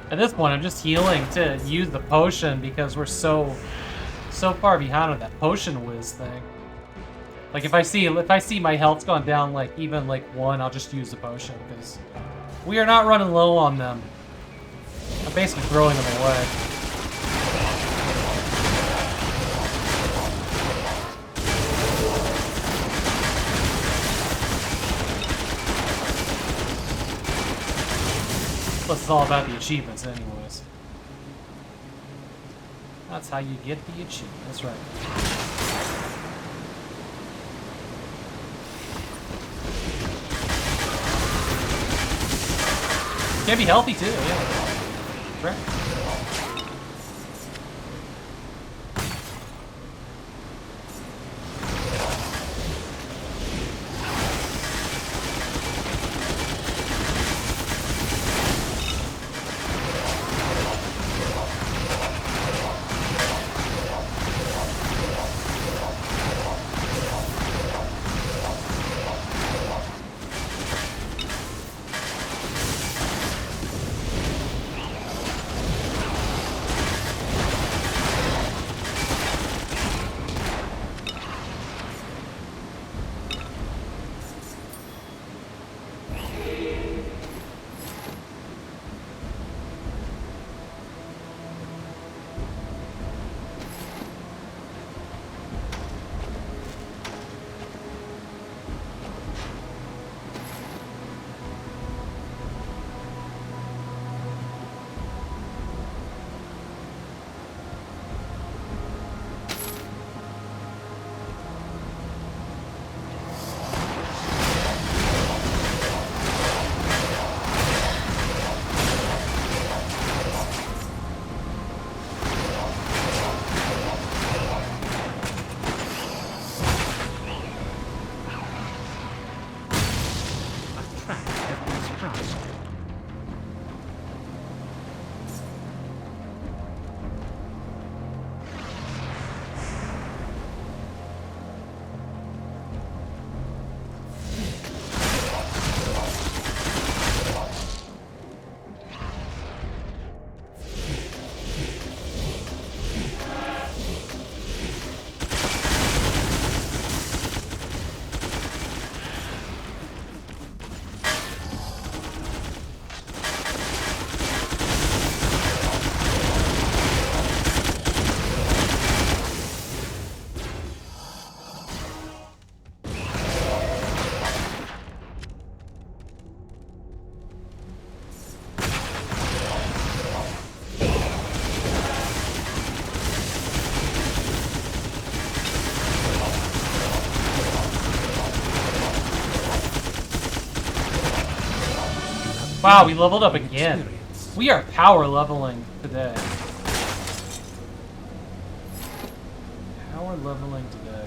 A: At this point, I'm just healing to use the potion because we're so far behind on that potion whiz thing. Like if I see my health's gone down like even like 1, I'll just use the potion because we are not running low on them. I'm basically throwing them away. Plus, it's all about the achievements anyways. That's how you get the achievement. That's right. Can be healthy too, yeah. Right. Wow, we leveled up again. We are power leveling today. Power leveling today.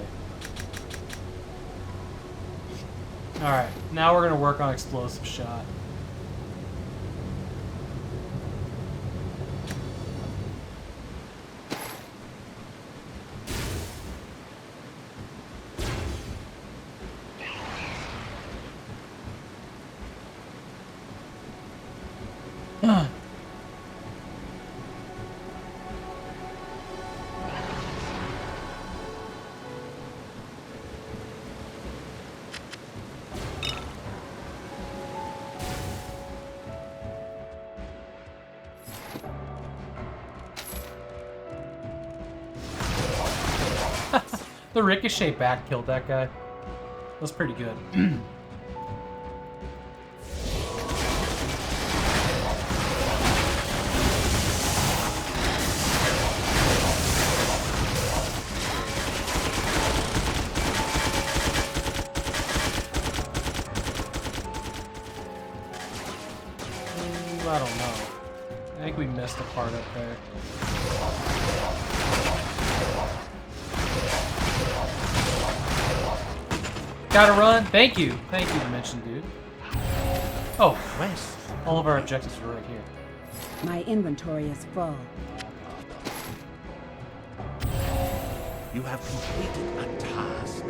A: Alright, now we're gonna work on explosive shot. The ricochet back killed that guy. That was pretty good. I don't know. I think we missed a part up there. Gotta run. Thank you. Thank you, Dimension Dude. Oh, west. All of our objectives are right here.
Q: My inventory is full.
B: You have completed a task.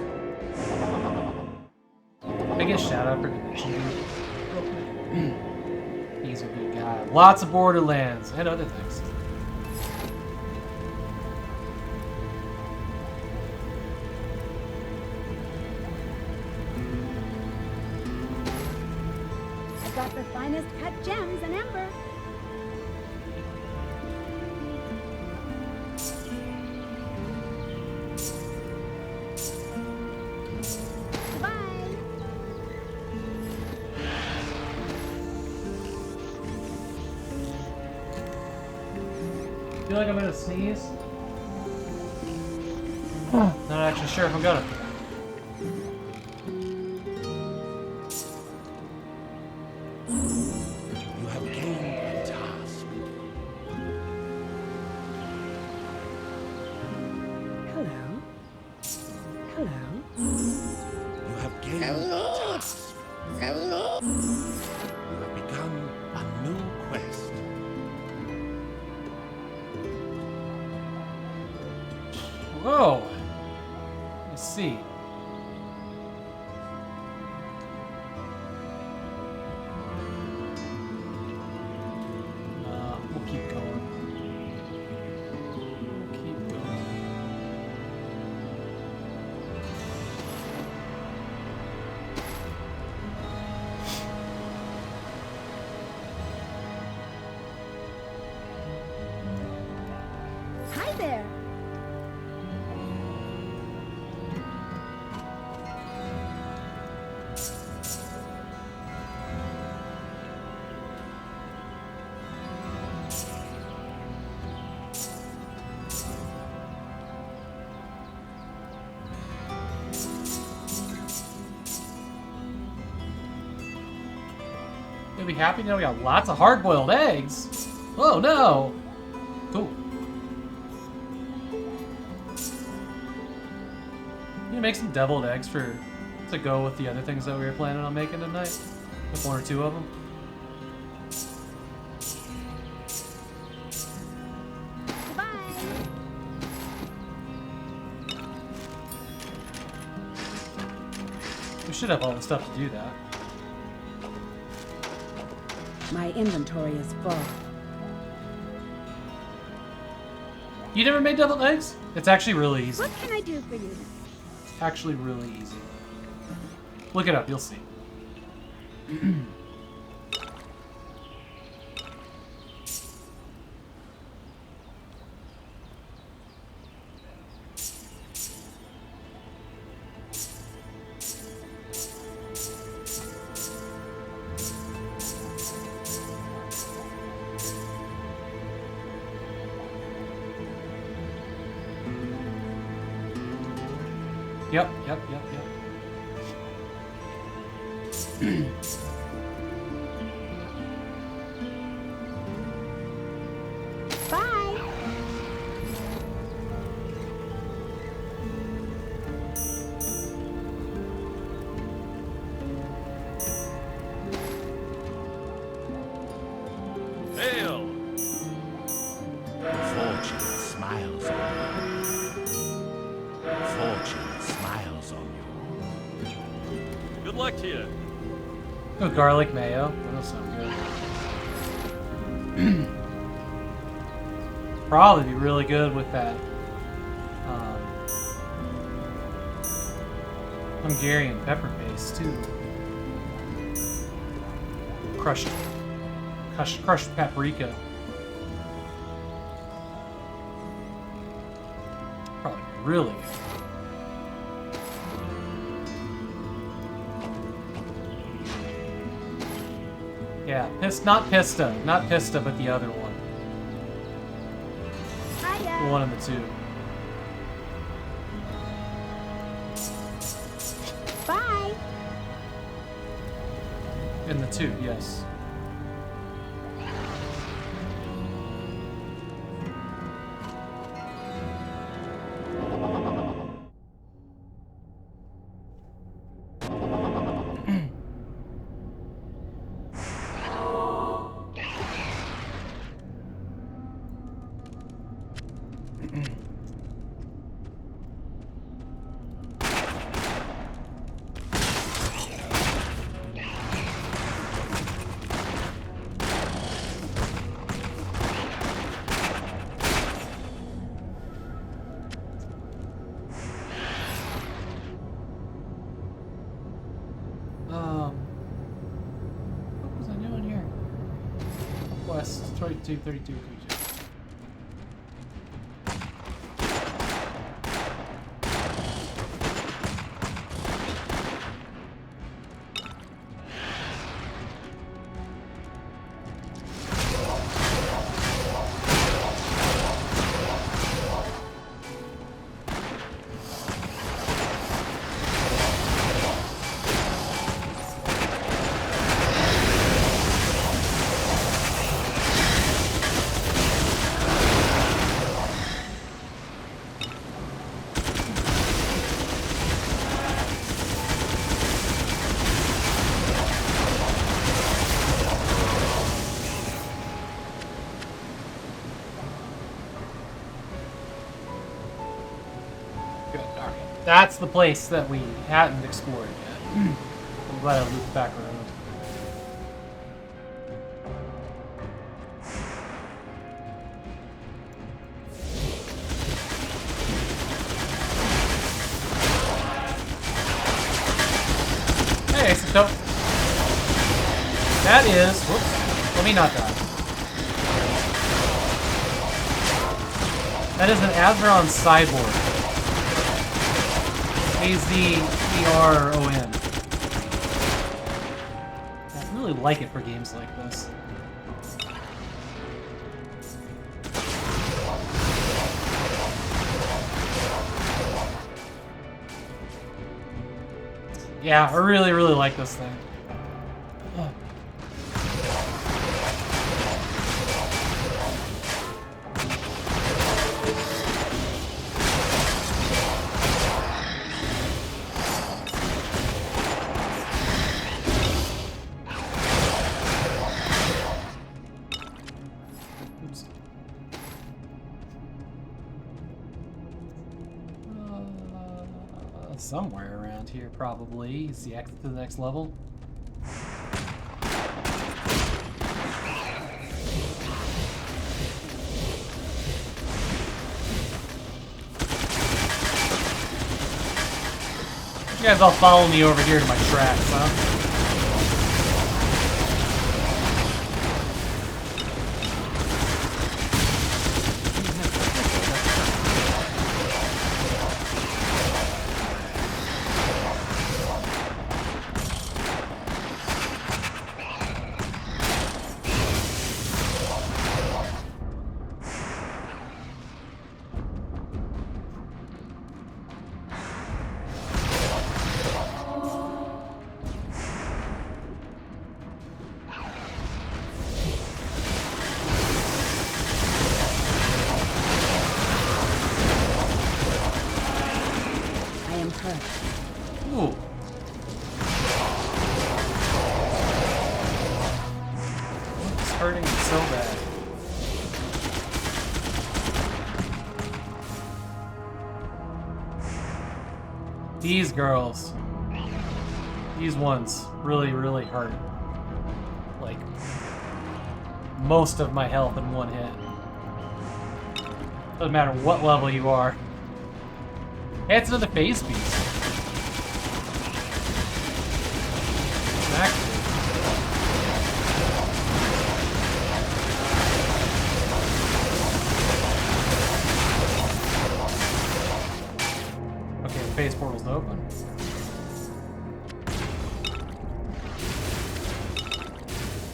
A: Biggest shout out for Dimension Dude. He's a good guy. lots of Borderlands and other things.
Q: I got the finest cut gems and amber.
A: I feel like I'm gonna sneeze. Not actually sure if I'm gonna.
B: You have gained a task.
Q: Hello. Hello.
B: You have gained a task.
Q: Hello.
B: You have begun a new quest.
A: Whoa. Let's see. We'll keep going. We'll keep going.
Q: Hi there.
A: You'll be happy to know we got lots of hard-boiled eggs. Oh no! Cool. You make some deviled eggs to go with the other things that we were planning on making tonight. Like 1 or 2 of them. We should have all the stuff to do that.
Q: My inventory is full.
A: You never made deviled eggs? It's actually really easy.
Q: What can I do for you?
A: It's actually really easy. Look it up, you'll see. Yep.
Q: Bye.
B: Hail! Fortune smiles on you. Fortune smiles on you. Good luck to you.
A: Oh, garlic mayo. That'll sound good. Probably be really good with that Hungarian pepper paste too. Crushed paprika. Probably really good. Yeah, not pista, but the other one.
Q: Hiya.
A: The one in the tube.
Q: Bye.
A: In the tube, yes. West 22, 32, 32. That's the place that we hadn't explored yet. I'm glad I looped back around. Hey, so that is. Whoops. Let me not die. That is an Azeron cyborg. A-Z-E-R-O-N. I really like it for games like this. Yeah, I really, really like this thing. Somewhere around here, probably. Is the exit to the next level? You guys all follow me over here to my tracks, huh? Ooh. It's hurting so bad. These girls. These ones really, really hurt. Like, most of my health in one hit. Doesn't matter what level you are. Hey, it's another phase piece. Exactly. Okay, the phase portal's open.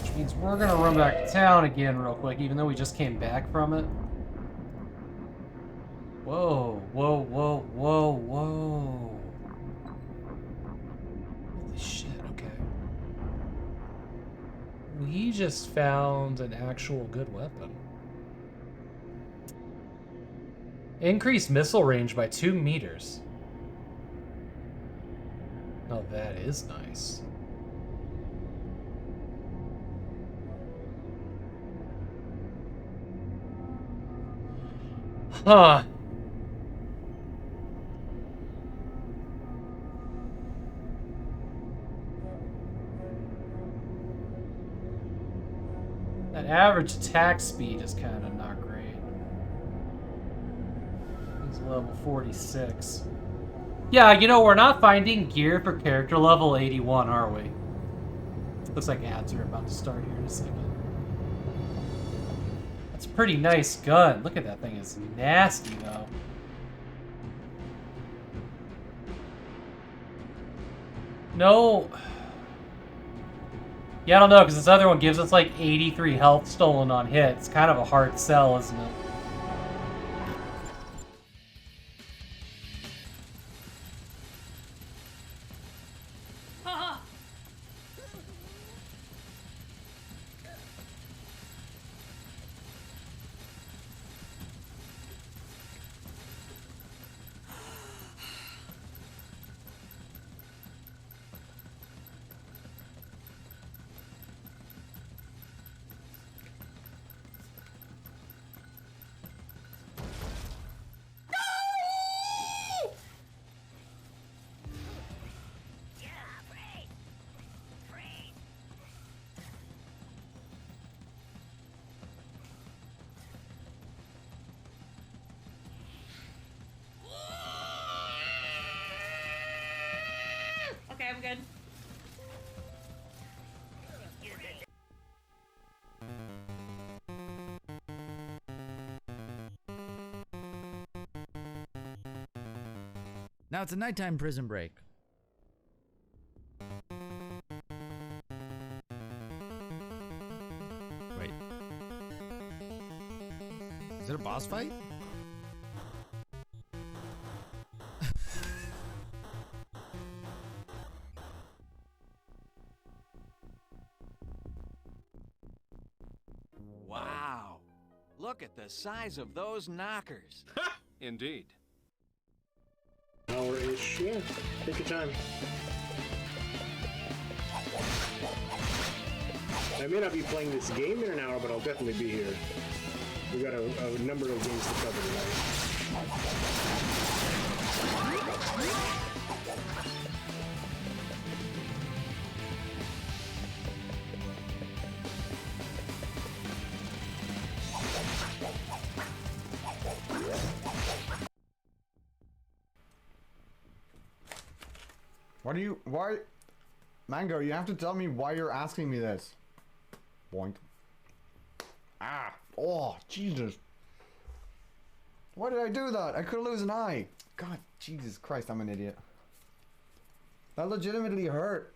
A: Which means we're gonna run back to town again real quick, even though we just came back from it. Whoa, whoa, whoa, whoa, whoa. Holy shit, okay. We just found an actual good weapon. Increased missile range by 2 meters. Oh, that is nice. Huh. That average attack speed is kind of not great. He's level 46. Yeah, you know, we're not finding gear for character level 81, are we? Looks like ads are about to start here in a second. That's a pretty nice gun. Look at that thing. It's nasty, though. No. Yeah, I don't know, because this other one gives us like 83 health stolen on hit. It's kind of a hard sell, isn't it?
E: Okay, I'm good.
L: Now it's a nighttime prison break. Wait. Is it a boss fight?
F: Wow. Look at the size of those knockers.
D: Indeed.
O: Hour-ish. Yeah, take your time. I may not be playing this game in an hour, but I'll definitely be here. We got a number of games to cover tonight.
P: Why? Mango, you have to tell me why you're asking me this. Boink. Ah. Oh, Jesus. Why did I do that? I could lose an eye. God, Jesus Christ, I'm an idiot. That legitimately hurt.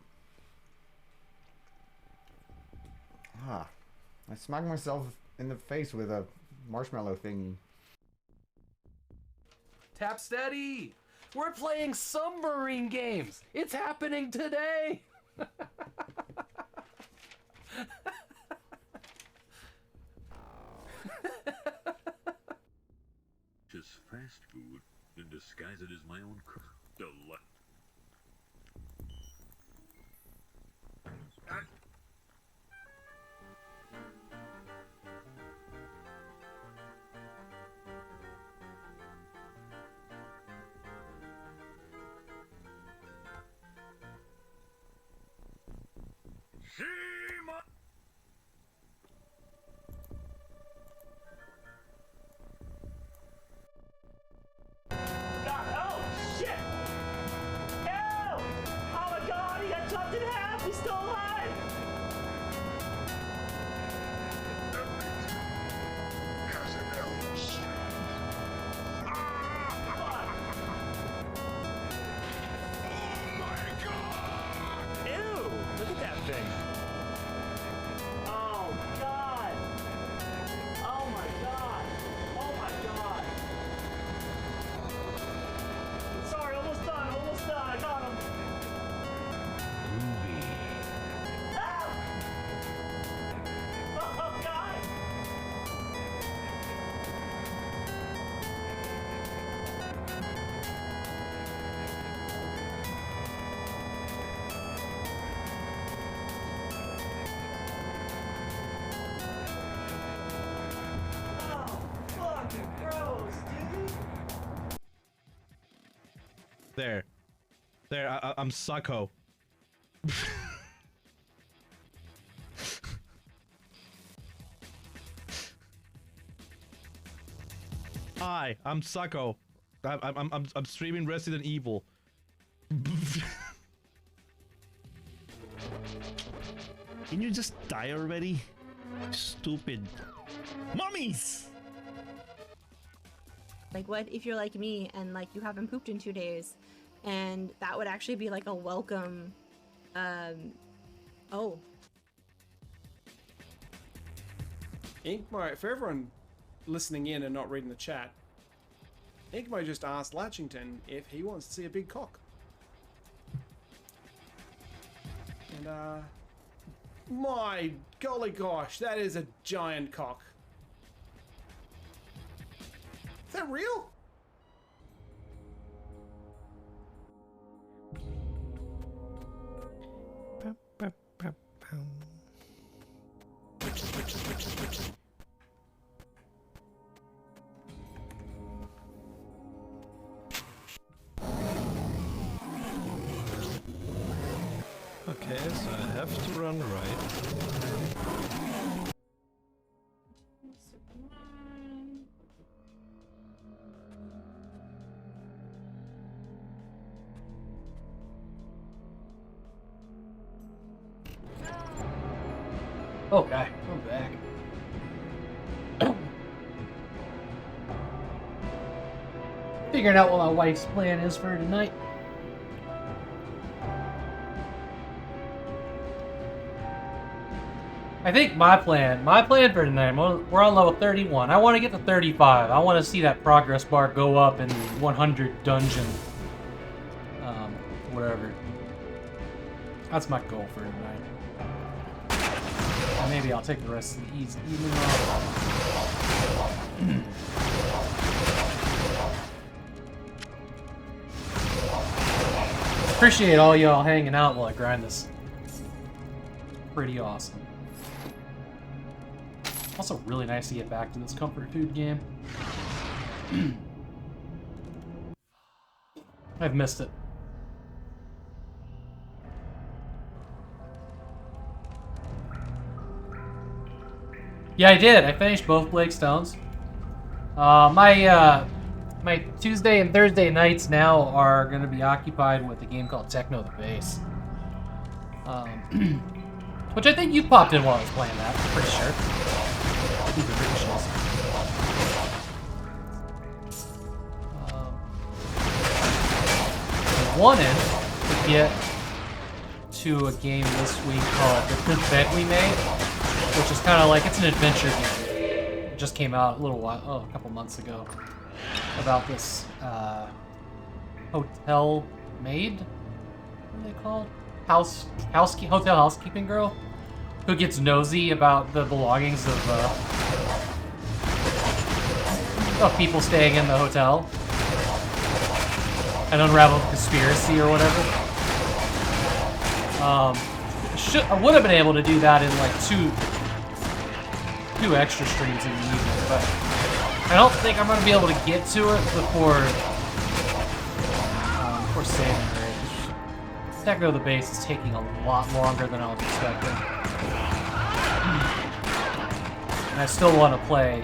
P: Ah. I smacked myself in the face with a marshmallow thingy.
X: Tap steady! We're playing submarine games! It's happening today!
B: Just fast food and disguise it as my own cook. Delight.
J: Oh, shit! Ew! Oh my god, he got chopped in half! He's still alive! Ew! Look at that thing! Oh god! Oh my god! Oh my god! Sorry, almost done, I got him! Ah! Oh god! Oh, fucking gross, dude!
Y: There. I'm Sucko. Hi, I'm Sucko. I'm streaming Resident Evil.
V: Can you just die already? Stupid. Mummies!
K: Like, what if you're like me and like you haven't pooped in 2 days, and that would actually be like a welcome. Oh.
N: Inkmo, for everyone listening in and not reading the chat, Inkmo just asked Latchington if he wants to see a big cock. And my golly gosh, that is a giant cock. Is that real?
S: Okay, so I have to run right.
A: Okay, I'm back. Figuring out what my wife's plan is for tonight. I think my plan for tonight, we're on level 31. I want to get to 35. I want to see that progress bar go up in the 100 dungeon. Whatever. That's my goal for tonight. And maybe I'll take the rest of the evening off. Appreciate all y'all hanging out while I grind this. Pretty awesome. Also really nice to get back to this comfort food game. I've missed it. Yeah, I did. I finished both Blake Stones. My Tuesday and Thursday nights now are going to be occupied with a game called Techno the Bass. Which I think you popped in while I was playing that, I'm pretty sure. I wanted to get to a game this week called The Fifth Bed We Made, which is kind of like, it's an adventure game. It just came out a couple months ago, about this hotel maid, what are they called? Hotel housekeeping girl, who gets nosy about the belongings of people staying in the hotel and unravel the conspiracy or whatever. I would have been able to do that in like two extra streams in the evening, but I don't think I'm gonna be able to get to it before saving her. Techno the Bass is taking a lot longer than I was expecting. And I still want to play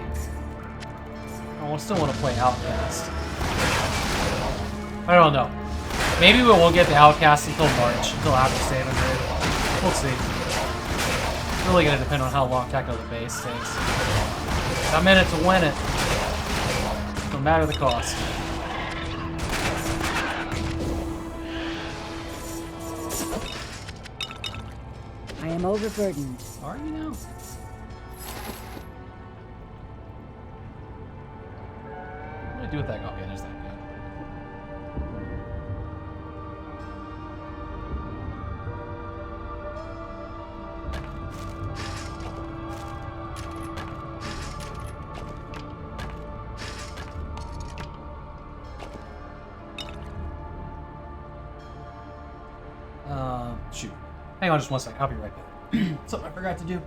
A: Outcast. I don't know. Maybe we won't get to Outcast until March, until after saving her. We'll see. It's really gonna depend on how long Techno the Bass takes. I'm in it to win it. No matter the cost.
Q: I am overburdened.
A: Are you now? What do I do with that? Okay, there's that guy. Shoot. Hang on just one second. I'll be right back. Something I forgot to do.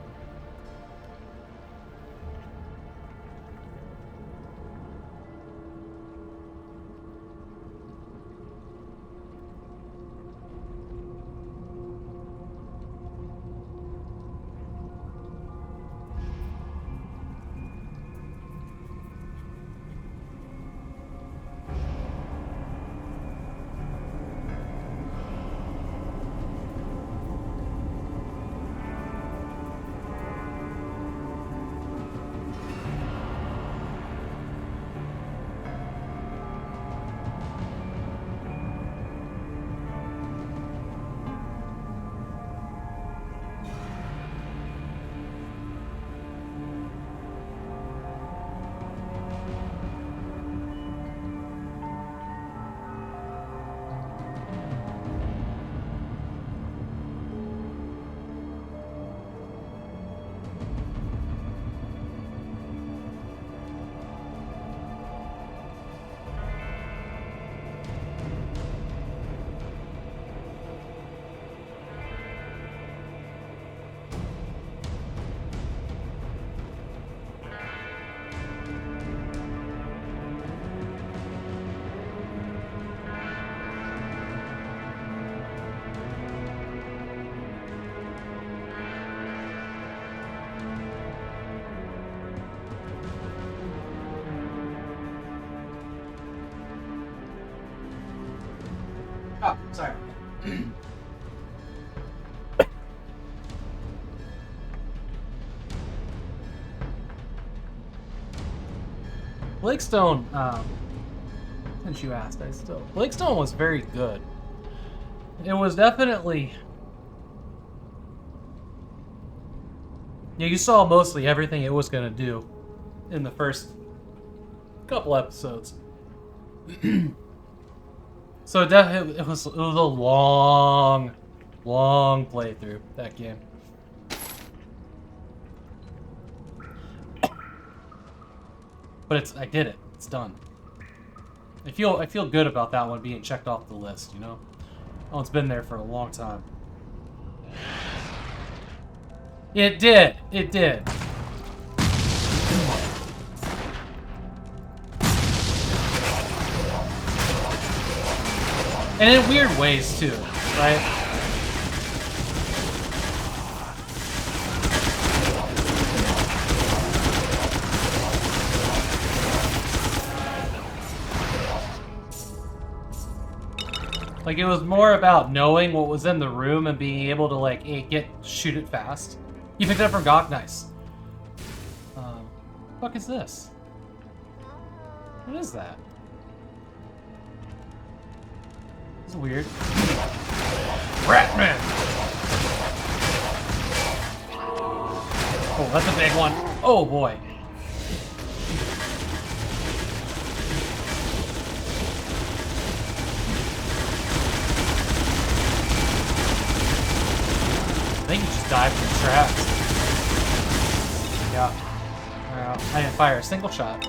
A: Blakestone, since you asked, Blakestone was very good. It was definitely... Yeah, you saw mostly everything it was gonna do in the first couple episodes. So it was a long playthrough, that game. But I did it. It's done. I feel good about that one being checked off the list, you know? Oh, it's been there for a long time. It did. It did. And in weird ways, too, right? Like, it was more about knowing what was in the room and being able to, like, shoot it fast. You picked it up from Gawk, nice. Fuck is this? What is that? It's weird. Ratman! Oh, that's a big one. Oh, boy. I think you just died from the tracks. Yeah. I didn't fire a single shot.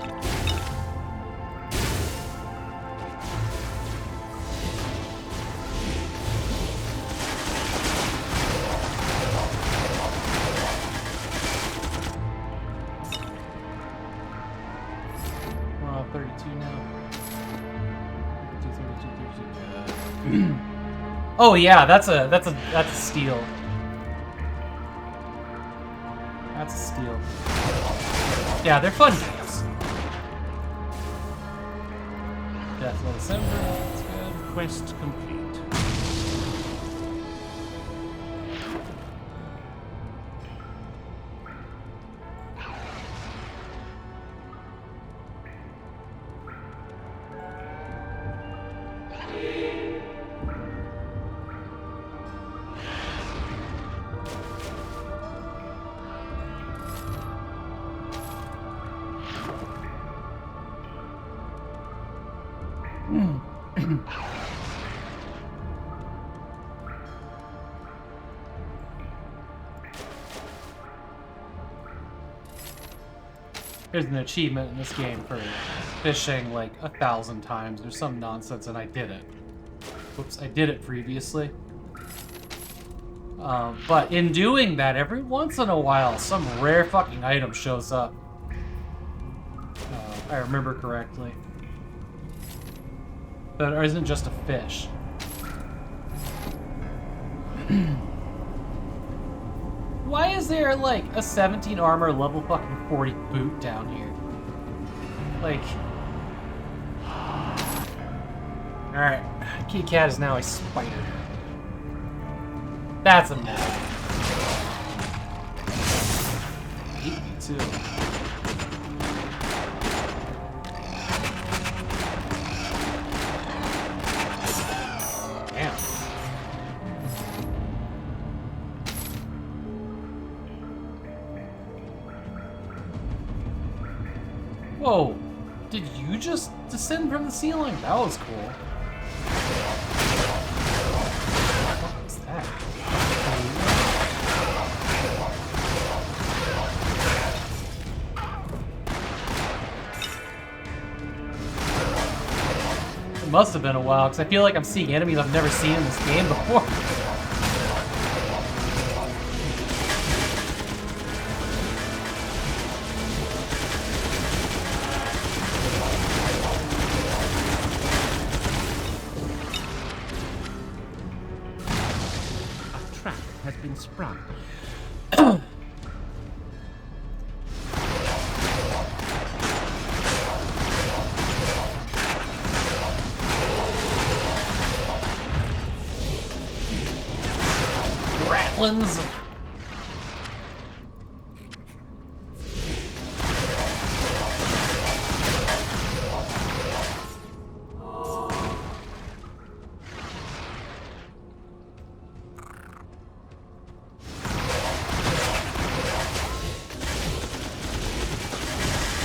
A: We're on 32 now. 32. Oh yeah, that's a steal. That's a steal. Yeah, they're fun games. Death of December, that's good.
B: Quest complete.
A: There's an achievement in this game for fishing like 1,000 times or some nonsense, and I did it. Oops, I did it previously. But in doing that, every once in a while, some rare fucking item shows up. If I remember correctly. But it isn't just a fish. Why is there like a 17 armor level fucking 40 boot down here? Like... Alright, Kitty Cat is now a spider. That's a mess. 82. Damn. Whoa, did you just descend from the ceiling? That was cool. What was that? It must have been a while, because I feel like I'm seeing enemies I've never seen in this game before.
B: Sprung.
A: Ratlins.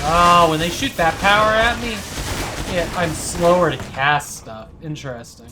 A: Oh, when they shoot that power at me, yeah, I'm slower to cast stuff. Interesting.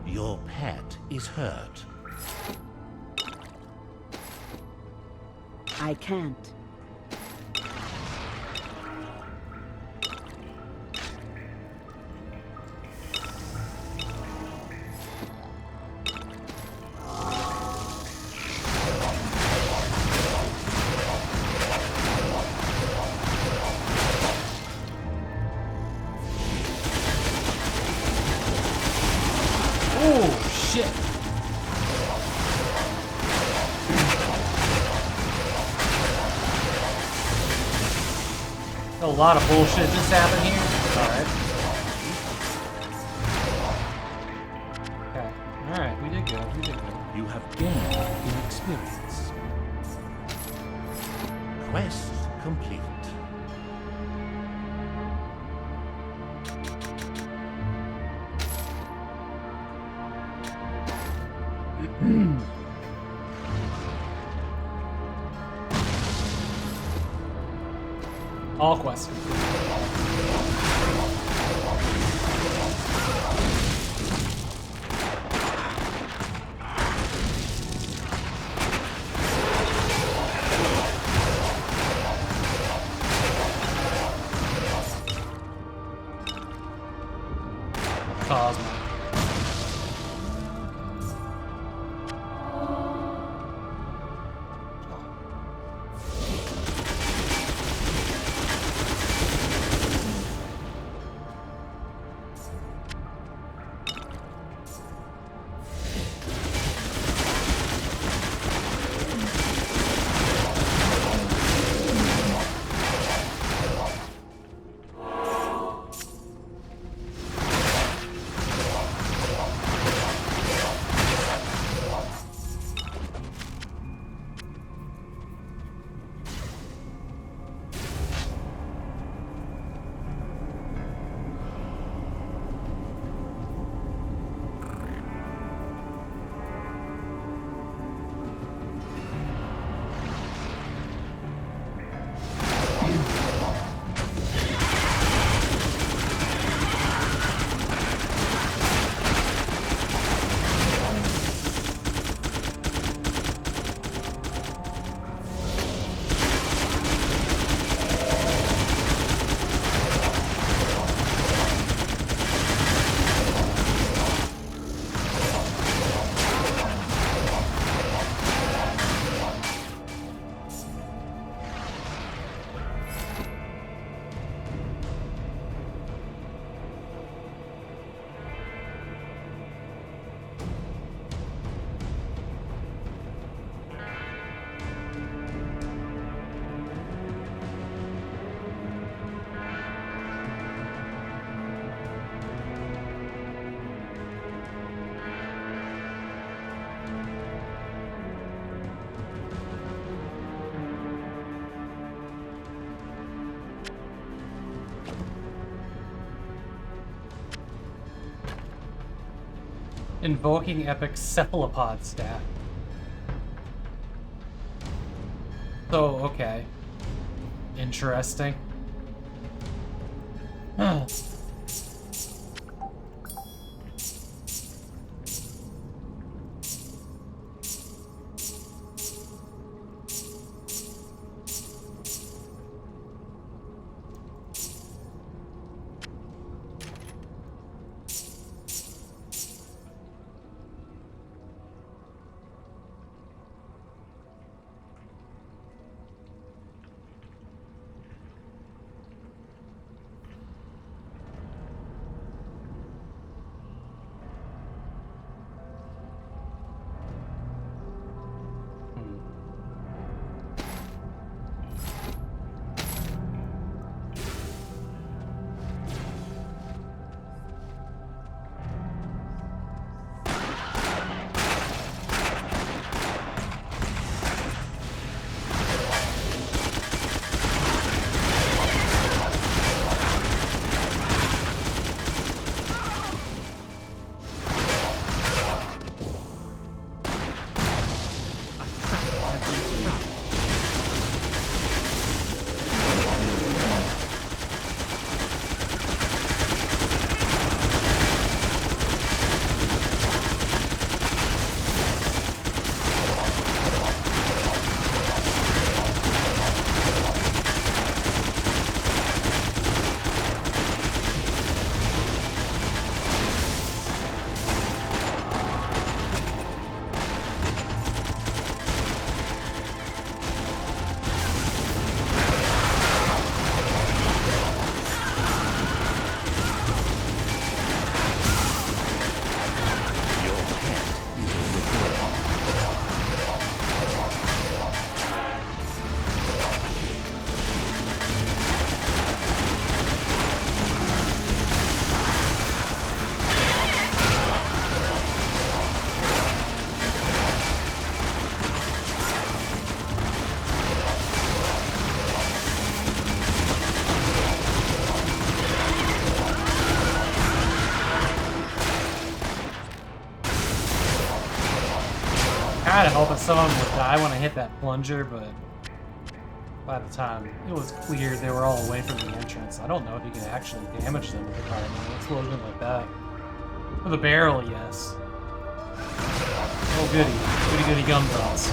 B: Your pet is hurt.
Q: I can't.
A: Oh, shit. A lot of bullshit just happened here. Alright. Okay. Alright, we did good. We did good.
B: You have gained in experience. Quest complete.
A: All quests. Cosmo. Invoking epic cephalopod staff. So, okay. Interesting. kind of hoping some of them would die when I hit that plunger, but by the time it was clear they were all away from the entrance, I don't know if you can actually damage them with a fireball explosion like that. With a barrel, yes. Oh goody. Goody goody gumdrops.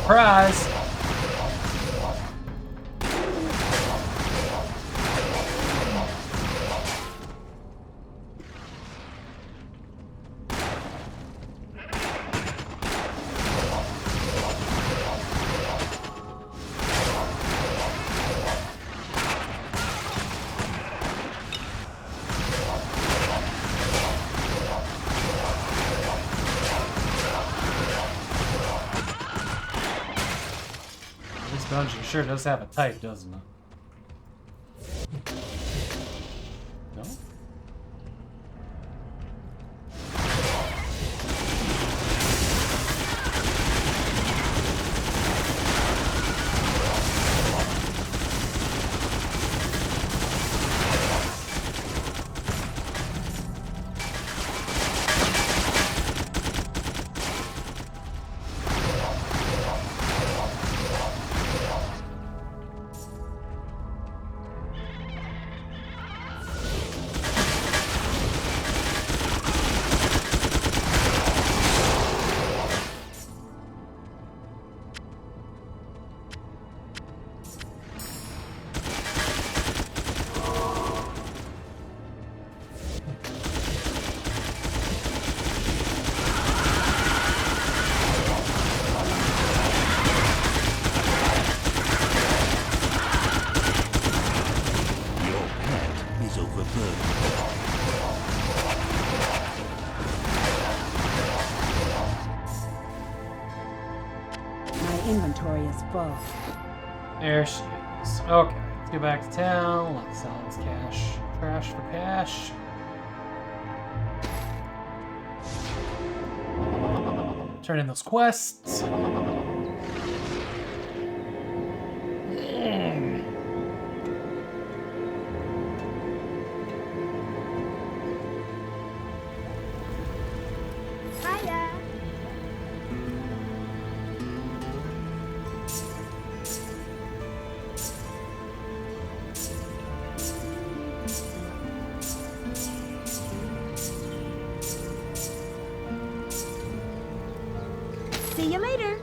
A: Surprise! This dungeon sure does have a type, doesn't it? No?
Q: My inventory is full.
A: There she is. Okay, let's get back to town. Let's sell this cash. Trash for cash. Turn in those quests.
Q: Hiya. See you later.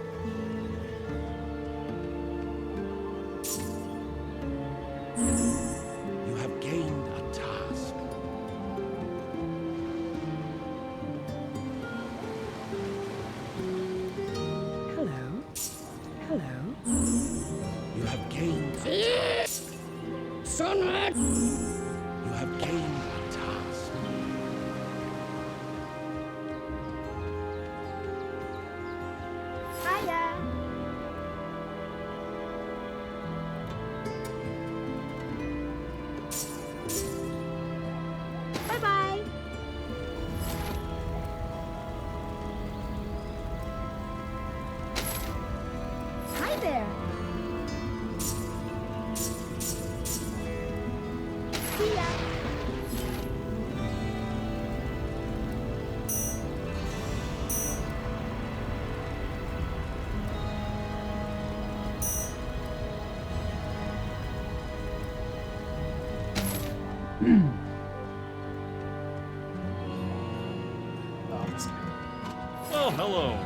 B: hello.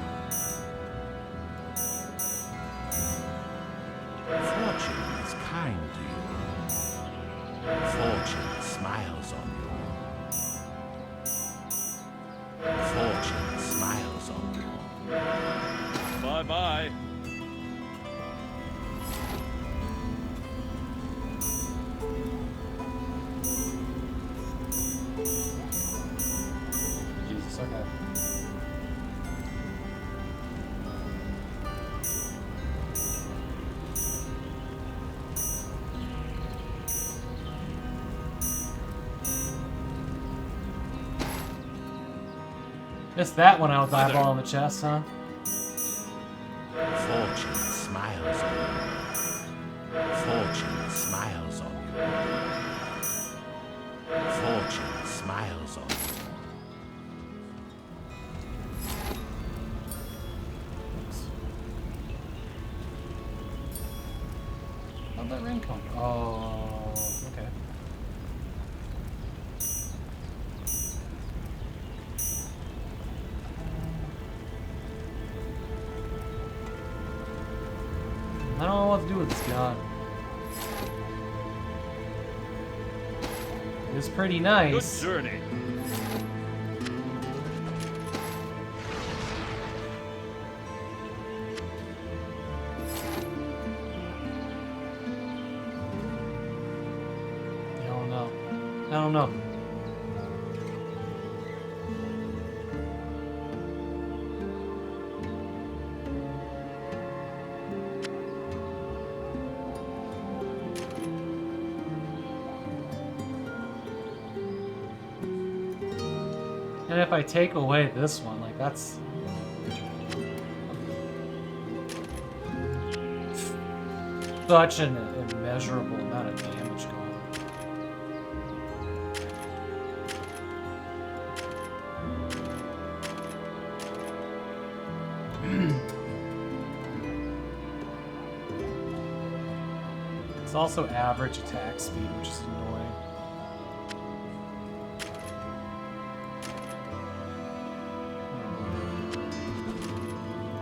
B: Fortune is kind to you. Fortune smiles on you. Fortune smiles on you. Bye-bye.
A: Jesus, okay. It's that one I was eyeballing the chest, huh?
B: Fortune smiles on you. Fortune smiles on you. Fortune smiles on you.
A: How'd that ring come? Oh, okay. I don't know what to do with this gun. It's pretty nice.
B: Good journey.
A: I don't know. I don't know. And if I take away this one, like that's such an immeasurable amount of damage going on. It's also average attack speed, which is annoying.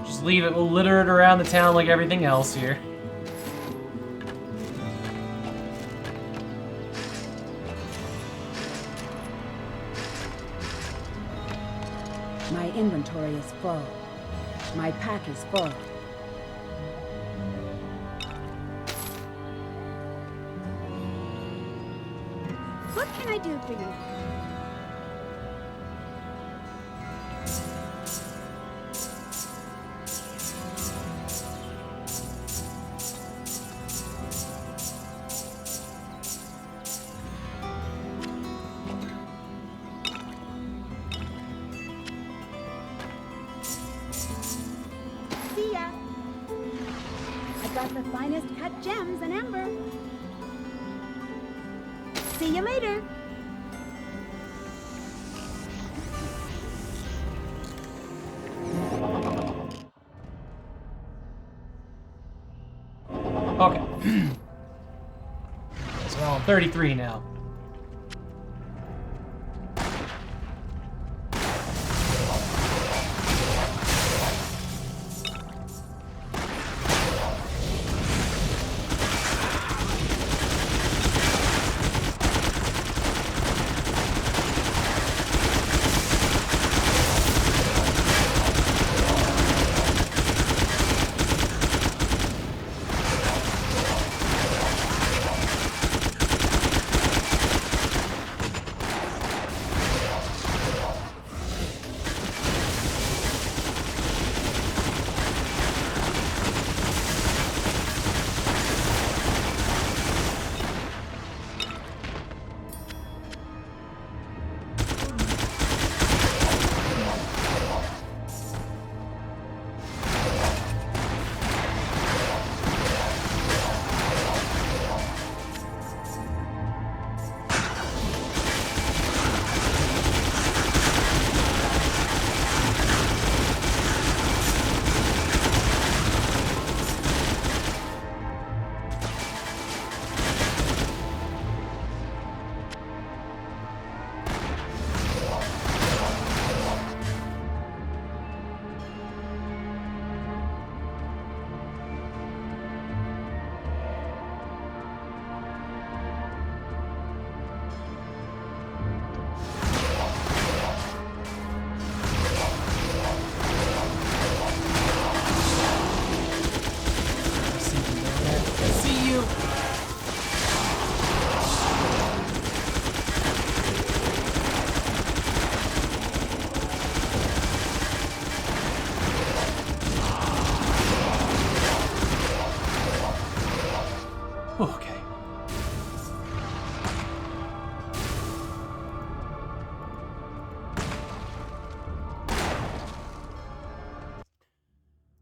A: Just leave it. We'll litter it around the town like everything else here.
Q: My inventory is full. My pack is full. What can I do for you? See ya. I got the finest cut gems and amber. See you later.
A: Okay. So we're on 33 now.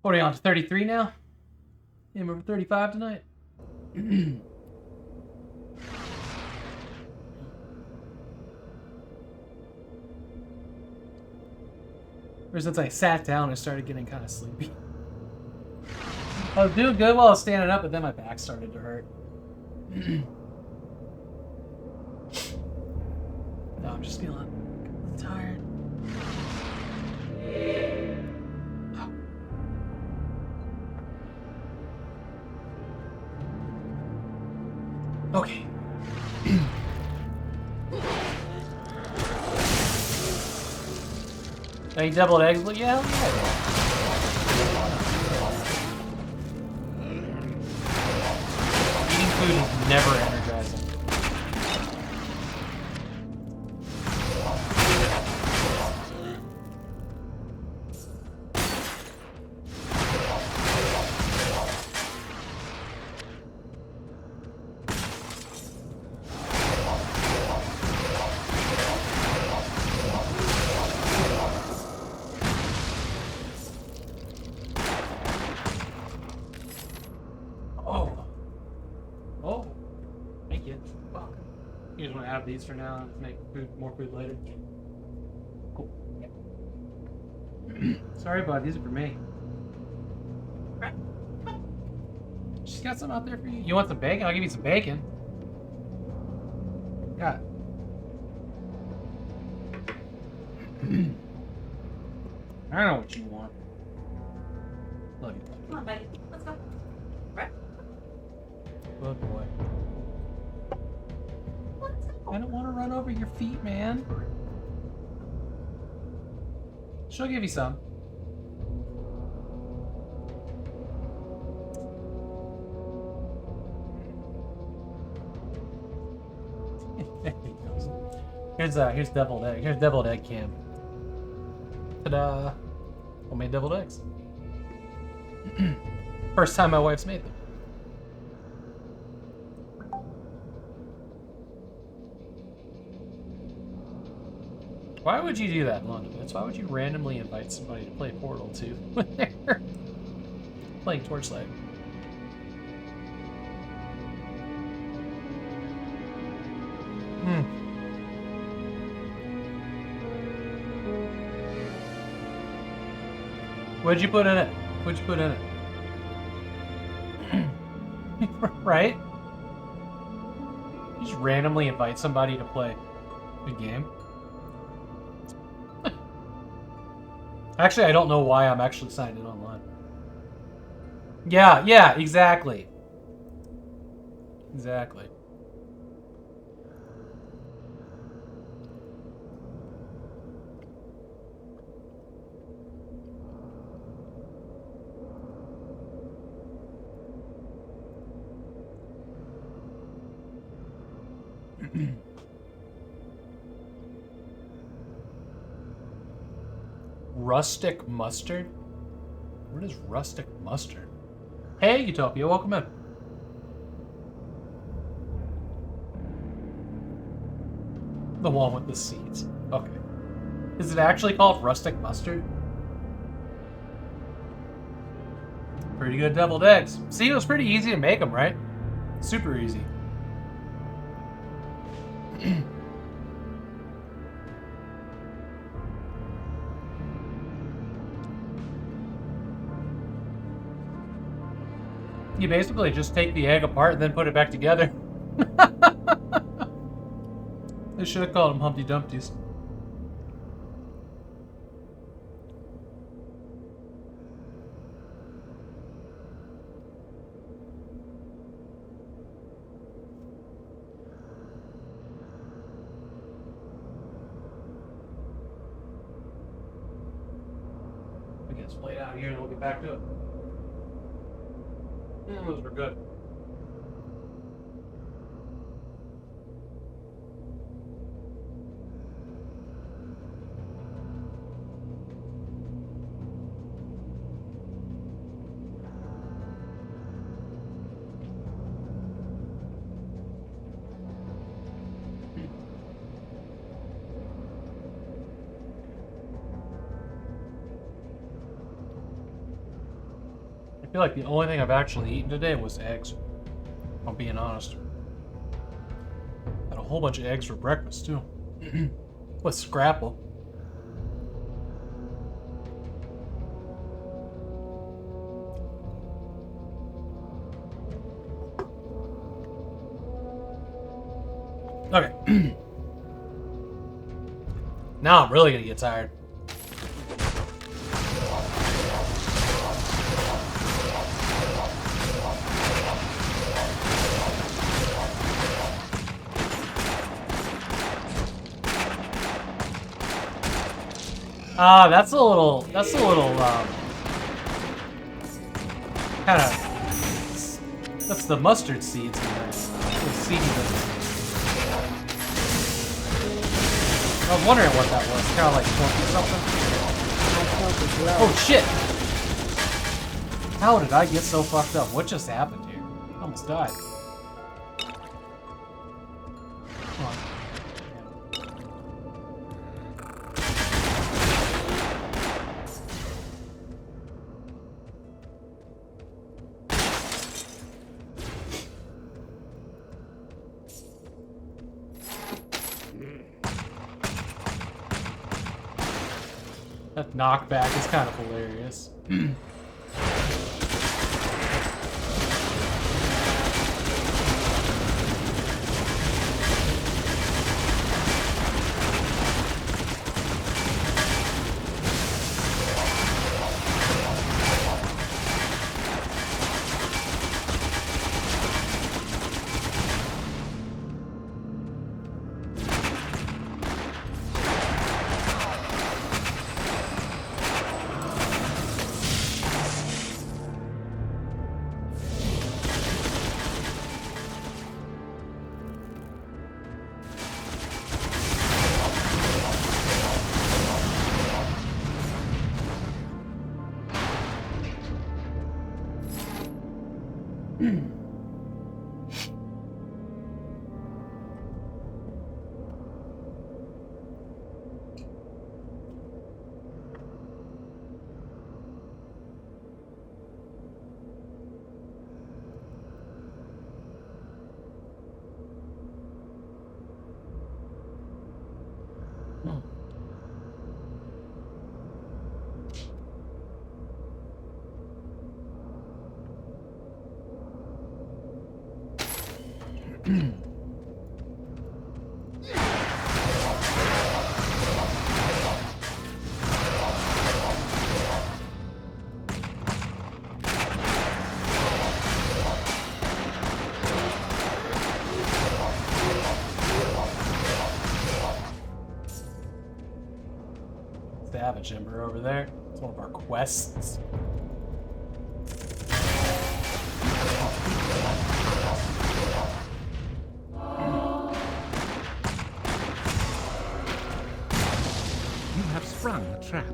A: What are we on to 33 now? Aim over 35 tonight. Ever since I sat down, I started getting kind of sleepy. I was doing good while I was standing up, but then my back started to hurt. No, I'm just feeling tired. Okay. Any deviled eggs? Well, yeah, eating food is never energizing. You just want to have these for now and make more food later. Cool. Yeah. Sorry, bud. These are for me. She's got some out there for you. You want some bacon? I'll give you some bacon. Yeah. I don't know what you want. Love you.
K: Come on, buddy. Let's go. Right.
A: Good boy. I don't want to run over your feet, man. She'll give you some. Here's deviled egg. Here's deviled egg cam. Ta-da! Homemade deviled eggs. First time my wife's made them. Why would you do that, London? Why would you randomly invite somebody to play Portal 2 when they're playing Torchlight? What'd you put in it? What'd you put in it? Right? You just randomly invite somebody to play a game. Actually, I don't know why I'm actually signed in online. Yeah, exactly. Exactly. Rustic mustard? What is rustic mustard? Hey, Utopia, welcome in. The one with the seeds. Okay. Is it actually called rustic mustard? Pretty good deviled eggs. See, it was pretty easy to make them, right? Super easy. You basically just take the egg apart and then put it back together. They should have called them Humpty Dumpties. We can split out here and we'll get back to it. Those were good. feel like the only thing I've actually eaten today was eggs. If I'm being honest. Had a whole bunch of eggs for breakfast too. With scrapple. Okay. Now I'm really gonna get tired. That's a little, kind of, that's the mustard seeds in there. Those seedy bits. I was wondering what that was. Kind of like something. Oh shit! How did I get so fucked up? What just happened here? I almost died. Come on. That knockback is kind of hilarious. Savage Ember over there. It's one of our quests.
B: You have sprung a trap.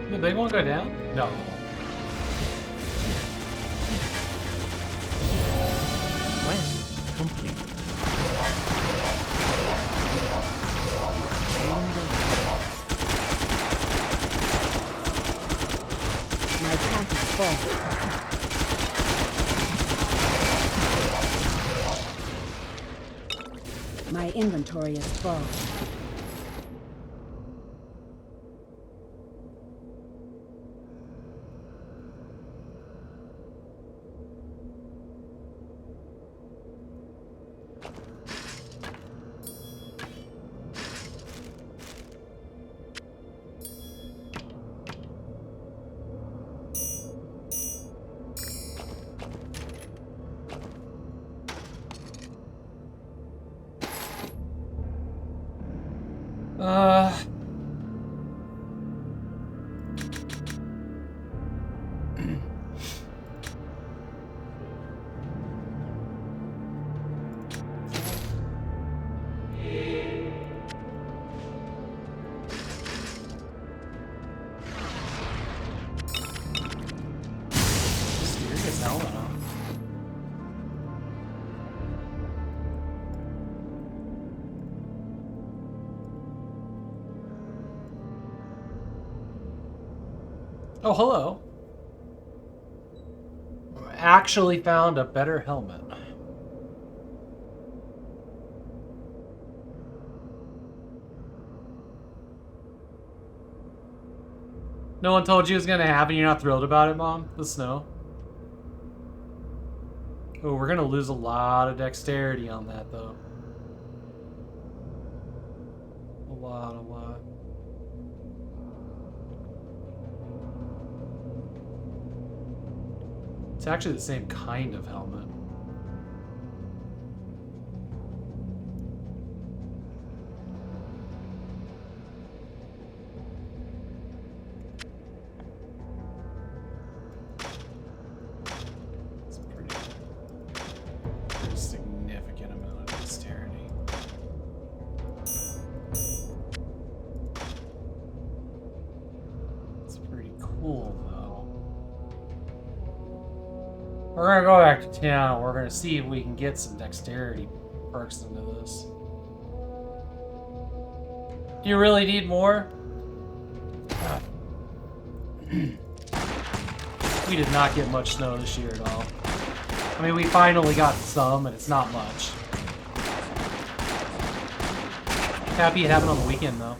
A: Did they won't go down? No.
B: Quest complete.
Q: My pack is full. My inventory is full.
A: Mysterious helmet, huh? Oh, hello. Actually found a better helmet. No one told you it was gonna happen. You're not thrilled about it, Mom? The snow? Oh, we're gonna lose a lot of dexterity on that, though. A lot, a lot. It's actually the same kind of helmet. It's a pretty significant amount of dexterity. It's pretty cool, though. We're gonna go back to town. We're gonna see if we can get some dexterity perks into this. Do you really need more? We did not get much snow this year at all. I mean, we finally got some, and it's not much. Happy it happened on the weekend, though.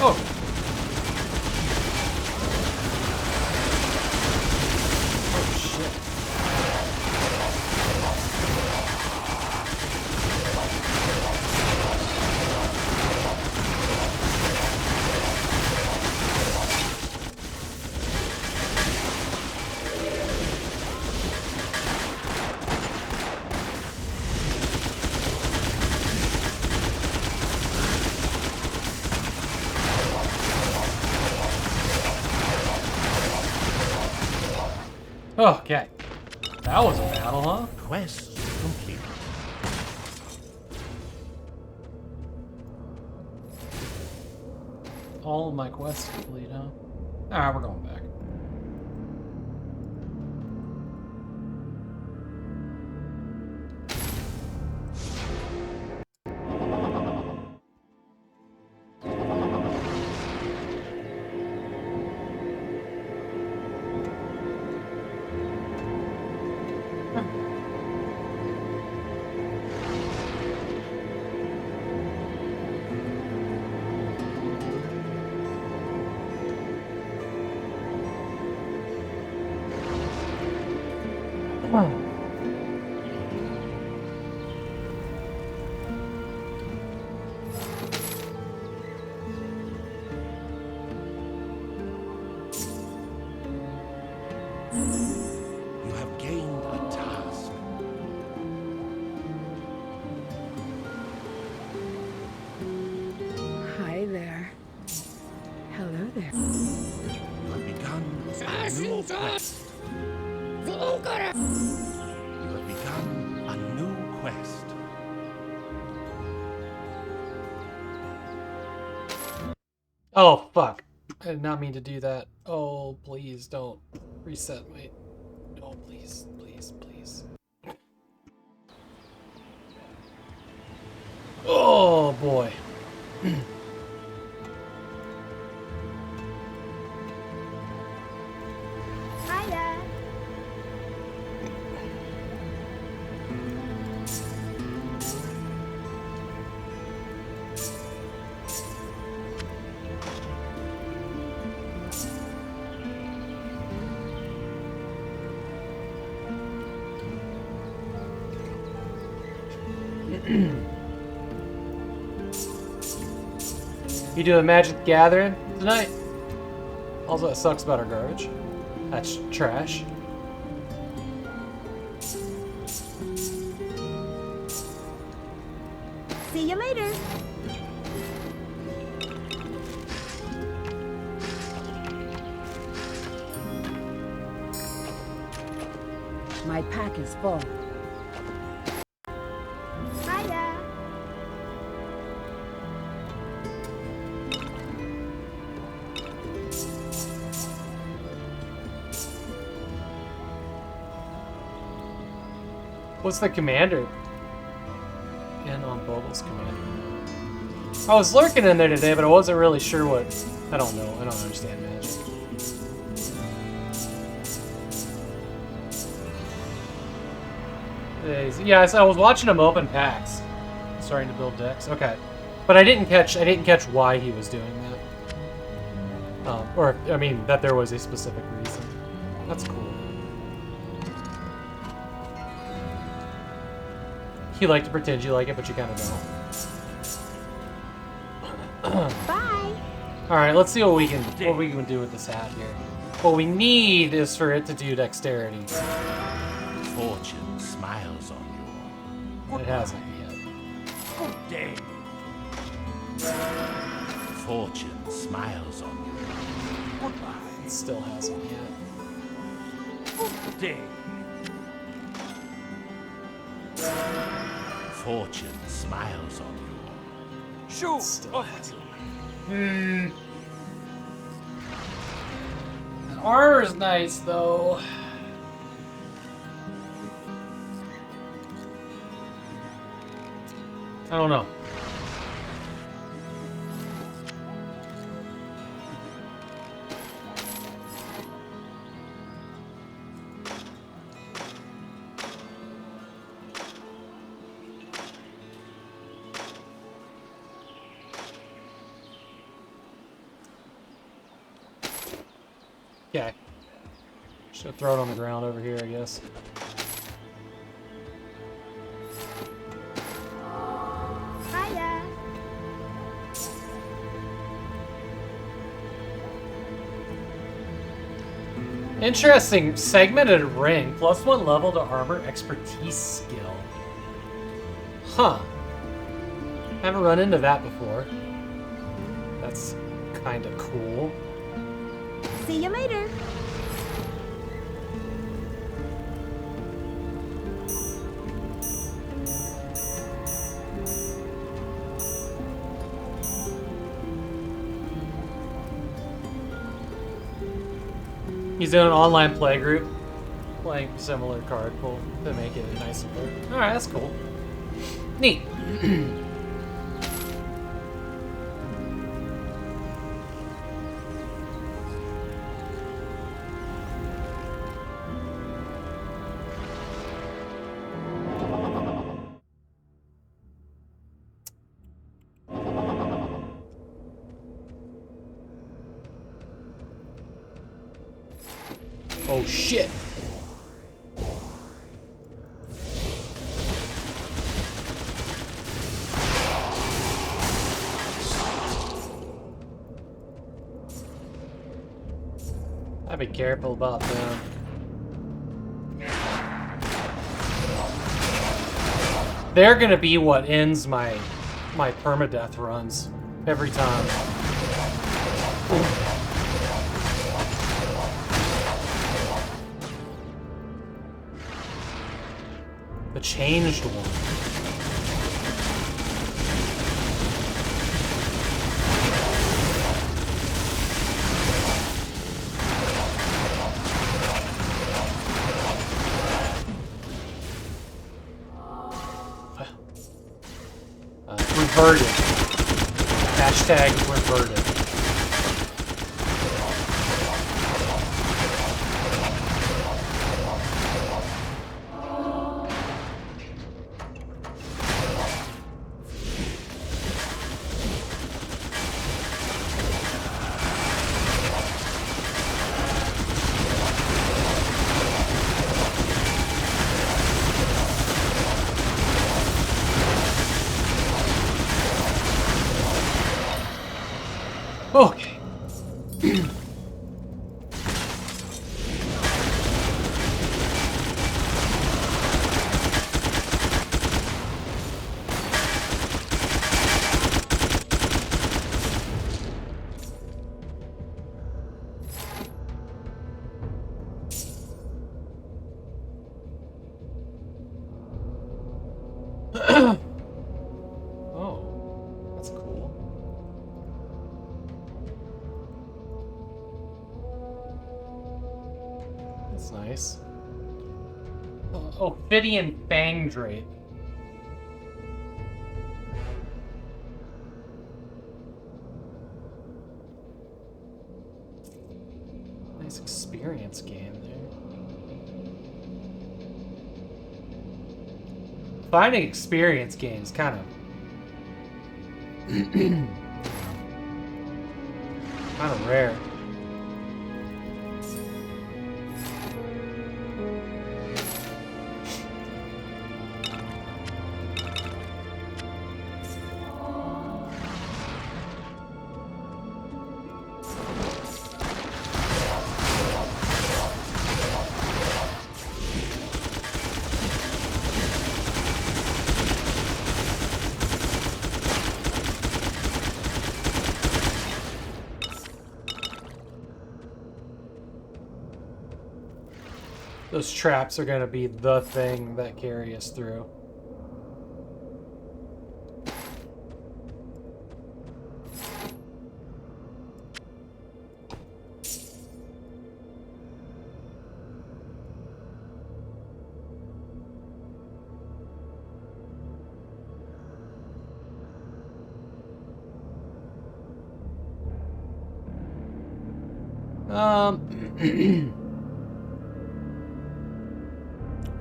A: Oh. Oh, shit. Okay. That was a battle, huh?
B: Quest complete.
A: All of my quests complete, huh? Alright, we're going back.
B: You have gained a task.
C: Hi there. Hello there.
B: You have begun a new quest. You have begun a new quest.
A: Oh, fuck. I did not mean to do that. Oh, please don't reset my... Oh, please, please, please. Oh, boy.
Q: Hiya.
A: You doing Magic the Gathering tonight? Also, that sucks about our garbage. That's trash.
Q: See you later. My pack is full. Hiya.
A: What's the commander? And on Bobble's commander. I was lurking in there today, but I wasn't really sure what. I don't know. I don't understand magic. Yeah, I was watching him open packs, starting to build decks. Okay, but I didn't catch why he was doing that. Or I mean, that there was a specific reason. That's cool. You like to pretend you like it, but you kind of don't.
Q: Bye.
A: All right, let's see what we can do with this hat here. What we need is for it to do dexterity.
B: Fortune smiles on you.
A: It hasn't yet.
B: Good day. Fortune smiles on you. Goodbye.
A: It still hasn't yet.
B: Good day. Fortune smiles on you. Shoot!
A: Still hasn't. Armor's nice though. I don't know. Okay. Should throw it on the ground over here, I guess.
Q: Hiya.
A: Interesting. Segmented ring. +1 level to armor expertise skill. Huh. Haven't run into that before. That's kind of cool.
Q: See you later.
A: He's in an online play group, playing similar card pool to make it nice and clear. Alright, that's cool. Neat. Oh shit. I'd be careful about them. They're gonna be what ends my permadeath runs every time. The changed one. Reverted. Hashtag reverted. Okay. Oh, that's cool. That's nice. Ophidian Fang Drape. Nice experience gain there. Finding experience gains kind of rare. Those traps are going to be the thing that carry us through.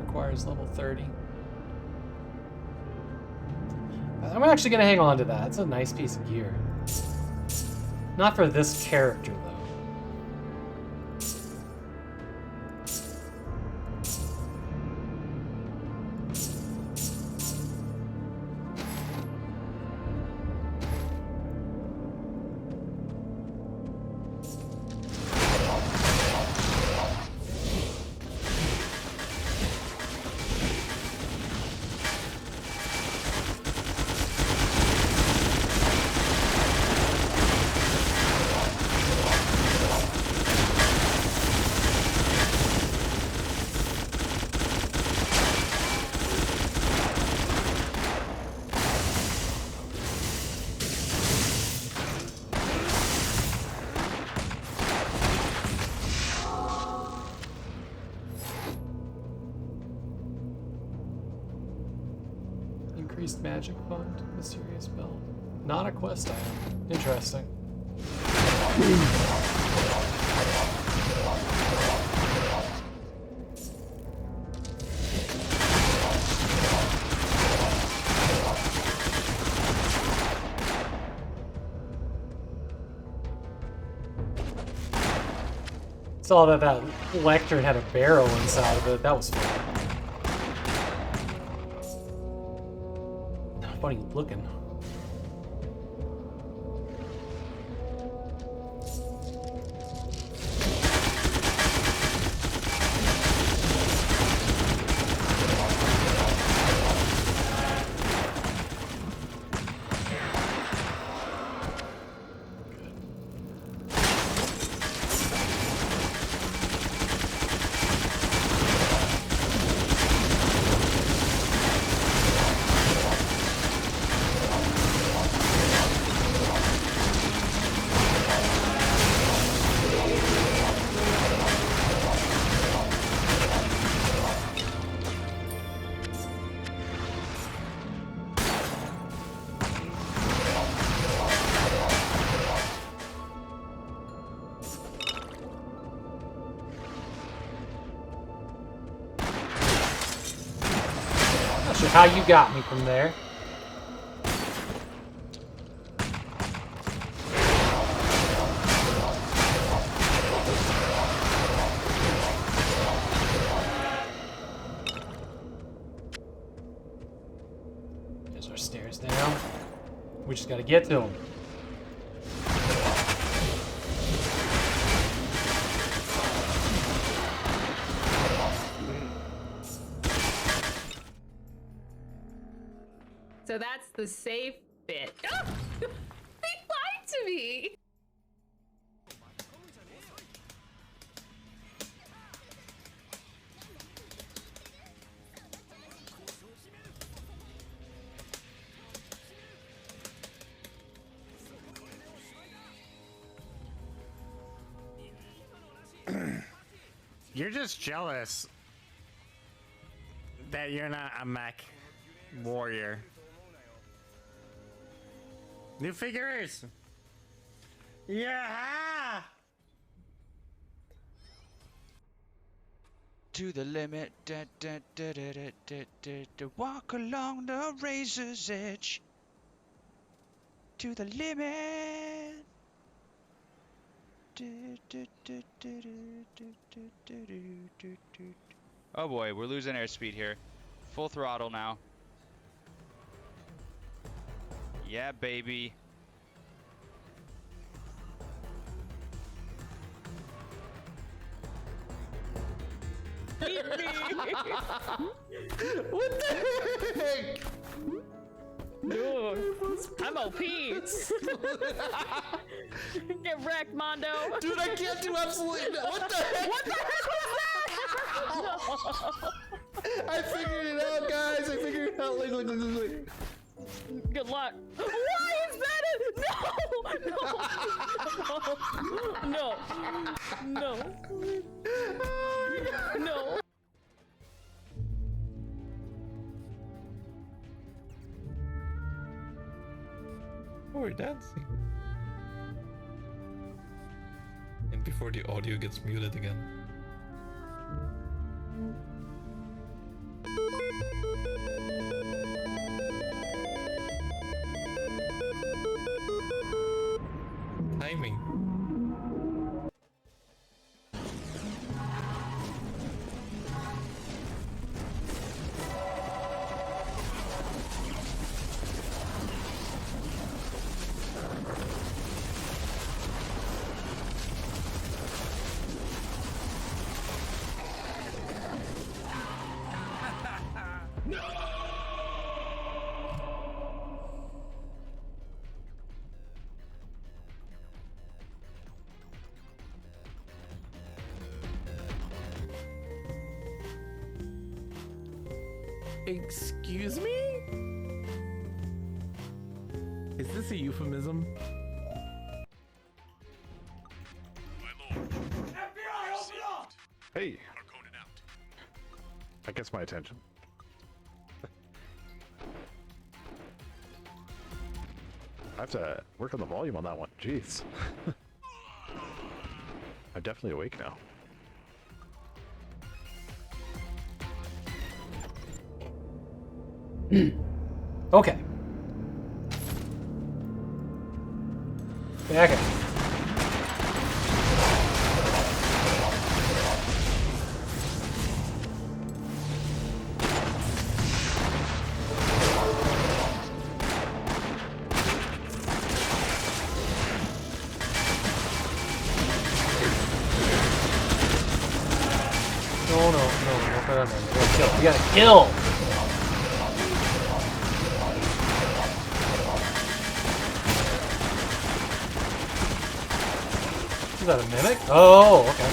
A: Requires level 30. I'm actually going to hang on to that. It's a nice piece of gear. Not for this character, though. Increased magic fund, mysterious belt. Not a quest item. Interesting. Saw that lectern had a barrel inside of it. That was fun. Funny looking. How you got me from there. There's our stairs down. We just gotta get to them.
M: So that's the safe bit. Oh! They lied to me!
I: You're just jealous that you're not a mech warrior. New figures! Yeah!
R: To the limit, da, da, da, da, da, da, da, da. Walk along the razor's edge. To the limit. Oh boy, we're losing airspeed here. Full throttle now. Yeah, baby.
J: Beat me!
R: What the heck?
J: Dude, I'm OP. Get wrecked, Mondo.
R: Dude, I can't do absolutely no. What the heck?
J: What the heck was that?
R: I figured it out, guys. I figured it out. Look.
J: Good luck. Why is that no? No. No.
T: Oh, we're dancing. And before the audio gets muted again. Timing.
Y: Excuse me? Is this a euphemism?
U: Hey. That gets my attention. I have to work on the volume on that one. Jeez. I'm definitely awake now.
A: Okay. Back it. No, we gotta kill. Is that a mimic? Oh, okay.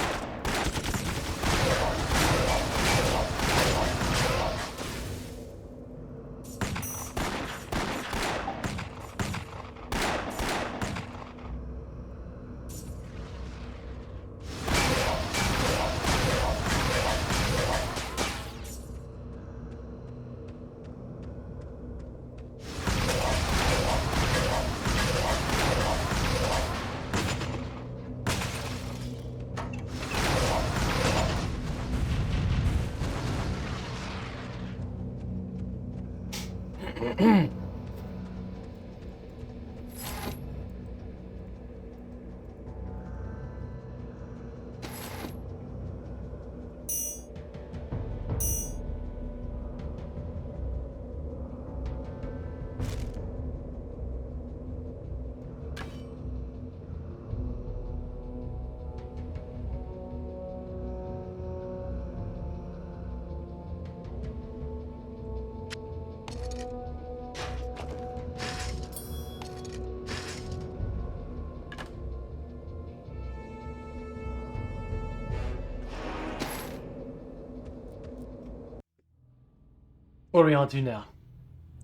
A: What are we on to now?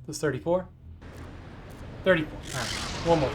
A: This 34? 34. Alright, one more.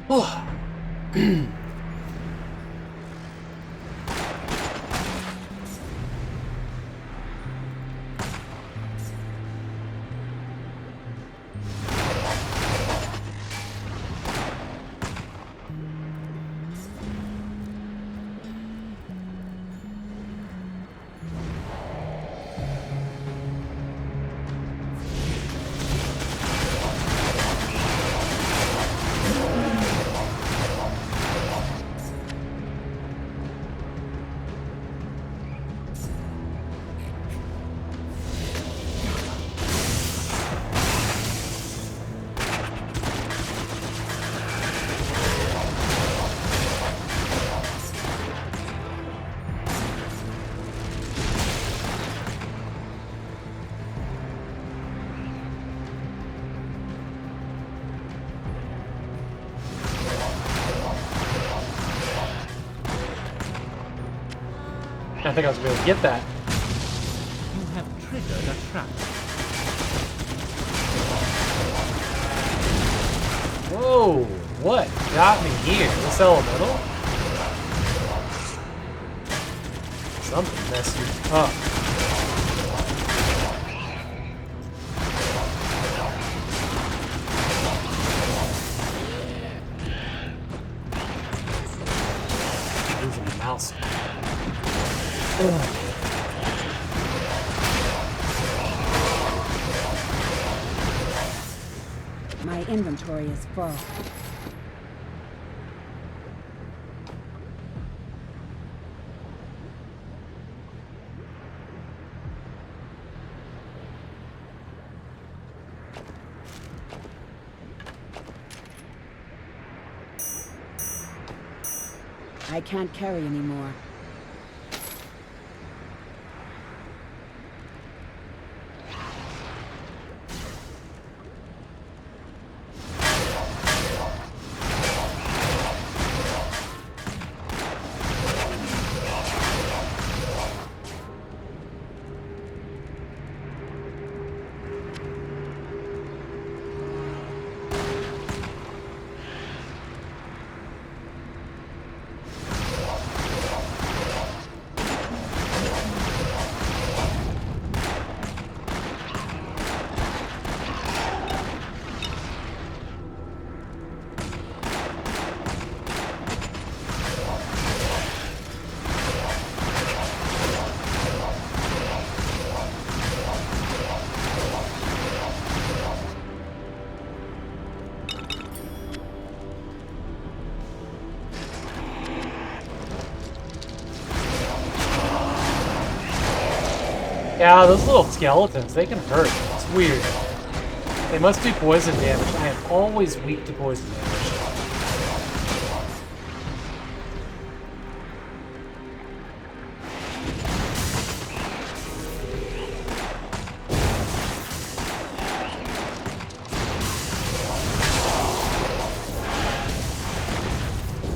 A: Oh. I think I was going to get that.
B: You have triggered a trap.
A: Whoa! What got me here? This elemental? Something messed me up. Losing the mouse. Ugh.
Q: My inventory is full. I can't carry anymore.
A: Yeah, those little skeletons, they can hurt. It's weird. They must do poison damage. I am always weak to poison damage.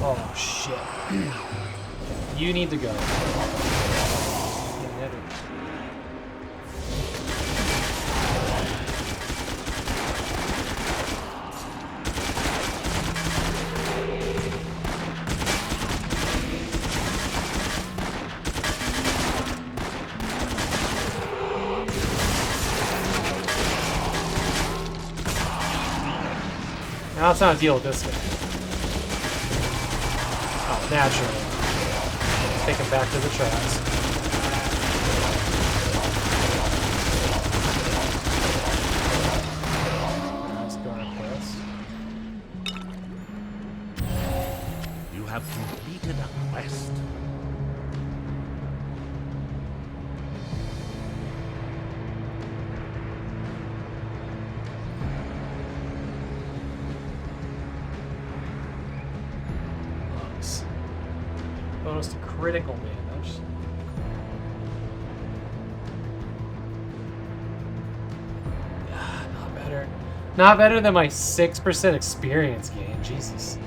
A: Oh shit. You need to go. Now it's time to deal with this guy. Oh, naturally. Take him back to the traps. Let's go on quest.
B: You have completed a quest.
A: Bonus to critical damage. Not better. Not better than my 6% experience gain. Jesus.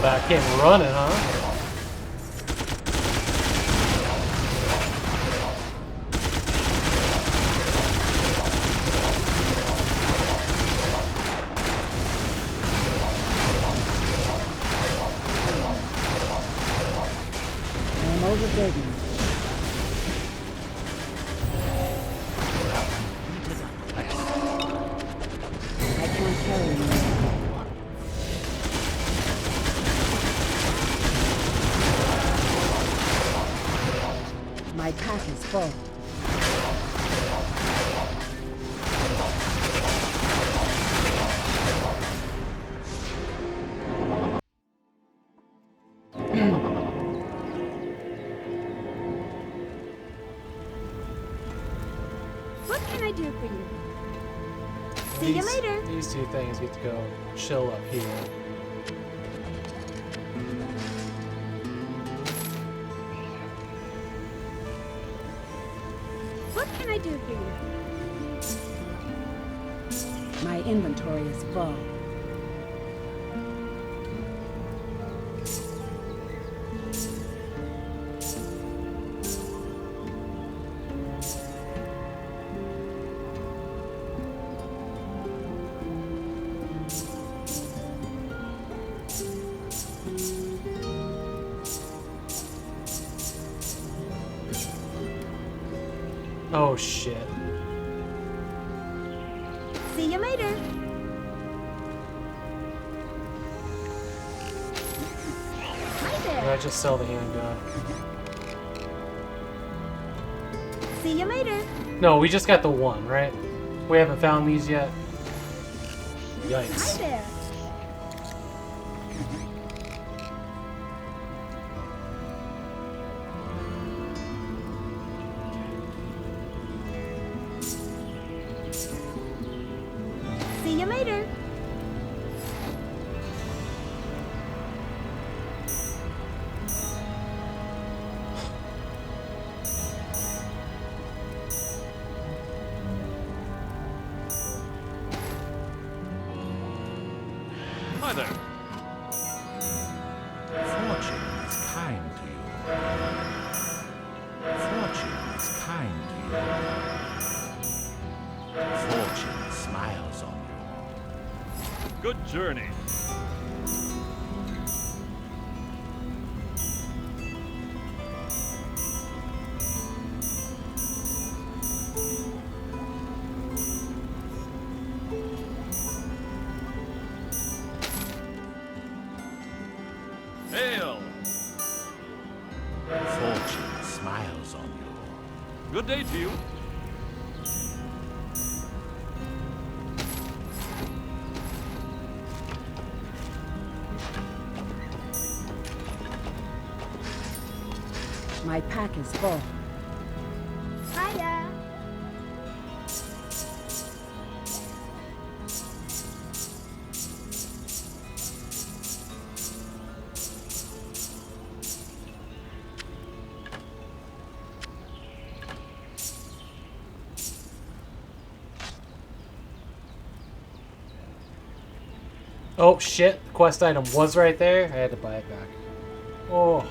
A: Back came running, huh?
Q: I'm overburdened. I can't carry anymore. My pack is full. What can I do for you? See you later.
A: These two things get to go chill up here.
Q: What can I do for you? My inventory is full.
A: Oh shit.
Q: See you later.
A: might just sell the handgun.
Q: See you later.
A: No, we just got the one, right? We haven't found these yet.
Q: Hi
A: Yikes.
Q: there. See you later.
B: Hi there. Fortune is kind to you. Fortune is kind to you. Fortune smiles on you. Good journey. Hail! Fortune smiles on you. Good day to you.
Q: My pack is full. Hiya.
A: Oh shit, the quest item was right there. I had to buy it back. Oh.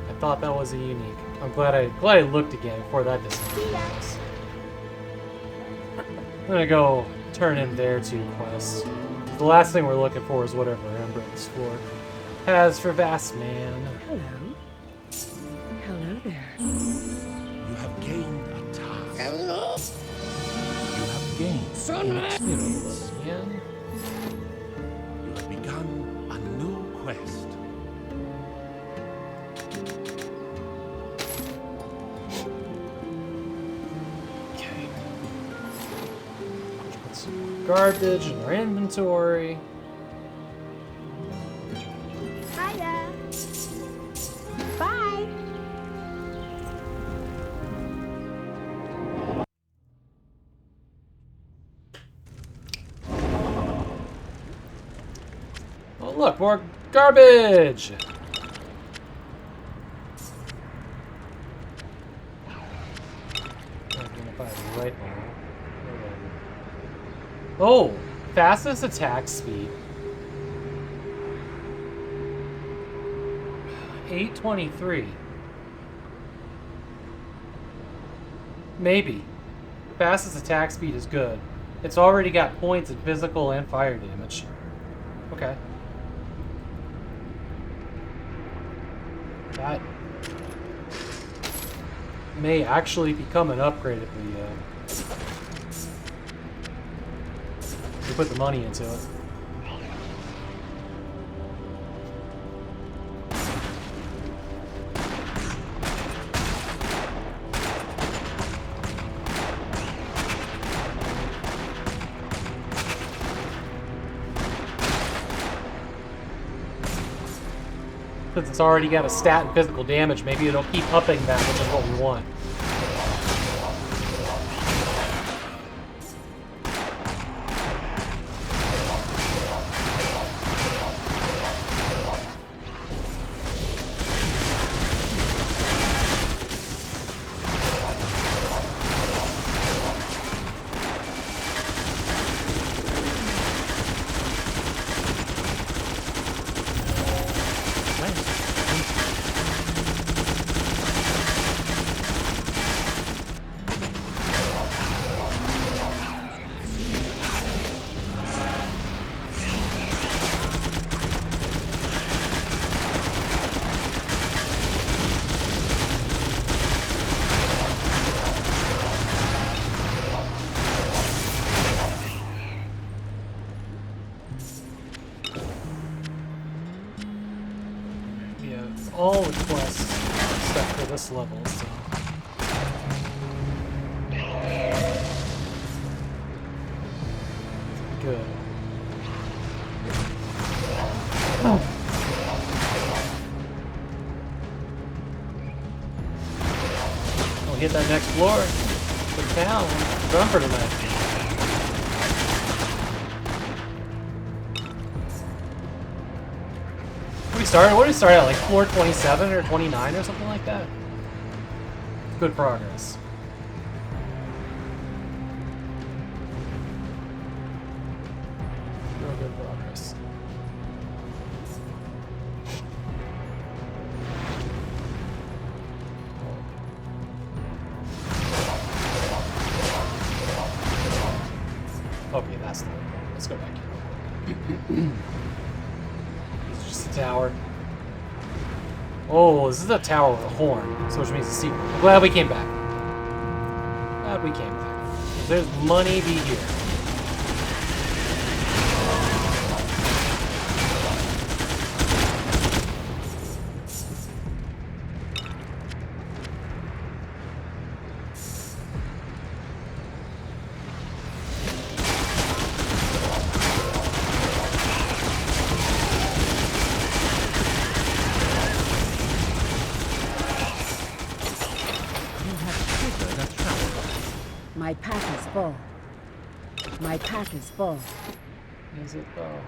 A: I thought that was a unique. I'm glad I looked again before that disappeared. I'm gonna go turn in their 2 quests. The last thing we're looking for is whatever Ember Explorer has for Vast Man.
C: Hello. Hello there.
B: You have gained a task. Hello? You have gained an experience.
A: Yeah.
B: You have begun a new quest.
A: Okay. Put some garbage in our inventory.
Q: Hiya. Bye.
A: Oh look, more garbage! I'm gonna buy it right now. Oh! Fastest attack speed. 823. Maybe. Fastest attack speed is good. It's already got points in physical and fire damage. Okay. That may actually become an upgrade if we put the money into it. Since it's already got a stat in physical damage, maybe it'll keep upping that, which is what we want. this level, so. Good. Oh. We'll hit that next floor. Put it down. Run for tonight. What did we start at? Like floor 27 or 29 or something like that? Good progress. Real good progress. Okay, that's the one. Let's go back here. It's just a tower. Oh, this is a tower with a horn, so which means a secret. Glad we came back. Glad we came back. If there's money be here.
Q: My pack is full. My pack is full.
A: Is it though?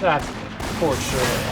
A: That's for sure.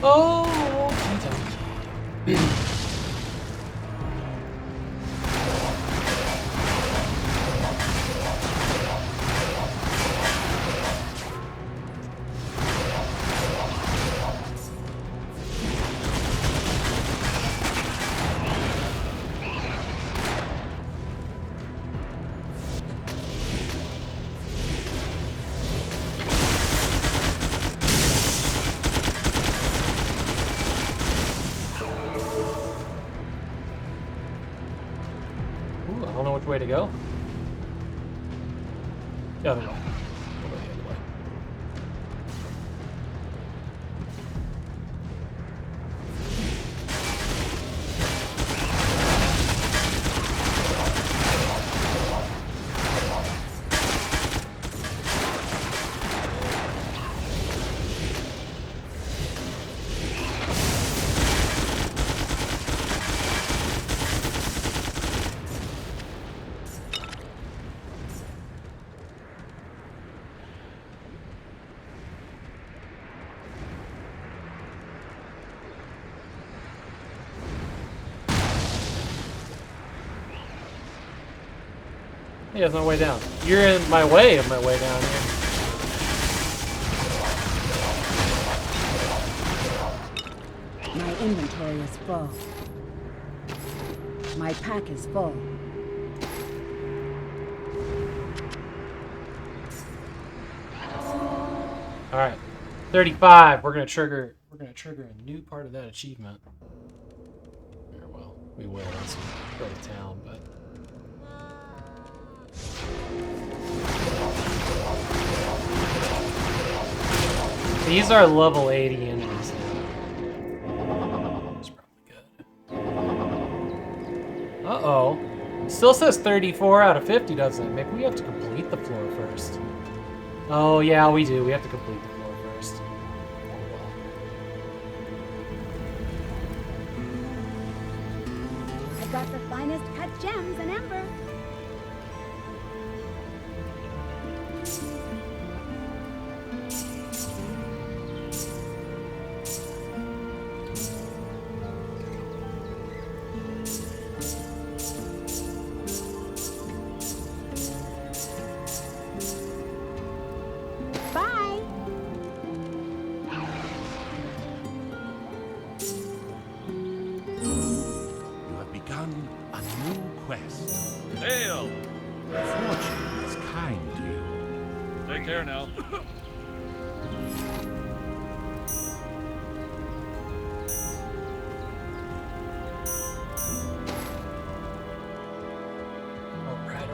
A: Oh, okey dokey. way to go? The other way. We'll go the other way. Hey, there's no way down. You're in my way of my way down here.
Q: My inventory is full. My pack is full.
A: All right, 35. We're gonna trigger a new part of that achievement. Or, well, we will once we go to town, but. These are level 80 enemies now. That's probably good. Uh-oh. Still says 34 out of 50, doesn't it? Maybe we have to complete the floor first. Oh, yeah, we do. We have to complete the floor first.
Q: I got the finest cut gems and amber.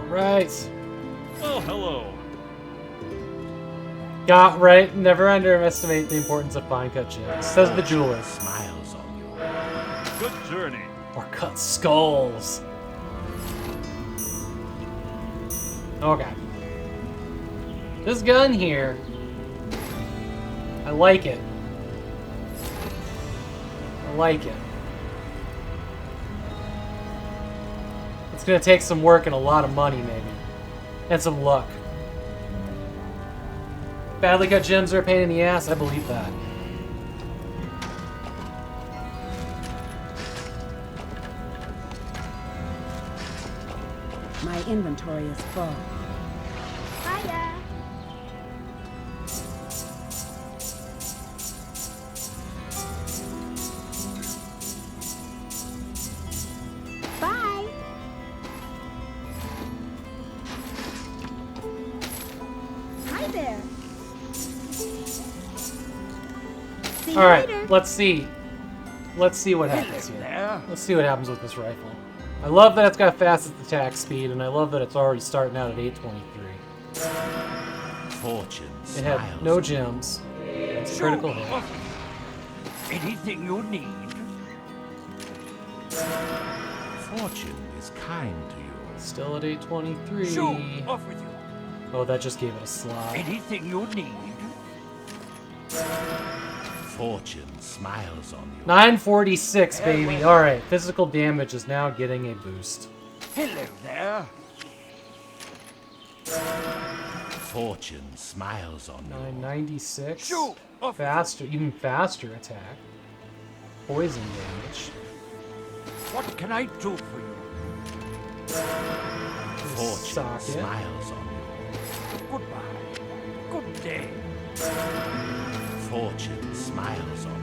A: Right.
E: Oh, hello.
A: Got right. Never underestimate the importance of fine cut gems. Says the jeweler.
B: Smiles on you.
E: Good journey.
A: Or cut skulls. Okay. This gun here. I like it. I like it. It's gonna take some work and a lot of money, maybe. And some luck. Badly cut gems are a pain in the ass, I believe that.
Q: My inventory is full. Hiya! Bye! Hi there! See you
A: Alright,
Q: later.
A: let's see. Let's see what happens here. Let's see what happens with this rifle. I love that it's got fastest attack speed, and I love that it's already starting out at 823.
B: Fortune
A: It had no gems. It's a critical hit.
B: Anything you need. Fortune is kind to you.
A: Still at 823.
B: So, off with you.
A: Oh, that just gave it a slot.
B: Anything you need. Fortune smiles on you.
A: 946, baby. Alright, physical damage is now getting a boost.
B: Hello there. Fortune smiles on you.
A: 996. Faster, even faster attack. Poison damage.
B: What can I do for you? Fortune
A: Socket.
B: smiles on you. Goodbye. Good day. Fortune smiles on you.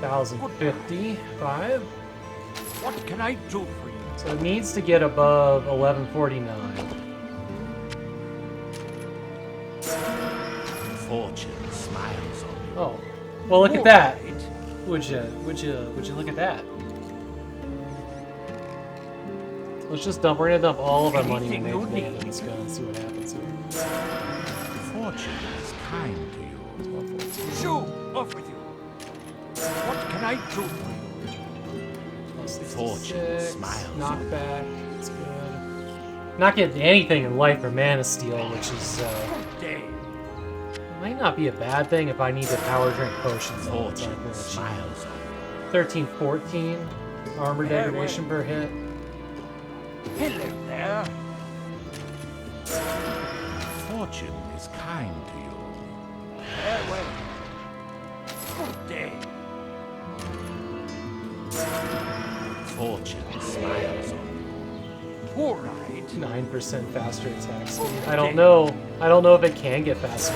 A: 1055.
B: What can I do for you?
A: So it needs to get above 1149.
B: Fortune smiles on you.
A: Oh, well, look at that. Would you look at that? Let's just dump. We're gonna dump all of our money we made today into this gun and see what happens here.
B: Fortune is kind to you.
J: Shoot, off with you. What can I do for you?
B: Fortune smiles.
A: Knockback. It's good. Not getting anything in life or Mana Steel, which is might not be a bad thing if I need to power drink potions all the time.
B: Fortune smiles.
A: 13, 14 armor degradation per hit.
J: Hello there.
B: Fortune is kind to you.
J: Farewell. Good day.
B: Fortune smiles on you.
J: All right.
A: 9% faster attack speed. I don't know. I don't know if it can get faster.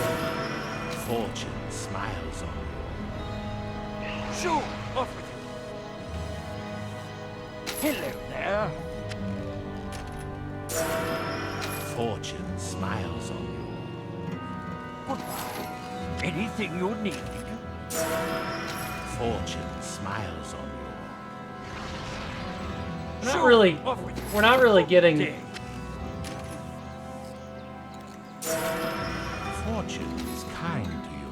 B: Fortune smiles on you.
J: Shoot, off with you. Hello there.
B: Fortune smiles on you.
J: Goodbye. Anything you need.
B: Fortune smiles on you.
A: We're not really getting.
B: Fortune is kind to you.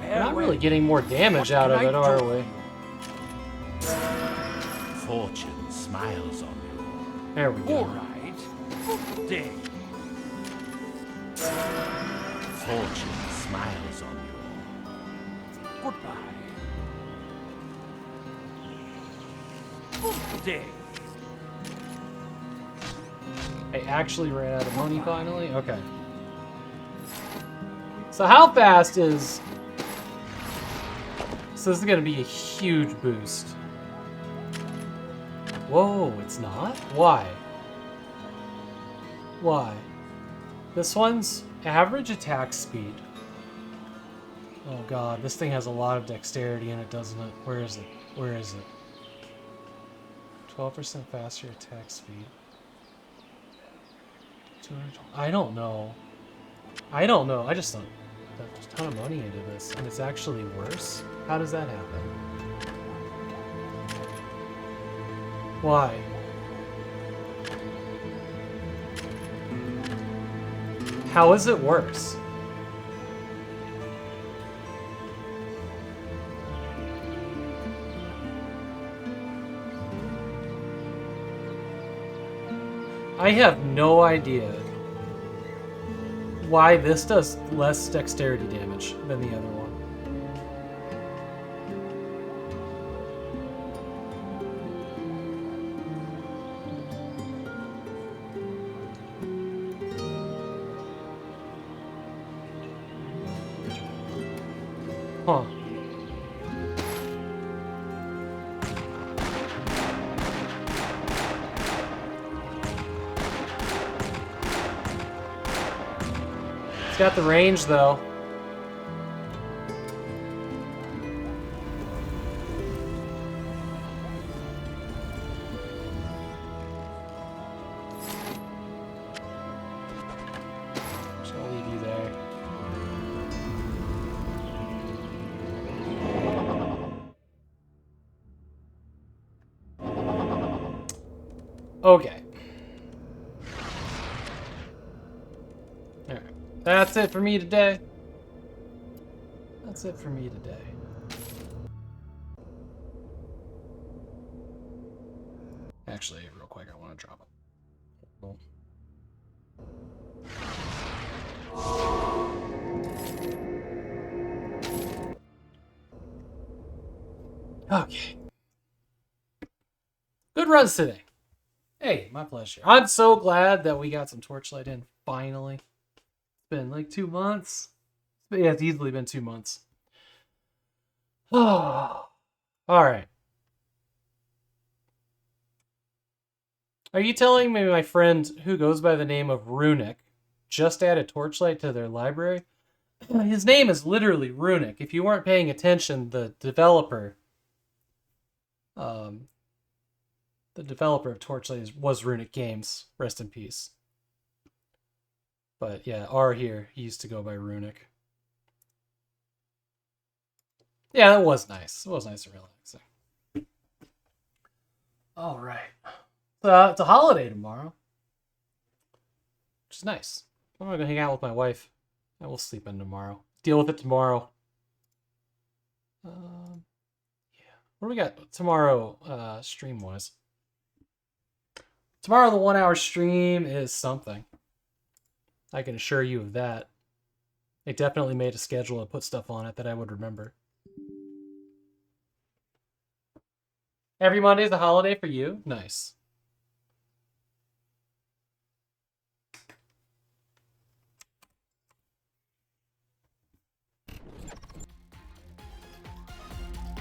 A: We're not really getting more damage out of it, are we?
B: Fortune smiles on you.
A: There we go.
J: All right. Good day.
B: Fortune smiles on you.
J: Goodbye. Good day.
A: I actually ran out of money finally? Okay. So how fast is... So this is going to be a huge boost. Whoa, it's not? Why? Why? This one's average attack speed. Oh god, this thing has a lot of dexterity in it, doesn't it? Where is it? Where is it? 12% faster attack speed. 200. I don't know. I don't know. I just don't. There's a ton of money into this, and it's actually worse? How does that happen? Why? How is it worse? I have no idea why this does less dexterity damage than the other one. Huh. It's got the range, though. So I'll leave you there. Okay. Alright. That's it for me today. That's it for me today. Actually, real quick, I want to drop it. Okay. Good runs today. Hey, my pleasure. I'm so glad that we got some Torchlight in, finally. It's been like 2 months. But yeah, it's easily been 2 months. Oh. Alright. Are you telling me my friend who goes by the name of Runic just added Torchlight to their library? His name is literally Runic. If you weren't paying attention, the developer of Torchlight was Runic Games. Rest in peace. But yeah, R here, he used to go by Runic. Yeah, that was nice. It was nice and relaxing. All right. It's a holiday tomorrow, which is nice. I'm gonna go hang out with my wife, and we'll sleep in tomorrow. Deal with it tomorrow. Yeah. What do we got tomorrow, stream-wise? Tomorrow, the 1 hour stream is something. I can assure you of that. They definitely made a schedule and put stuff on it that I would remember. Every Monday is a holiday for you? Nice.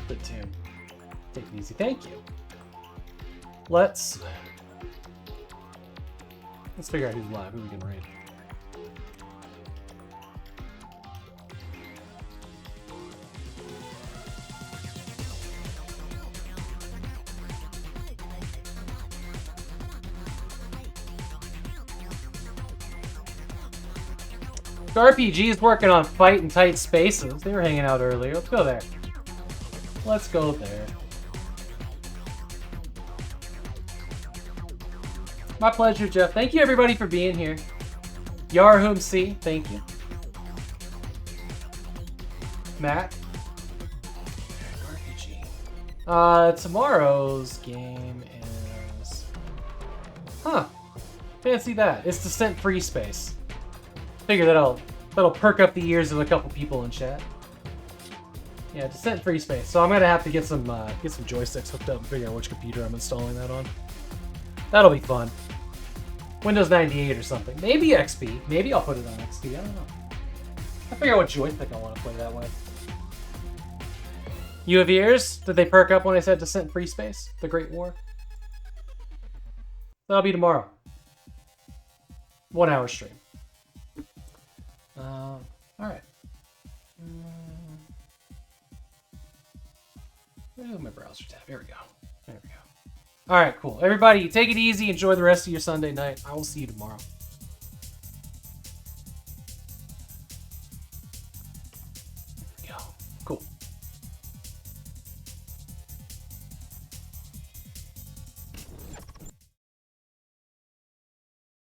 A: Good tune. Take it easy. Thank you. Let's figure out who's live, who we can raid. RPG is working on Fight in Tight Spaces. They were hanging out earlier. Let's go there. Let's go there. My pleasure, Jeff. Thank you, everybody, for being here. Yarhum C, thank you. Matt. RPG. Tomorrow's game is... Huh. Fancy that. It's Descent Free Space. Figure that'll perk up the ears of a couple people in chat. Yeah, Descent Free Space. So I'm gonna have to get some joysticks hooked up and figure out which computer I'm installing that on. That'll be fun. Windows 98 or something. Maybe XP. Maybe I'll put it on XP. I don't know. I'll figure out what joystick I want to play that way. You have ears? Did they perk up when I said Descent Free Space? The Great War? That'll be tomorrow. 1 hour stream. Alright. Where's my browser tab? Here we go. There we go. Alright, cool. Everybody, take it easy. Enjoy the rest of your Sunday night. I will see you tomorrow.